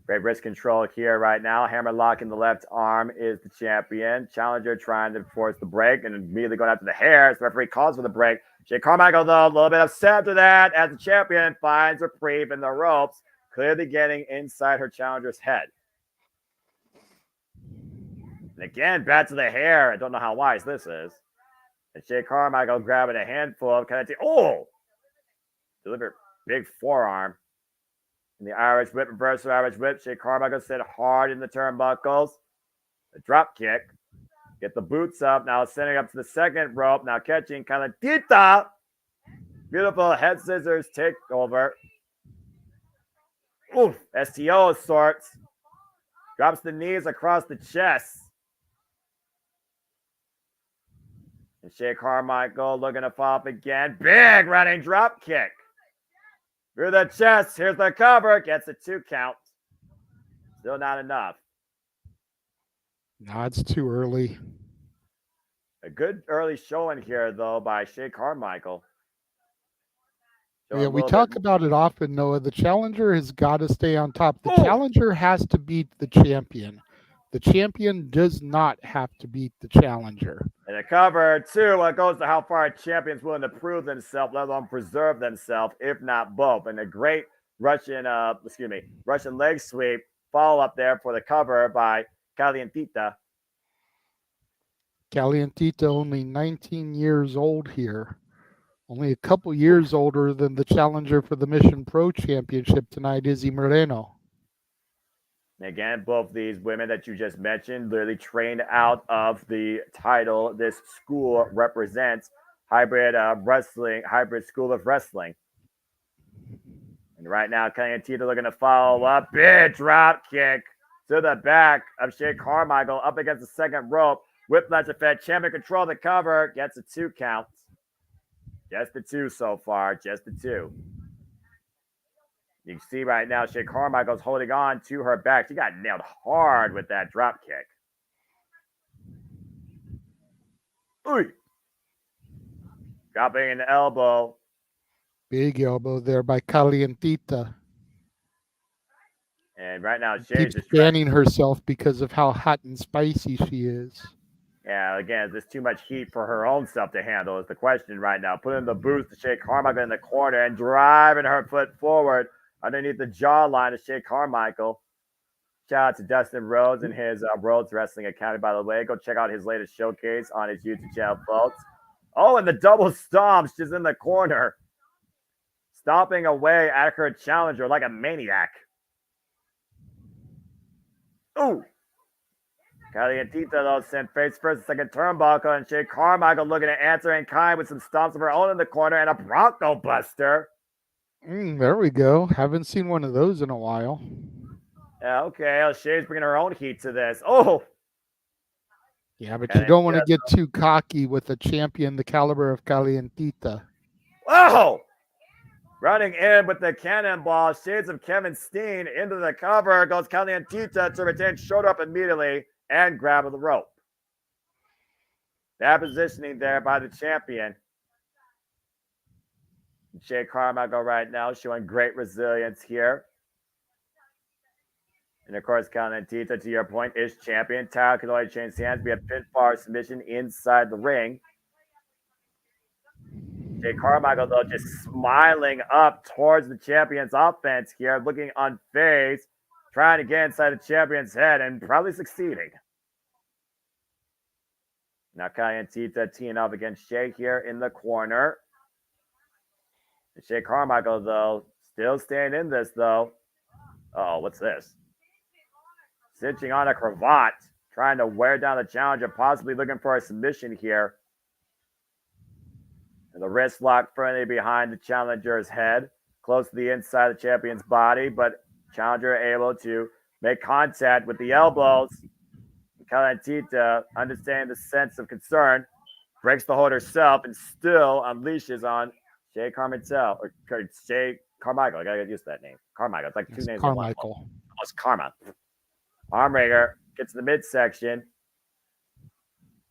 Great wrist control here right now. Hammerlock in the left arm is the champion. Challenger trying to force the break and immediately going after the hair as the referee calls for the break. Shay Carmichael, though, a little bit upset after that as the champion finds reprieve in the ropes, clearly getting inside her challenger's head. And again, back to the hair. I don't know how wise this is. And Shay Carmichael grabbing a handful of delivered big forearm. In the Irish whip, reversal Irish whip. Shay Carmichael sit hard in the turnbuckles. A drop kick. Get the boots up. Now sending up to the second rope. Now catching Calientita. Beautiful head scissors takeover. Oof. STO of sorts. Drops the knees across the chest. And Shay Carmichael looking to follow up again. Big running drop kick. Through the chest. Here's the cover. Gets a 2 count. Still not enough. No, it's too early. A good early showing here, though, by Shay Carmichael. Yeah, we talk about it often, Noah. The challenger has got to stay on top. The challenger has to beat the champion. The champion does not have to beat the challenger. And a cover, too, it goes to how far a champion's willing to prove themselves, let alone preserve themselves, if not both. And a great Russian leg sweep follow-up there for the cover by Calientita. Calientita only 19 years old here. Only a couple years older than the challenger for the Mission Pro Championship tonight, Izzy Moreno. And again, both these women that you just mentioned literally trained out of the title this school represents, hybrid school of wrestling. And right now, Kelly and Tita looking to follow up. Big drop kick to the back of Shea Carmichael up against the second rope. Whiplash effect. Champion control the cover. Gets a 2 count. Just the 2 so far. Just the 2. You can see right now, Shea Carmichael's holding on to her back. She got nailed hard with that drop kick. Ooh. Dropping an elbow. Big elbow there by Calientita. And right now, Shea Keeps just fanning herself because of how hot and spicy she is. Yeah, again, there's too much heat for her own self to handle is the question right now. Putting the boost to Shea Carmichael in the corner and driving her foot forward underneath the jawline of Shea Carmichael. Shout out to Dustin Rhodes and his Rhodes Wrestling Academy, by the way. Go check out his latest showcase on his YouTube channel, folks. Oh, and the double stomps just in the corner. Stomping away at her challenger like a maniac. Ooh. Calientita, though, sent face first and second turnbuckle, and Shea Carmichael looking to answer in kind with some stomps of her own in the corner and a Bronco Buster. There we go. Haven't seen one of those in a while. Yeah, okay. Shea's bringing her own heat to this. Oh! Yeah, but you don't want to get too cocky with a champion the caliber of Calientita. Whoa! Running in with the cannonball, shades of Kevin Steen into the cover, goes Calientita to retain shoulder up immediately and grab of the rope. That positioning there by the champion. Shea Carmichael right now showing great resilience here. And of course, Calientita, to your point, is champion. Title can only change hands via pinfall submission inside the ring. Shea Carmichael, though, just smiling up towards the champion's offense here, looking unfazed, trying to get inside the champion's head and probably succeeding. Now Calientita teeing up against Shea here in the corner. And Shea Carmichael, though, still staying in this, though. Oh, what's this? Cinching on a cravat, trying to wear down the challenger, possibly looking for a submission here. And the wrist lock firmly behind the challenger's head, close to the inside of the champion's body, but challenger able to make contact with the elbows. Calientita, understanding the sense of concern, breaks the hold herself and still unleashes on Shea Carmichael. Shea Carmichael. I gotta get used to that name. Carmichael. It's like two names. Carmichael. Oh, it's Karma. Armringer gets to the midsection.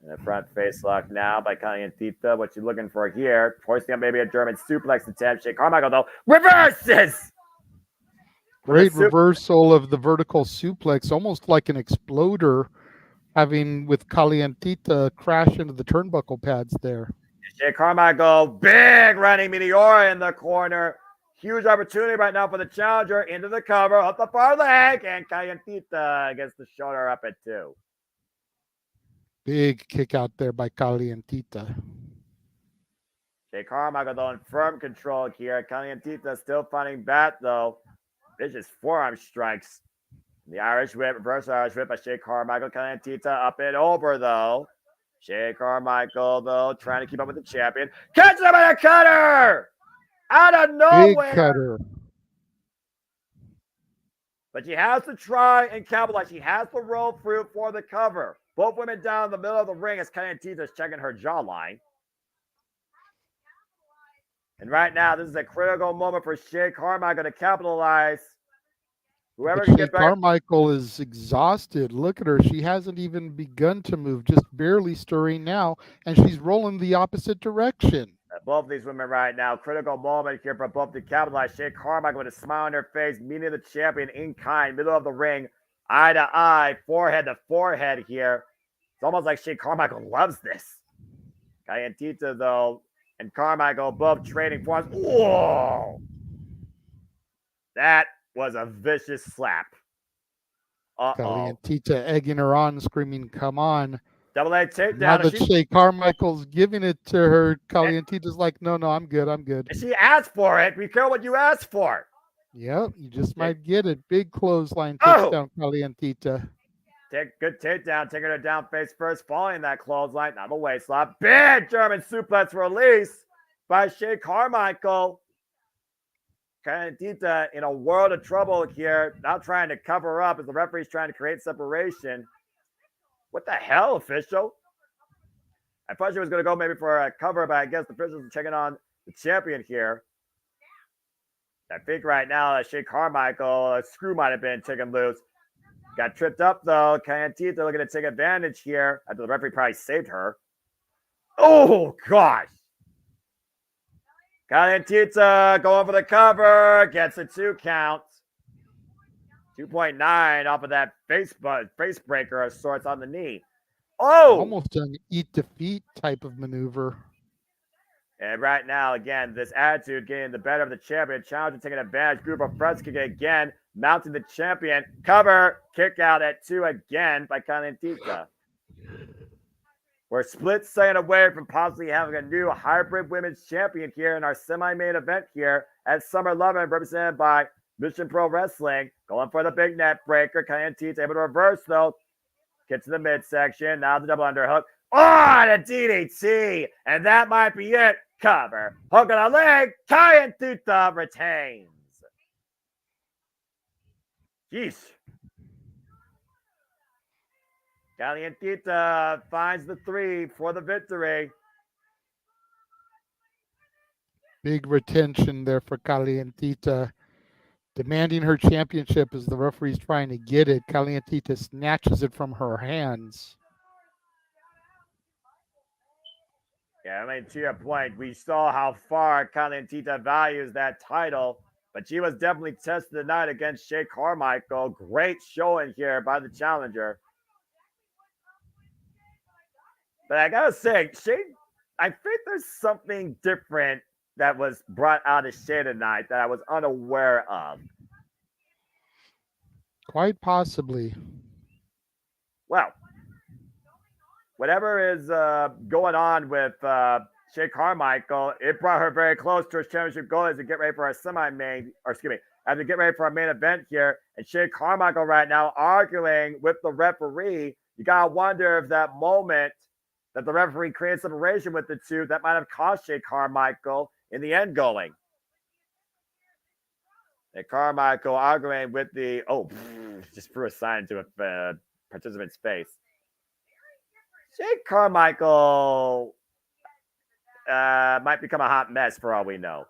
And the front face lock now by Calientita. What you looking for here? Hoisting up maybe a German suplex attempt. Shea Carmichael, though, reverses! Great reversal of the vertical suplex, almost like an exploder, having with Calientita crash into the turnbuckle pads there. Shea Carmichael, big running Meteora in the corner. Huge opportunity right now for the challenger into the cover, up the far leg, and Calientita gets the shoulder up at 2. Big kick out there by Calientita. Shea Carmichael, though, in firm control here. Calientita still finding bat, though. Vicious forearm strikes. The Irish whip, reverse Irish whip by Shea Carmichael. Calientita up and over, though. Shea Carmichael, though, trying to keep up with the champion. Catches him by a cutter! Out of nowhere! Big cutter. But she has to try and capitalize. She has to roll through for the cover. Both women down in the middle of the ring as Calientita is checking her jawline. And right now, this is a critical moment for Shea Carmichael to capitalize. Whoever can get back. Carmichael is exhausted. Look at her. She hasn't even begun to move, just barely stirring now, and she's rolling the opposite direction. Both these women right now, critical moment here for both to capitalize. Shea Carmichael with a smile on her face, meeting the champion in kind, middle of the ring, eye to eye, forehead to forehead here. It's almost like Shea Carmichael loves this. Calientita, though, and Carmichael both trading forms. Whoa! That was a vicious slap. Calientita egging her on, screaming, "Come on." Double A takedown. Now that Shea Carmichael's giving it to her, Calientita's like, no, I'm good. She asked for it. Be careful what you asked for. Yep, you just might get it. Big clothesline Oh! takes down Calientita. Good takedown, taking her down face first, following that clothesline. Now the waist lock. Big German suplex release by Shea Carmichael. Calientita in a world of trouble here, now trying to cover up as the referee's trying to create separation. What the hell, official? I thought she was going to go maybe for a cover, but I guess the officials are checking on the champion here. I think right now, Shea Carmichael, a screw might have been taken loose. Got tripped up, though. Calientita looking to take advantage here. After the referee probably saved her. Oh, gosh. Calientita going for the cover. Gets a 2 count. 2.9 off of that face breaker of sorts on the knee. Oh! Almost an eat defeat type of maneuver. And right now, again, this attitude getting the better of the champion. Challenger taking advantage. Group of fronts kick again. Mounting the champion. Cover. Kick out at 2 again by Calientita. We're split second away from possibly having a new hybrid women's champion here in our semi-main event here at Summer Lovin, represented by Mission Pro Wrestling. Going for the big net breaker. Calientita able to reverse, though. Get to the midsection. Now the double underhook. Oh, the DDT. And that might be it. Cover. Hook on the leg. Calientita retains. Jeez. Calientita finds the 3 for the victory. Big retention there for Calientita. Demanding her championship as the referee's trying to get it. Calientita snatches it from her hands. Yeah, I mean, to your point, we saw how far Calientita values that title, but she was definitely tested tonight against Shea Carmichael. Great showing here by the challenger. But I gotta say, Shea, I think there's something different that was brought out of Shea tonight that I was unaware of. Quite possibly. Well, whatever is going on with Shea Carmichael, it brought her very close to her championship goal as we get ready for our as we get ready for our main event here. And Shea Carmichael right now arguing with the referee. You gotta wonder if that moment that the referee created separation with the two, that might have cost Shea Carmichael in the end going. And Carmichael arguing with the, just threw a sign into a participant's face. Shea Carmichael might become a hot mess for all we know.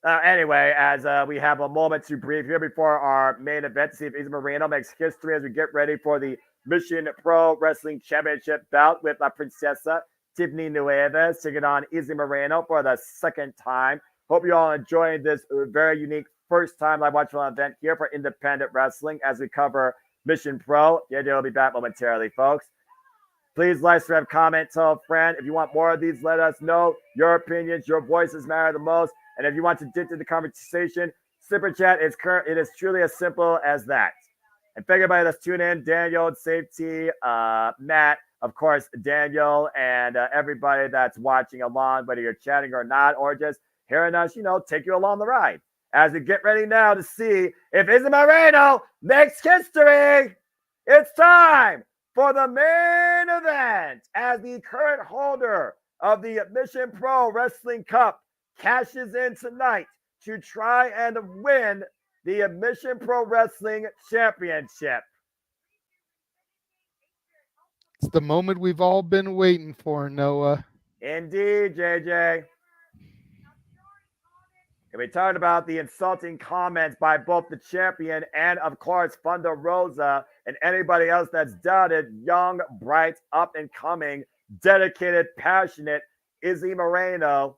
Anyway, as we have a moment to breathe here before our main event to see if Izzy Moreno makes history as we get ready for the Mission Pro Wrestling Championship bout with La Princesa Tiffany Nieves taking on Izzy Moreno for the second time. Hope you all enjoying this very unique first time live watching event here for independent wrestling as we cover Mission Pro. The idea will be back momentarily, folks. Please like, subscribe, comment, tell a friend. If you want more of these, let us know. Your opinions, your voices matter the most. And if you want to dip into the conversation, Super Chat is it is truly as simple as that. And thank everybody that's tuning in. Daniel, Safety, Matt, of course, Daniel, and everybody that's watching along, whether you're chatting or not, or just hearing us, take you along the ride. As we get ready now to see if Izzy Moreno makes history, it's time for the main event as the current holder of the Mission Pro Wrestling Cup cashes in tonight to try and win the Mission Pro Wrestling Championship. It's the moment we've all been waiting for, Noah. Indeed, JJ. And we talked about the insulting comments by both the champion and, of course, Thunder Rosa and anybody else that's doubted young, bright, up-and-coming, dedicated, passionate Izzy Moreno.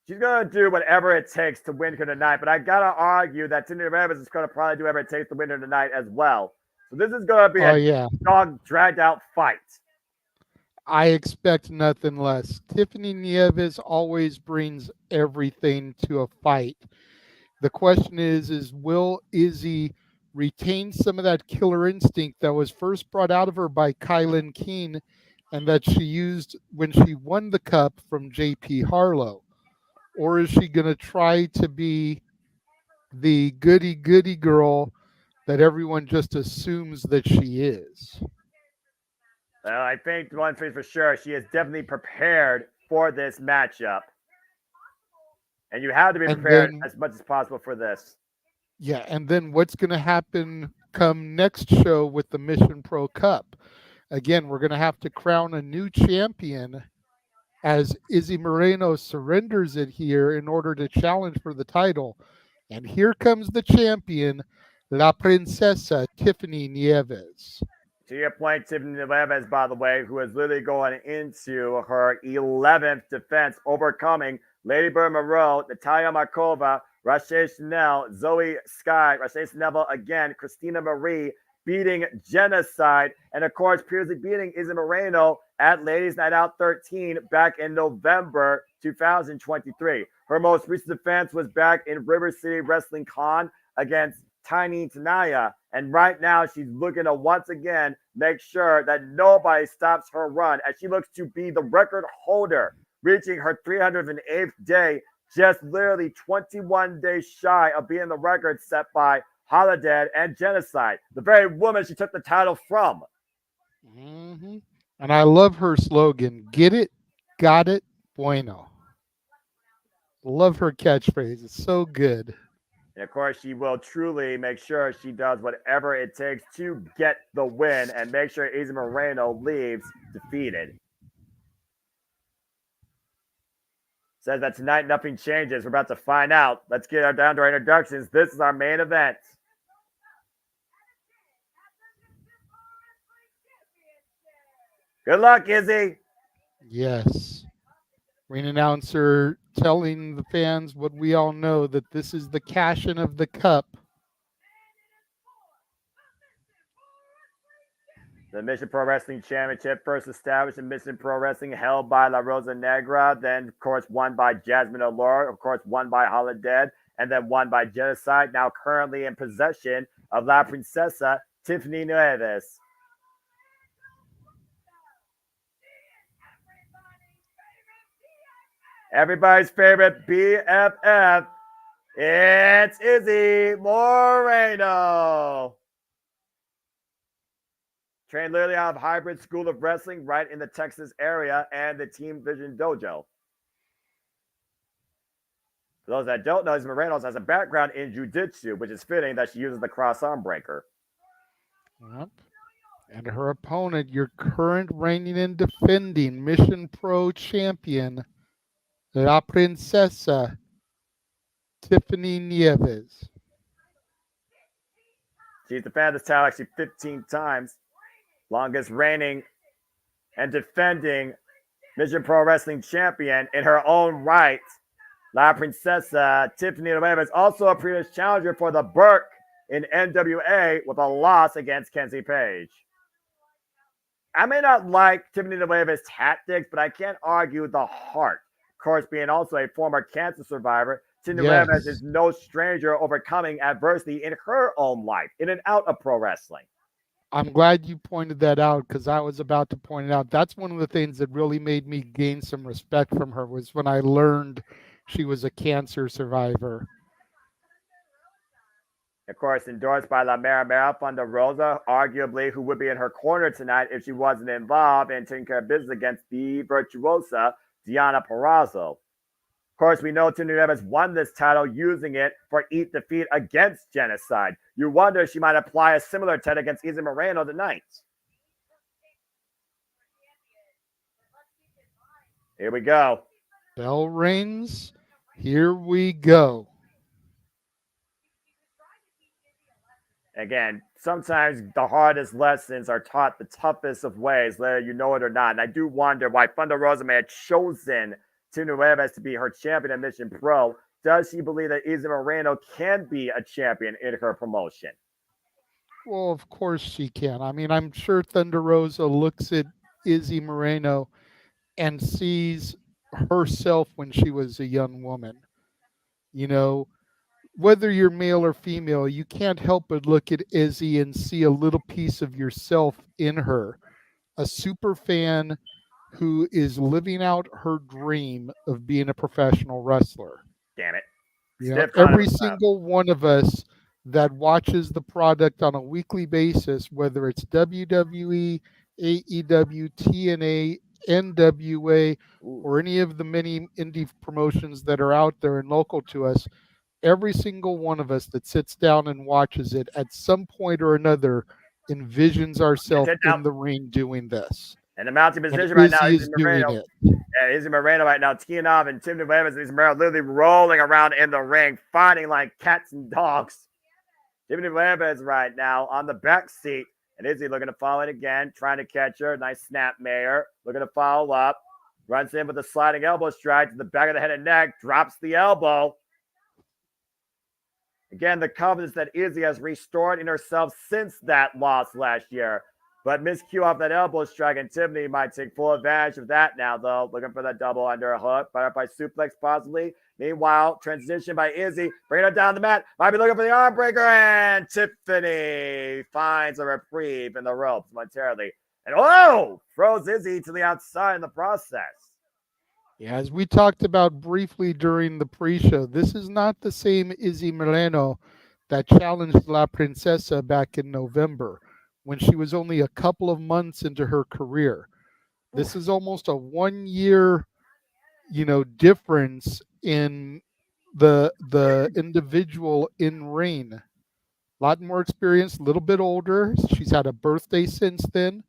She's going to do whatever it takes to win her tonight, but I got to argue that Tiffany Nieves is going to probably do whatever it takes to win her tonight as well. So this is going to be a dog dragged-out fight. I expect nothing less. Tiffany Nieves always brings everything to a fight. The question is will Izzy retain some of that killer instinct that was first brought out of her by Kylan Keene and that she used when she won the cup from JP Harlow? or is she going to try to be the goody girl that everyone just assumes that she is? I think one thing for sure, she is definitely prepared for this matchup. And you have to be prepared as much as possible for this. Yeah, and then what's going to happen come next show with the Mission Pro Cup? Again, we're going to have to crown a new champion as Izzy Moreno surrenders it here in order to challenge for the title. And here comes the champion, La Princesa Tiffany Nieves. To your point, Tiffany Nieves, by the way, who is literally going into her 11th defense, overcoming Lady Bird Moreau, Natalia Markova, Rache Chanel, Zoe Sky, Rache Chanel again, Christina Marie, beating Genocide, and of course, previously beating Izzy Moreno at Ladies Night Out 13 back in November 2023. Her most recent defense was back in River City Wrestling Con against Tiny Tanaya, and right now she's looking to once again make sure that nobody stops her run as she looks to be the record holder, reaching her 308th day, just literally 21 days shy of being the record set by Holiday and Genocide, the very woman she took the title from. Mm-hmm. And I love her slogan, get it, got it, bueno. Love her catchphrase. It's so good. And of course, she will truly make sure she does whatever it takes to get the win and make sure Izzy Moreno leaves defeated. Says that tonight nothing changes. We're about to find out. Let's get down to our introductions. This is our main event. Good luck, Izzy. Yes. Ring announcer telling the fans what we all know, that this is the cash-in of the cup. The Mission Pro Wrestling Championship, first established in Mission Pro Wrestling, held by La Rosa Negra, then, of course, won by Jasmine Allure, of course, won by Holiday, and then won by Genocide, now currently in possession of La Princesa Tiffany Nieves. Everybody's favorite BFF, it's Izzy Moreno. Trained literally out of Hybrid School of Wrestling right in the Texas area and the Team Vision Dojo. For those that don't know, Izzy Moreno has a background in Jiu-Jitsu, which is fitting that she uses the cross arm breaker. Yep. And her opponent, your current reigning and defending Mission Pro champion, La Princesa Tiffany Nieves. She's defended this title actually 15 times. Longest reigning and defending Mission Pro Wrestling champion in her own right. La Princesa Tiffany Nieves, also a previous challenger for the Burke in NWA with a loss against Kenzie Page. I may not like Tiffany Nieves' tactics, but I can't argue the heart. Of course, being also a former cancer survivor, Tiffany Nieves is no stranger overcoming adversity in her own life, in and out of pro wrestling. I'm glad you pointed that out, because I was about to point it out. That's one of the things that really made me gain some respect from her, was when I learned she was a cancer survivor. Of course, endorsed by La Mera Mera, Thunder Rosa, arguably who would be in her corner tonight if she wasn't involved in taking care of business against the virtuosa Diana Perazzo. Of course, we know Tiffany Nieves won this title using it for Eat Defeat against Genocide. You wonder if she might apply a similar tactic against Izzy Moreno tonight. Here we go. Bell rings. Here we go. Again, sometimes the hardest lessons are taught the toughest of ways, whether you know it or not. And I do wonder why Thunder Rosa may have chosen Tiffany Nieves to be her champion at Mission Pro. Does she believe that Izzy Moreno can be a champion in her promotion? Well, of course she can. I mean, I'm sure Thunder Rosa looks at Izzy Moreno and sees herself when she was a young woman. You know, whether you're male or female, you can't help but look at Izzy and see a little piece of yourself in her. A super fan who is living out her dream of being a professional wrestler. Damn it. You know, every single one of us that watches the product on a weekly basis, whether it's WWE, AEW, TNA, NWA, or any of the many indie promotions that are out there and local to us, every single one of us that sits down and watches it at some point or another envisions ourselves in the ring doing this. And the mounting position and right now, Izzy is doing it. Yeah, Izzy Moreno right now, teeing off, and Tiffany Nieves and Izzy Moreno literally rolling around in the ring, fighting like cats and dogs. Tiffany Nieves right now on the back seat, and Izzy looking to follow it again, trying to catch her. Nice snap, Mayor. Looking to follow up. Runs in with a sliding elbow strike to the back of the head and neck, drops the elbow. Again, the confidence that Izzy has restored in herself since that loss last year. But miscue off that elbow strike, and Tiffany might take full advantage of that now, though. Looking for that double underhook, butterfly suplex possibly. Meanwhile, transition by Izzy, bringing it down the mat. Might be looking for the arm breaker, and Tiffany finds a reprieve in the ropes momentarily. And throws Izzy to the outside in the process. Yeah, as we talked about briefly during the pre-show, this is not the same Izzy Moreno that challenged La Princesa back in November, when she was only a couple of months into her career. This is almost a 1 year, difference in the individual in ring. A lot more experience, a little bit older. She's had a birthday since then,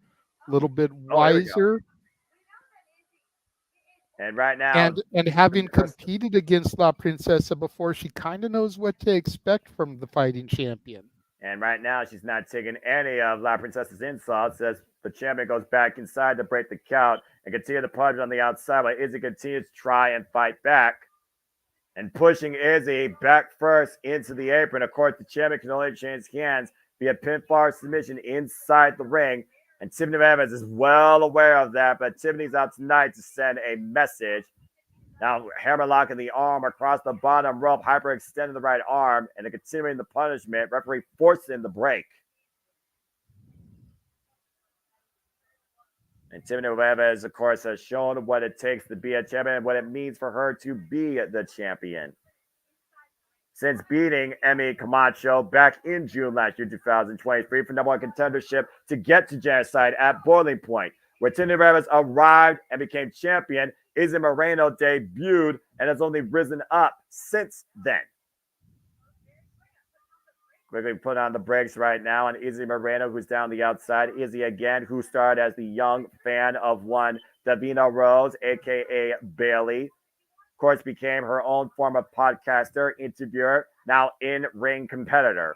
a little bit wiser. And right now, and having competed against La Princesa before, she kind of knows what to expect from the fighting champion. And right now, she's not taking any of La Princesa's insults as the champion goes back inside to break the count and continue to punch on the outside while Izzy continues to try and fight back. And pushing Izzy back first into the apron. Of course, the champion can only change hands via pinfall submission inside the ring. And Tiffany Nieves is well aware of that, but Tiffany's out tonight to send a message. Now, hammerlocking the arm across the bottom rope, hyperextending the right arm, and continuing the punishment. Referee forcing the break. And Tiffany Nieves, of course, has shown what it takes to be a champion and what it means for her to be the champion. Since beating Emmy Camacho back in June last year, 2023, for number one contendership to get to Genocide at Boiling Point, where Tiffany Nieves arrived and became champion. Izzy Moreno debuted and has only risen up since then. Quickly put on the brakes right now on Izzy Moreno, who's down the outside. Izzy again, who started as the young fan of one Davina Rose, a.k.a. Bailey. Of course, became her own form of podcaster, interviewer, now in-ring competitor.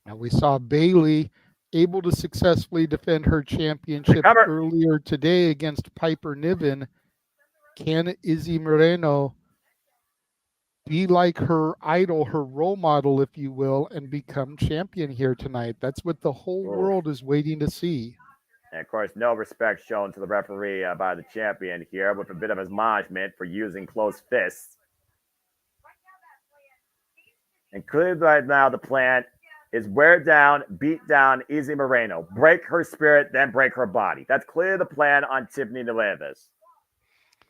Now we saw Bailey able to successfully defend her championship earlier today against Piper Niven. Can Izzy Moreno be like her idol, her role model, if you will, and become champion here tonight? That's what the whole world is waiting to see. And, of course, no respect shown to the referee by the champion here, with a bit of admonishment for using closed fists. And clearly right now the plan is wear down, beat down Izzy Moreno, break her spirit, then break her body. That's clearly the plan on Tiffany Nieves.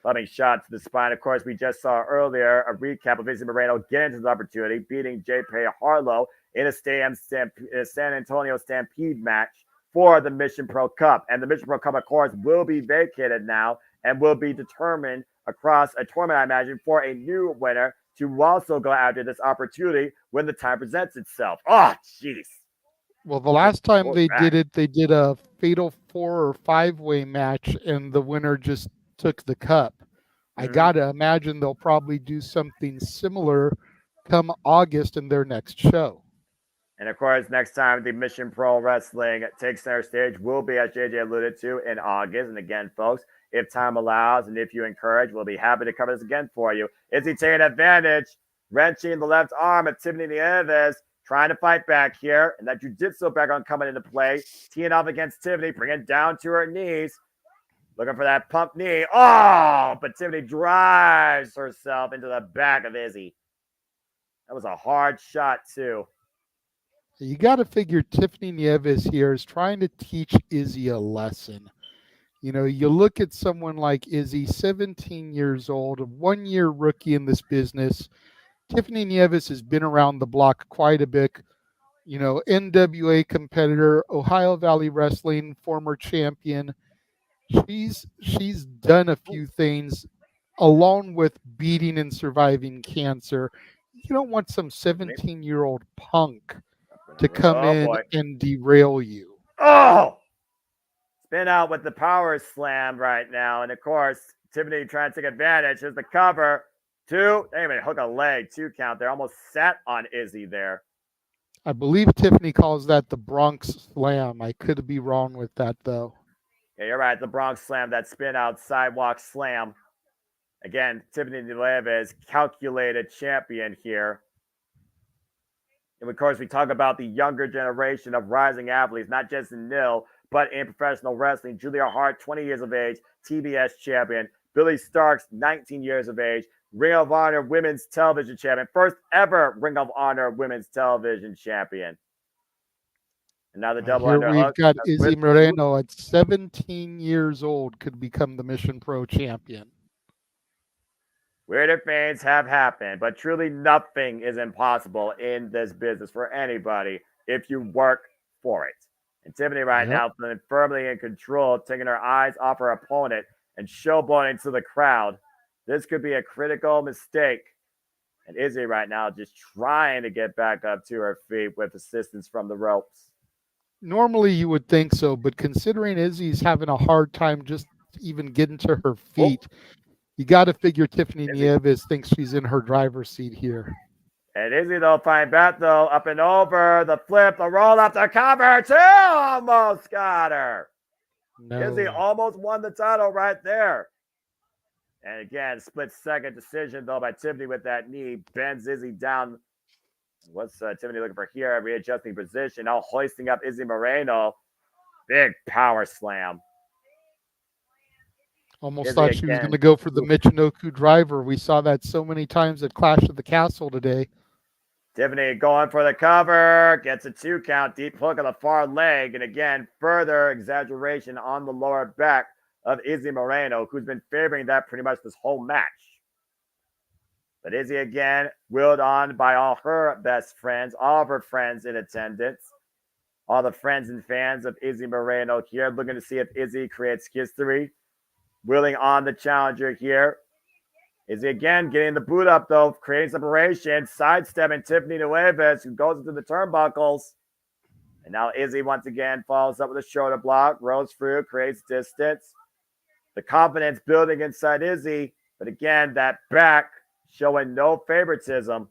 Loving shot to the spine. Of course, we just saw earlier a recap of Izzy Moreno getting into the opportunity, beating J.P. Harlow in a San Antonio Stampede match for the Mission Pro Cup. And the Mission Pro Cup, of course, will be vacated now and will be determined across a tournament, I imagine, for a new winner to also go after this opportunity when the time presents itself. Oh, jeez. Well, the last time they did it, they did a fatal 4 or 5-way match, and the winner just took the cup. I got to imagine they'll probably do something similar come August in their next show. And, of course, next time the Mission Pro Wrestling takes center stage will be, as JJ alluded to, in August. And again, folks, if time allows and if you encourage, we'll be happy to cover this again for you. Is he taking advantage, wrenching the left arm at Tiffany Nieves, trying to fight back here, and that jiu-jitsu background coming into play, teeing off against Tiffany, bringing it down to her knees, looking for that pump knee. Oh, but Tiffany drives herself into the back of Izzy. That was a hard shot, too. You got to figure Tiffany Nieves here is trying to teach Izzy a lesson. You know, you look at someone like Izzy, 17 years old, a 1-year rookie in this business. Tiffany Nieves has been around the block quite a bit. You know, NWA competitor, Ohio Valley Wrestling former champion. She's done a few things along with beating and surviving cancer. You don't want some 17-year-old punk to come Oh in boy. and derail you. Oh! Spin out with the power slam right now. And of course, Tiffany trying to take advantage. Here's the cover. 2. Wait a minute, hook a leg. 2 count there. Almost sat on Izzy there. I believe Tiffany calls that the Bronx Slam. I could be wrong with that, though. Yeah, you're right. The Bronx Slam, that spin out sidewalk slam. Again, Tiffany Nieves, calculated champion here. And of course, we talk about the younger generation of rising athletes, not just in NIL, but in professional wrestling. Julia Hart, 20 years of age, TBS champion. Billy Starks, 19 years of age, Ring of Honor Women's Television Champion. First ever Ring of Honor Women's Television Champion. And now the double Here underhook. we've got Izzy Moreno at 17 years old, could become the Mission Pro champion. Weirder things have happened, but truly nothing is impossible in this business for anybody if you work for it. And Tiffany right now feeling firmly in control, taking her eyes off her opponent and showboating to the crowd. This could be a critical mistake. And Izzy right now just trying to get back up to her feet with assistance from the ropes. Normally you would think so, but considering Izzy's having a hard time just even getting to her feet, you got to figure Tiffany Nieves thinks she's in her driver's seat here. And Izzy, though, fine bet, though, up and over, the flip, the roll up, the cover, 2, almost got her. No. Izzy almost won the title right there. And again, split-second decision, though, by Tiffany with that knee. Bends Izzy down. What's Tiffany looking for here? Readjusting position. Now hoisting up Izzy Moreno. Big power slam. Almost thought she was going to go for the Michinoku driver. We saw that so many times at Clash of the Castle today. Tiffany going for the cover. Gets a 2 count. Deep hook on the far leg. And again, further exaggeration on the lower back of Izzy Moreno, who's been favoring that pretty much this whole match. But Izzy again, willed on by all her best friends, all of her friends in attendance. All the friends and fans of Izzy Moreno here, looking to see if Izzy creates history. Willing on the challenger here. Izzy again getting the boot up, though, creating separation, sidestepping Tiffany Nieves, who goes into the turnbuckles. And now Izzy once again follows up with a shoulder block, rolls through, creates distance. The confidence building inside Izzy, but again, that back showing no favoritism.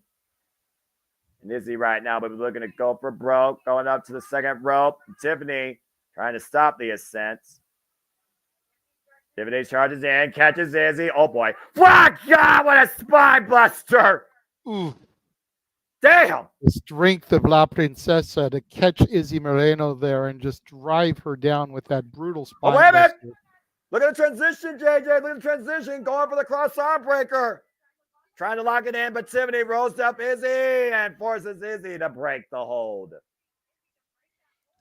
And Izzy right now, but we're looking to go for broke, going up to the second rope. Tiffany trying to stop the ascent. Tiffany charges in, catches Izzy. Oh boy. Oh God, what a spine buster. Ooh. Damn. The strength of La Princesa to catch Izzy Moreno there and just drive her down with that brutal spine wait a minute. buster. Look at the transition, JJ. Look at the transition. Going for the cross arm breaker. Trying to lock it in, but Tiffany rolls up Izzy and forces Izzy to break the hold.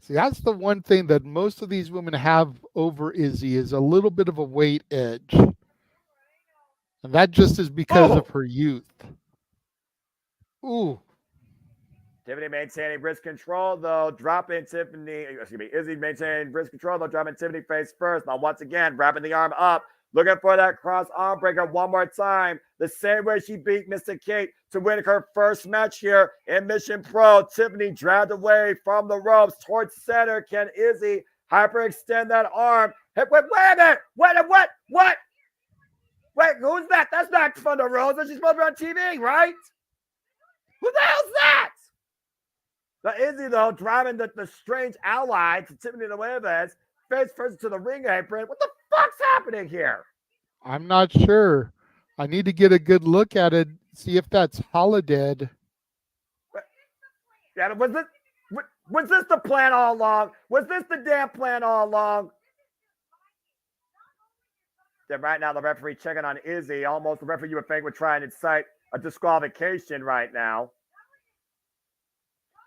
See, that's the one thing that most of these women have over Izzy is a little bit of a weight edge. And that just is because of her youth. Ooh. Tiffany maintaining wrist control, though, dropping Izzy maintaining wrist control, though, dropping Tiffany face first. Now, once again, wrapping the arm up, looking for that cross arm breaker one more time. The same way she beat Mr. Kate to win her first match here in Mission Pro. Tiffany dragged away from the ropes towards center. Can Izzy hyperextend that arm? Hey, wait a minute. What? Wait, who's that? That's not Thunder Rosa. She's supposed to be on TV, right? Who the hell's that? Now, Izzy, though, driving the strange ally to Tiffany Nieves, face first to the ring apron. What the fuck's happening here? I'm not sure. I need to get a good look at it, see if that's Holodead. Yeah, was this the plan all along? Was this the damn plan all along? Then right now, the referee checking on Izzy. Almost the referee you would think would try and incite a disqualification right now.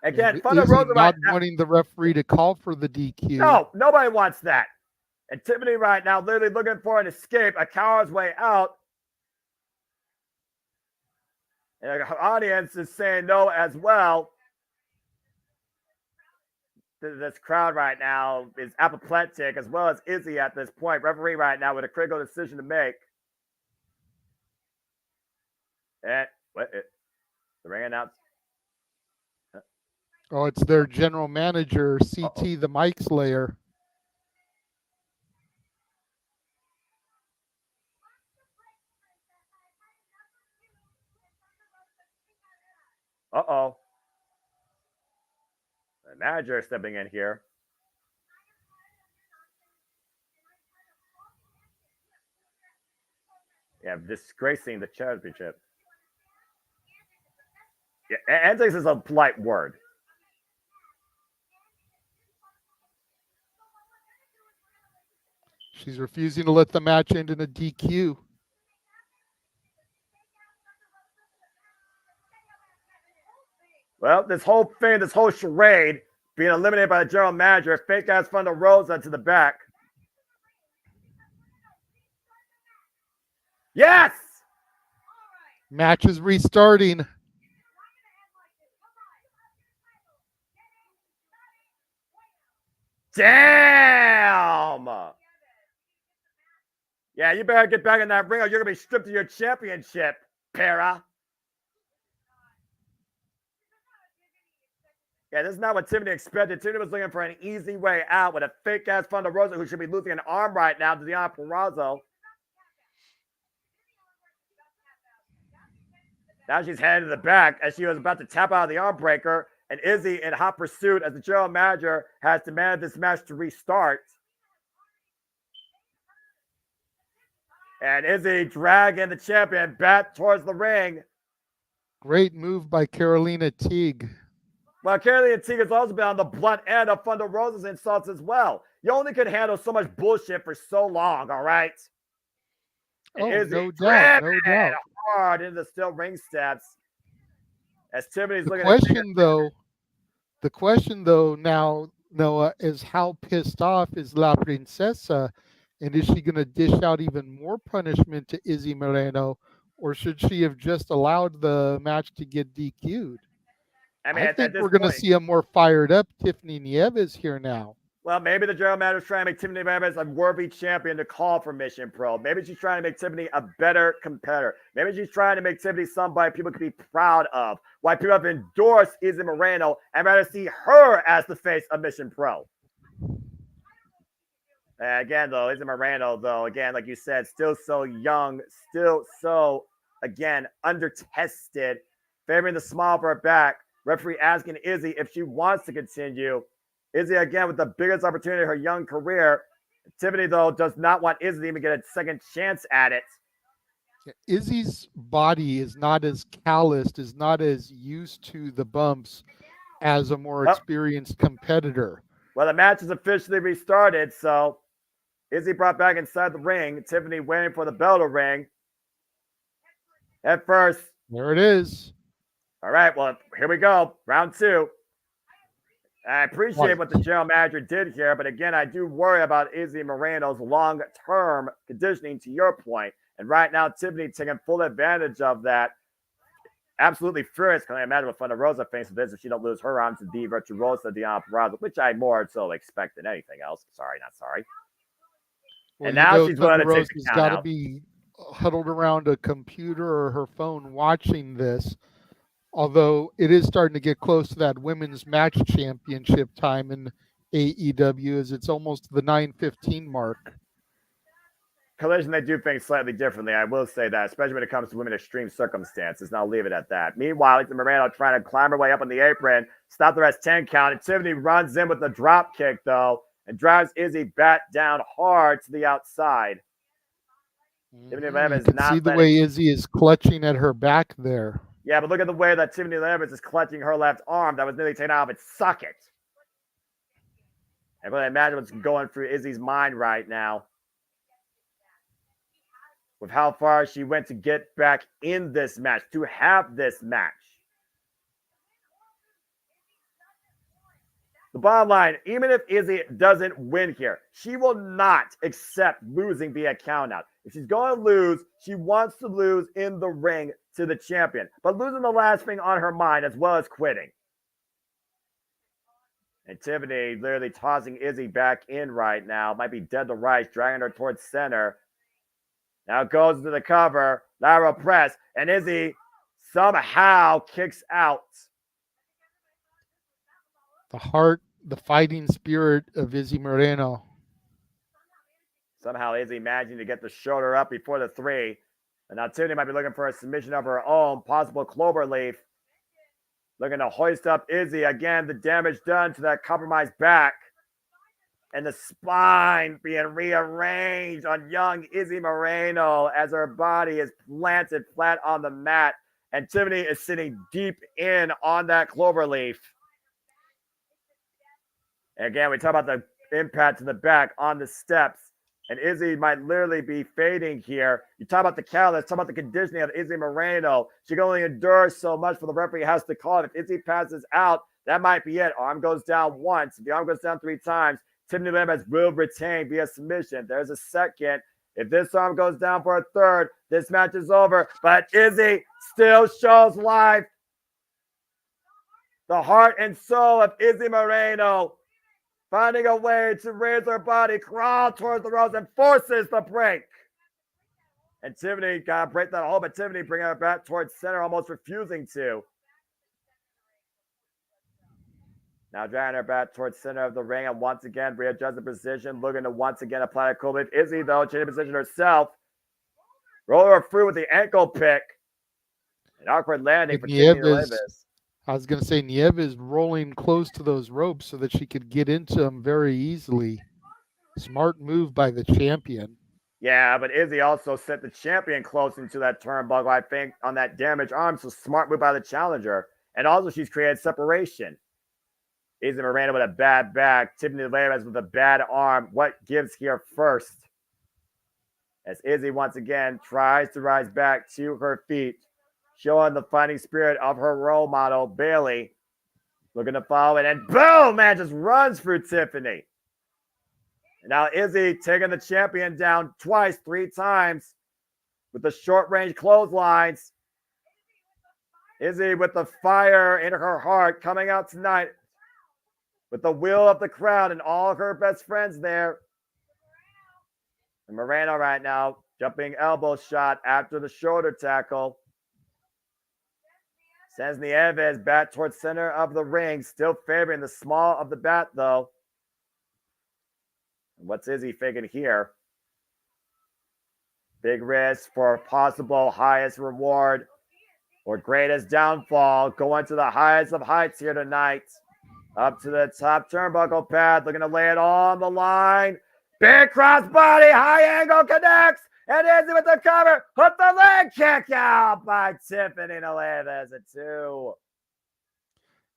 Again, Thunder Rosa not wanting the referee to call for the DQ. No, nobody wants that. And Tiffany right now literally looking for an escape, a coward's way out. And her audience is saying no as well. This crowd right now is apoplectic, as well as Izzy at this point. Referee right now with a critical decision to make. And the ring announce. Oh, it's their general manager, CT, the Mic Slayer. Uh-oh. The manager is stepping in here. Yeah, disgracing the championship. Yeah, antics is a polite word. She's refusing to let the match end in a DQ. Well, this whole thing, this whole charade, being eliminated by the general manager, fake ass Thunder Rosa to the back. Yes! Match is restarting. Damn! Yeah, you better get back in that ring or you're going to be stripped of your championship, Para. Yeah, this is not what Tiffany expected. Tiffany was looking for an easy way out with a fake-ass Thunder Rosa who should be losing an arm right now to Deonna Purrazzo. Now she's headed to the back as she was about to tap out of the arm breaker. And Izzy in hot pursuit as the general manager has demanded this match to restart. And Izzy dragging the champion back towards the ring. Great move by Carolina Teague. Well, Carolina Teague has also been on the blunt end of Thunder Rosa's insults as well. You only can handle so much bullshit for so long, all right? And Izzy no doubt, no doubt. Hard into the steel ring steps. As Tiffany's looking the question though now, Noah, is how pissed off is La Princesa, and is she going to dish out even more punishment to Izzy Moreno, or should she have just allowed the match to get DQ'd? I think we're going to see a more fired up Tiffany Nieves here now. Well, maybe the general manager is trying to make Tiffany Nieves a worthy champion to call for Mission Pro. Maybe she's trying to make Tiffany a better competitor. Maybe she's trying to make Tiffany somebody people can be proud of. Why people have endorsed Izzy Moreno and rather see her as the face of Mission Pro. Again, though, Izzy Moreno, though, again, like you said, still so young, still so, again, under-tested, favoring the smile for her back. Referee asking Izzy if she wants to continue. Izzy, again, with the biggest opportunity of her young career. Tiffany, though, does not want Izzy to even get a second chance at it. Izzy's body is not as calloused, is not as used to the bumps as a more experienced competitor. Well, the match is officially restarted, so Izzy brought back inside the ring. Tiffany waiting for the bell to ring. At first. There it is. All right, well, here we go. Round two. I appreciate what the general manager did here, but again, I do worry about Izzy Moreno's long-term conditioning, to your point. And right now, Tiffany taking full advantage of that. Absolutely furious. Can I imagine what Thunder Rosa faces this if she don't lose her arm to the Virtuosa Deonna Purrazzo, which I more so expect than anything else. Sorry, not sorry. Well, and now she's going to take the count got to be huddled around a computer or her phone watching this. Although it is starting to get close to that women's match championship time in AEW, as it's almost the 9:15 mark. Collision, they do things slightly differently. I will say that, especially when it comes to women extreme circumstances. And I'll leave it at that. Meanwhile, Izzy Moreno trying to climb her way up on the apron, stop the rest 10 count. And Tiffany runs in with the drop kick, though, and drives Izzy back down hard to the outside. You can see the way Izzy is clutching at her back there. Yeah, but look at the way that Tiffany Nieves is clutching her left arm that was nearly taken out of its socket. I can imagine what's going through Izzy's mind right now. With how far she went to get back in this match, to have this match. The bottom line, even if Izzy doesn't win here, she will not accept losing via countout. If she's going to lose, she wants to lose in the ring to the champion. But losing the last thing on her mind as well as quitting. And Tiffany literally tossing Izzy back in right now. Might be dead to rights, dragging her towards center. Now goes into the cover, lateral press, and Izzy somehow kicks out. The heart, the fighting spirit of Izzy Moreno. Somehow Izzy managing to get the shoulder up before the 3. And now Tiffany might be looking for a submission of her own, possible cloverleaf. Looking to hoist up Izzy. Again, the damage done to that compromised back. And the spine being rearranged on young Izzy Moreno as her body is planted flat on the mat. And Tiffany is sitting deep in on that cloverleaf. And again, we talk about the impact to the back on the steps. And Izzy might literally be fading here. You talk about the catalyst, talk about the conditioning of Izzy Moreno. She can only endure so much for the referee has to call it. If Izzy passes out, that might be it. Arm goes down once. If the arm goes down 3 times, Tiffany Nieves will retain via submission. There's a second. If this arm goes down for a third, this match is over. But Izzy still shows life. The heart and soul of Izzy Moreno. Finding a way to raise her body, crawl towards the ropes, and forces the break. And Tiffany got to break that hold, but Tiffany bringing her back towards center, almost refusing to. Now dragging her back towards center of the ring, and once again, readjust the position, looking to once again apply a cool leaf. Izzy, though, changing position herself. Roll her through with the ankle pick. An awkward landing for Tiffany Nieves. I was going to say Nieves rolling close to those ropes so that she could get into them very easily. Smart move by the champion. Yeah, but Izzy also sent the champion close into that turnbuckle, I think, on that damaged arm. So smart move by the challenger. And also she's created separation. Izzy Moreno with a bad back. Tiffany Nieves with a bad arm. What gives here first? As Izzy once again tries to rise back to her feet. Showing the fighting spirit of her role model, Bayley. Looking to follow it, and boom, man, just runs through Tiffany. And now Izzy taking the champion down twice, 3 times with the short-range clotheslines. Izzy with the fire in her heart coming out tonight with the will of the crowd and all of her best friends there. And Moreno right now jumping elbow shot after the shoulder tackle. Sends Nieves back towards center of the ring, still favoring the small of the bat, though. And what's Izzy thinking here? Big risk for possible highest reward or greatest downfall. Going to the highest of heights here tonight. Up to the top turnbuckle pad, looking to lay it on the line. Big crossbody, high angle connects. And Izzy with the cover. Hook the leg kick out by Tiffany Nieves at 2.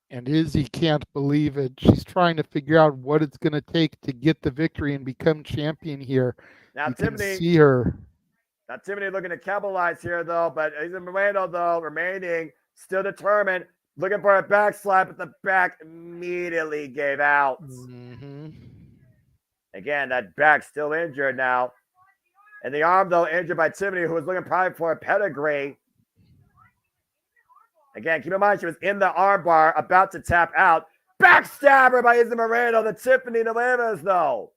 And Izzy can't believe it. She's trying to figure out what it's going to take to get the victory and become champion here. Now you Tiffany, can see her. Now Tiffany looking to capitalize here, though. But Izzy Moreno, though, remaining still determined. Looking for a back slap, but the back immediately gave out. Mm-hmm. Again, that back still injured now. And the arm, though, injured by Tiffany, who was looking probably for a pedigree. Again, keep in mind, she was in the armbar, about to tap out. Backstabber by Izzy Moreno, the Tiffany Nieves, though.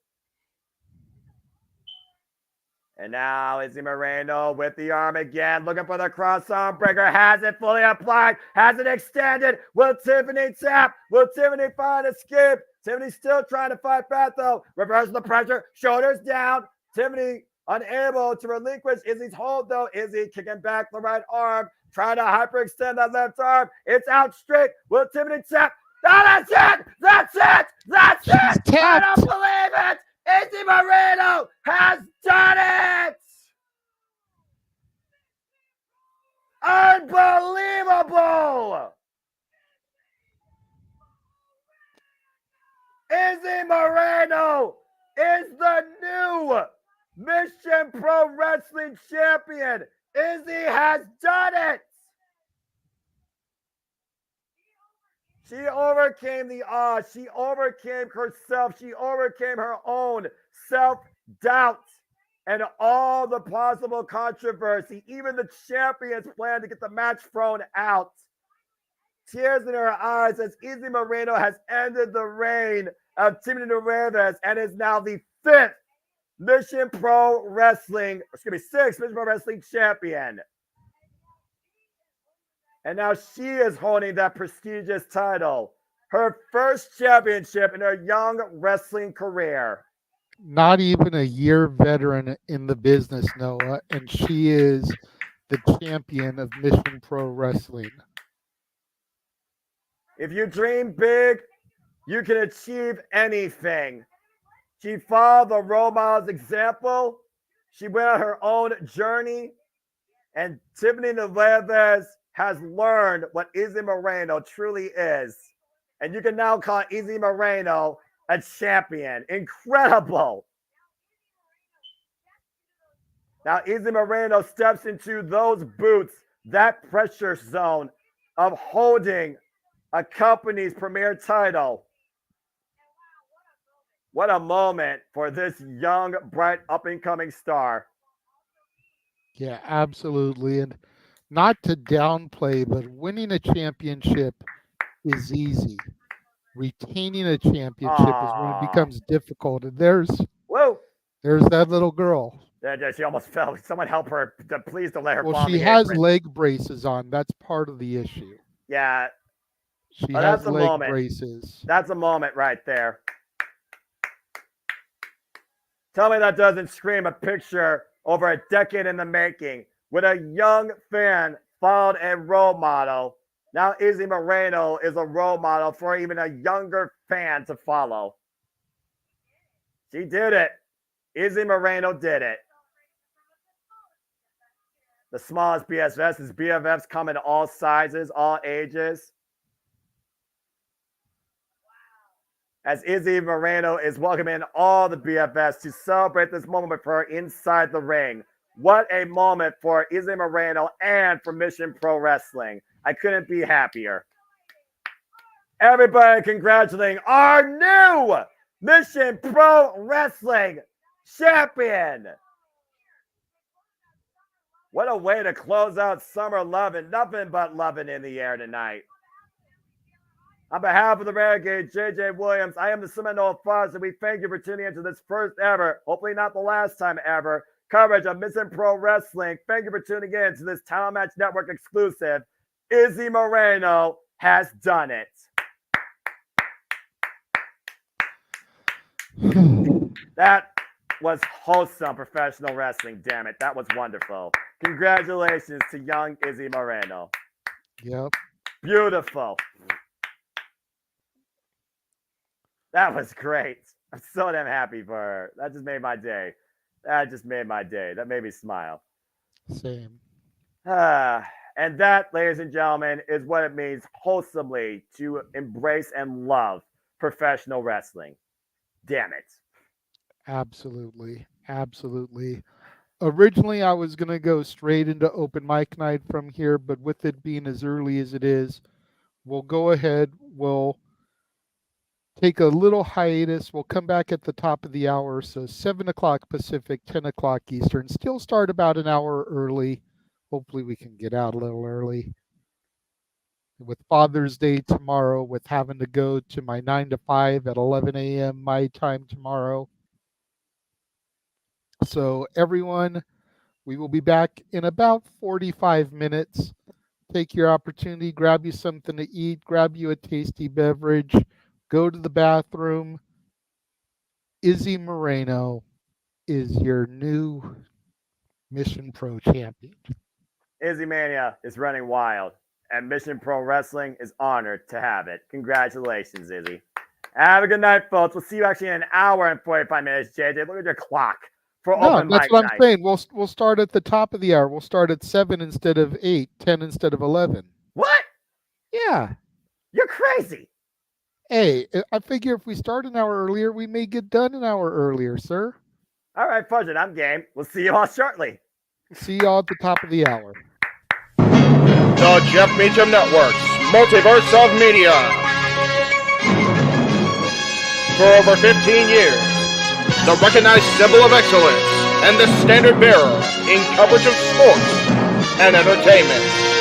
And now Izzy Moreno with the arm again, looking for the cross arm breaker. Has it fully applied, has it extended. Will Tiffany tap? Will Tiffany find escape? Tiffany still trying to fight back, though. Reverse the pressure, shoulders down. Tiffany unable to relinquish Izzy's hold, though. Izzy kicking back the right arm, trying to hyperextend that left arm. It's out straight. Will Tiffany tap? Oh, that's it! That's it! That's it! I don't believe it! Izzy Moreno has done it! Unbelievable! Izzy Moreno is the new Meacham Pro Wrestling Champion. Izzy has done it. She overcame the odds. She overcame herself. She overcame her own self-doubt and all the possible controversy. Even the champions planned to get the match thrown out. Tears in her eyes as Izzy Moreno has ended the reign of Tiffany Nieves and is now the 5th Mission Pro Wrestling, 6th Mission Pro Wrestling champion. And now she is holding that prestigious title. Her first championship in her young wrestling career. Not even a year veteran in the business, Noah, and she is the champion of Mission Pro Wrestling. If you dream big, you can achieve anything. She followed the role model's example. She went on her own journey. And Tiffany Nieves has learned what Izzy Moreno truly is. And you can now call Izzy Moreno a champion. Incredible. Now Izzy Moreno steps into those boots, that pressure zone of holding a company's premier title. What a moment for this young, bright, up-and-coming star. Yeah, absolutely. And not to downplay, but winning a championship is easy. Retaining a championship is when it becomes difficult. And there's that little girl. She almost fell. Someone help her. Please don't let her fall. Well, she has leg braces on. That's part of the issue. Yeah. She has leg braces. That's a moment right there. Tell me that doesn't scream a picture over a decade in the making with a young fan followed a role model. Now Izzy Moreno is a role model for even a younger fan to follow. She did it. Izzy Moreno did it. The smallest BFFs come in all sizes, all ages. As Izzy Moreno is welcoming all the BFFs to celebrate this moment for her inside the ring. What a moment for Izzy Moreno and for Mission Pro Wrestling. I couldn't be happier. Everybody congratulating our new Mission Pro Wrestling champion. What a way to close out Summer Lovin'. Nothing but loving in the air tonight. On behalf of the Renegade, JJ Williams, I am the Seminole Fox, and we thank you for tuning into this first ever, hopefully not the last time ever, coverage of Mission Pro Wrestling. Thank you for tuning in to this Talent Match Network exclusive. Izzy Moreno has done it. That was wholesome professional wrestling, damn it. That was wonderful. Congratulations to young Izzy Moreno. Yep. Beautiful. That was great. I'm so damn happy for her. That just made my day. That made me smile. Same. And that, ladies and gentlemen, is what it means wholesomely to embrace and love professional wrestling. Damn it. Absolutely. Absolutely. Originally, I was going to go straight into open mic night from here, but with it being as early as it is, we'll go ahead. We'll take a little hiatus. We'll come back at the top of the hour. So 7 o'clock Pacific, 10 o'clock Eastern. Still start about an hour early. Hopefully we can get out a little early. With Father's Day tomorrow, with having to go to my 9 to 5 at 11 a.m. my time tomorrow. So everyone, we will be back in about 45 minutes. Take your opportunity, grab you something to eat, grab you a tasty beverage, go to the bathroom. Izzy Moreno is your new Mission Pro champion. Izzy Mania is running wild, and Mission Pro Wrestling is honored to have it. Congratulations, Izzy. Have a good night, folks. We'll see you actually in an hour and 45 minutes, JJ. Look at your clock. That's what I'm saying. We'll start at the top of the hour. We'll start at 7 instead of 8, 10 instead of 11. What? Yeah. You're crazy. Hey, I figure if we start an hour earlier, we may get done an hour earlier, sir. All right, fudge it. I'm game. We'll see you all shortly. See y'all at the top of the hour. The Jeff Meacham Network's Multiverse of Media. for over 15 years, the recognized symbol of excellence and the standard bearer in coverage of sports and entertainment.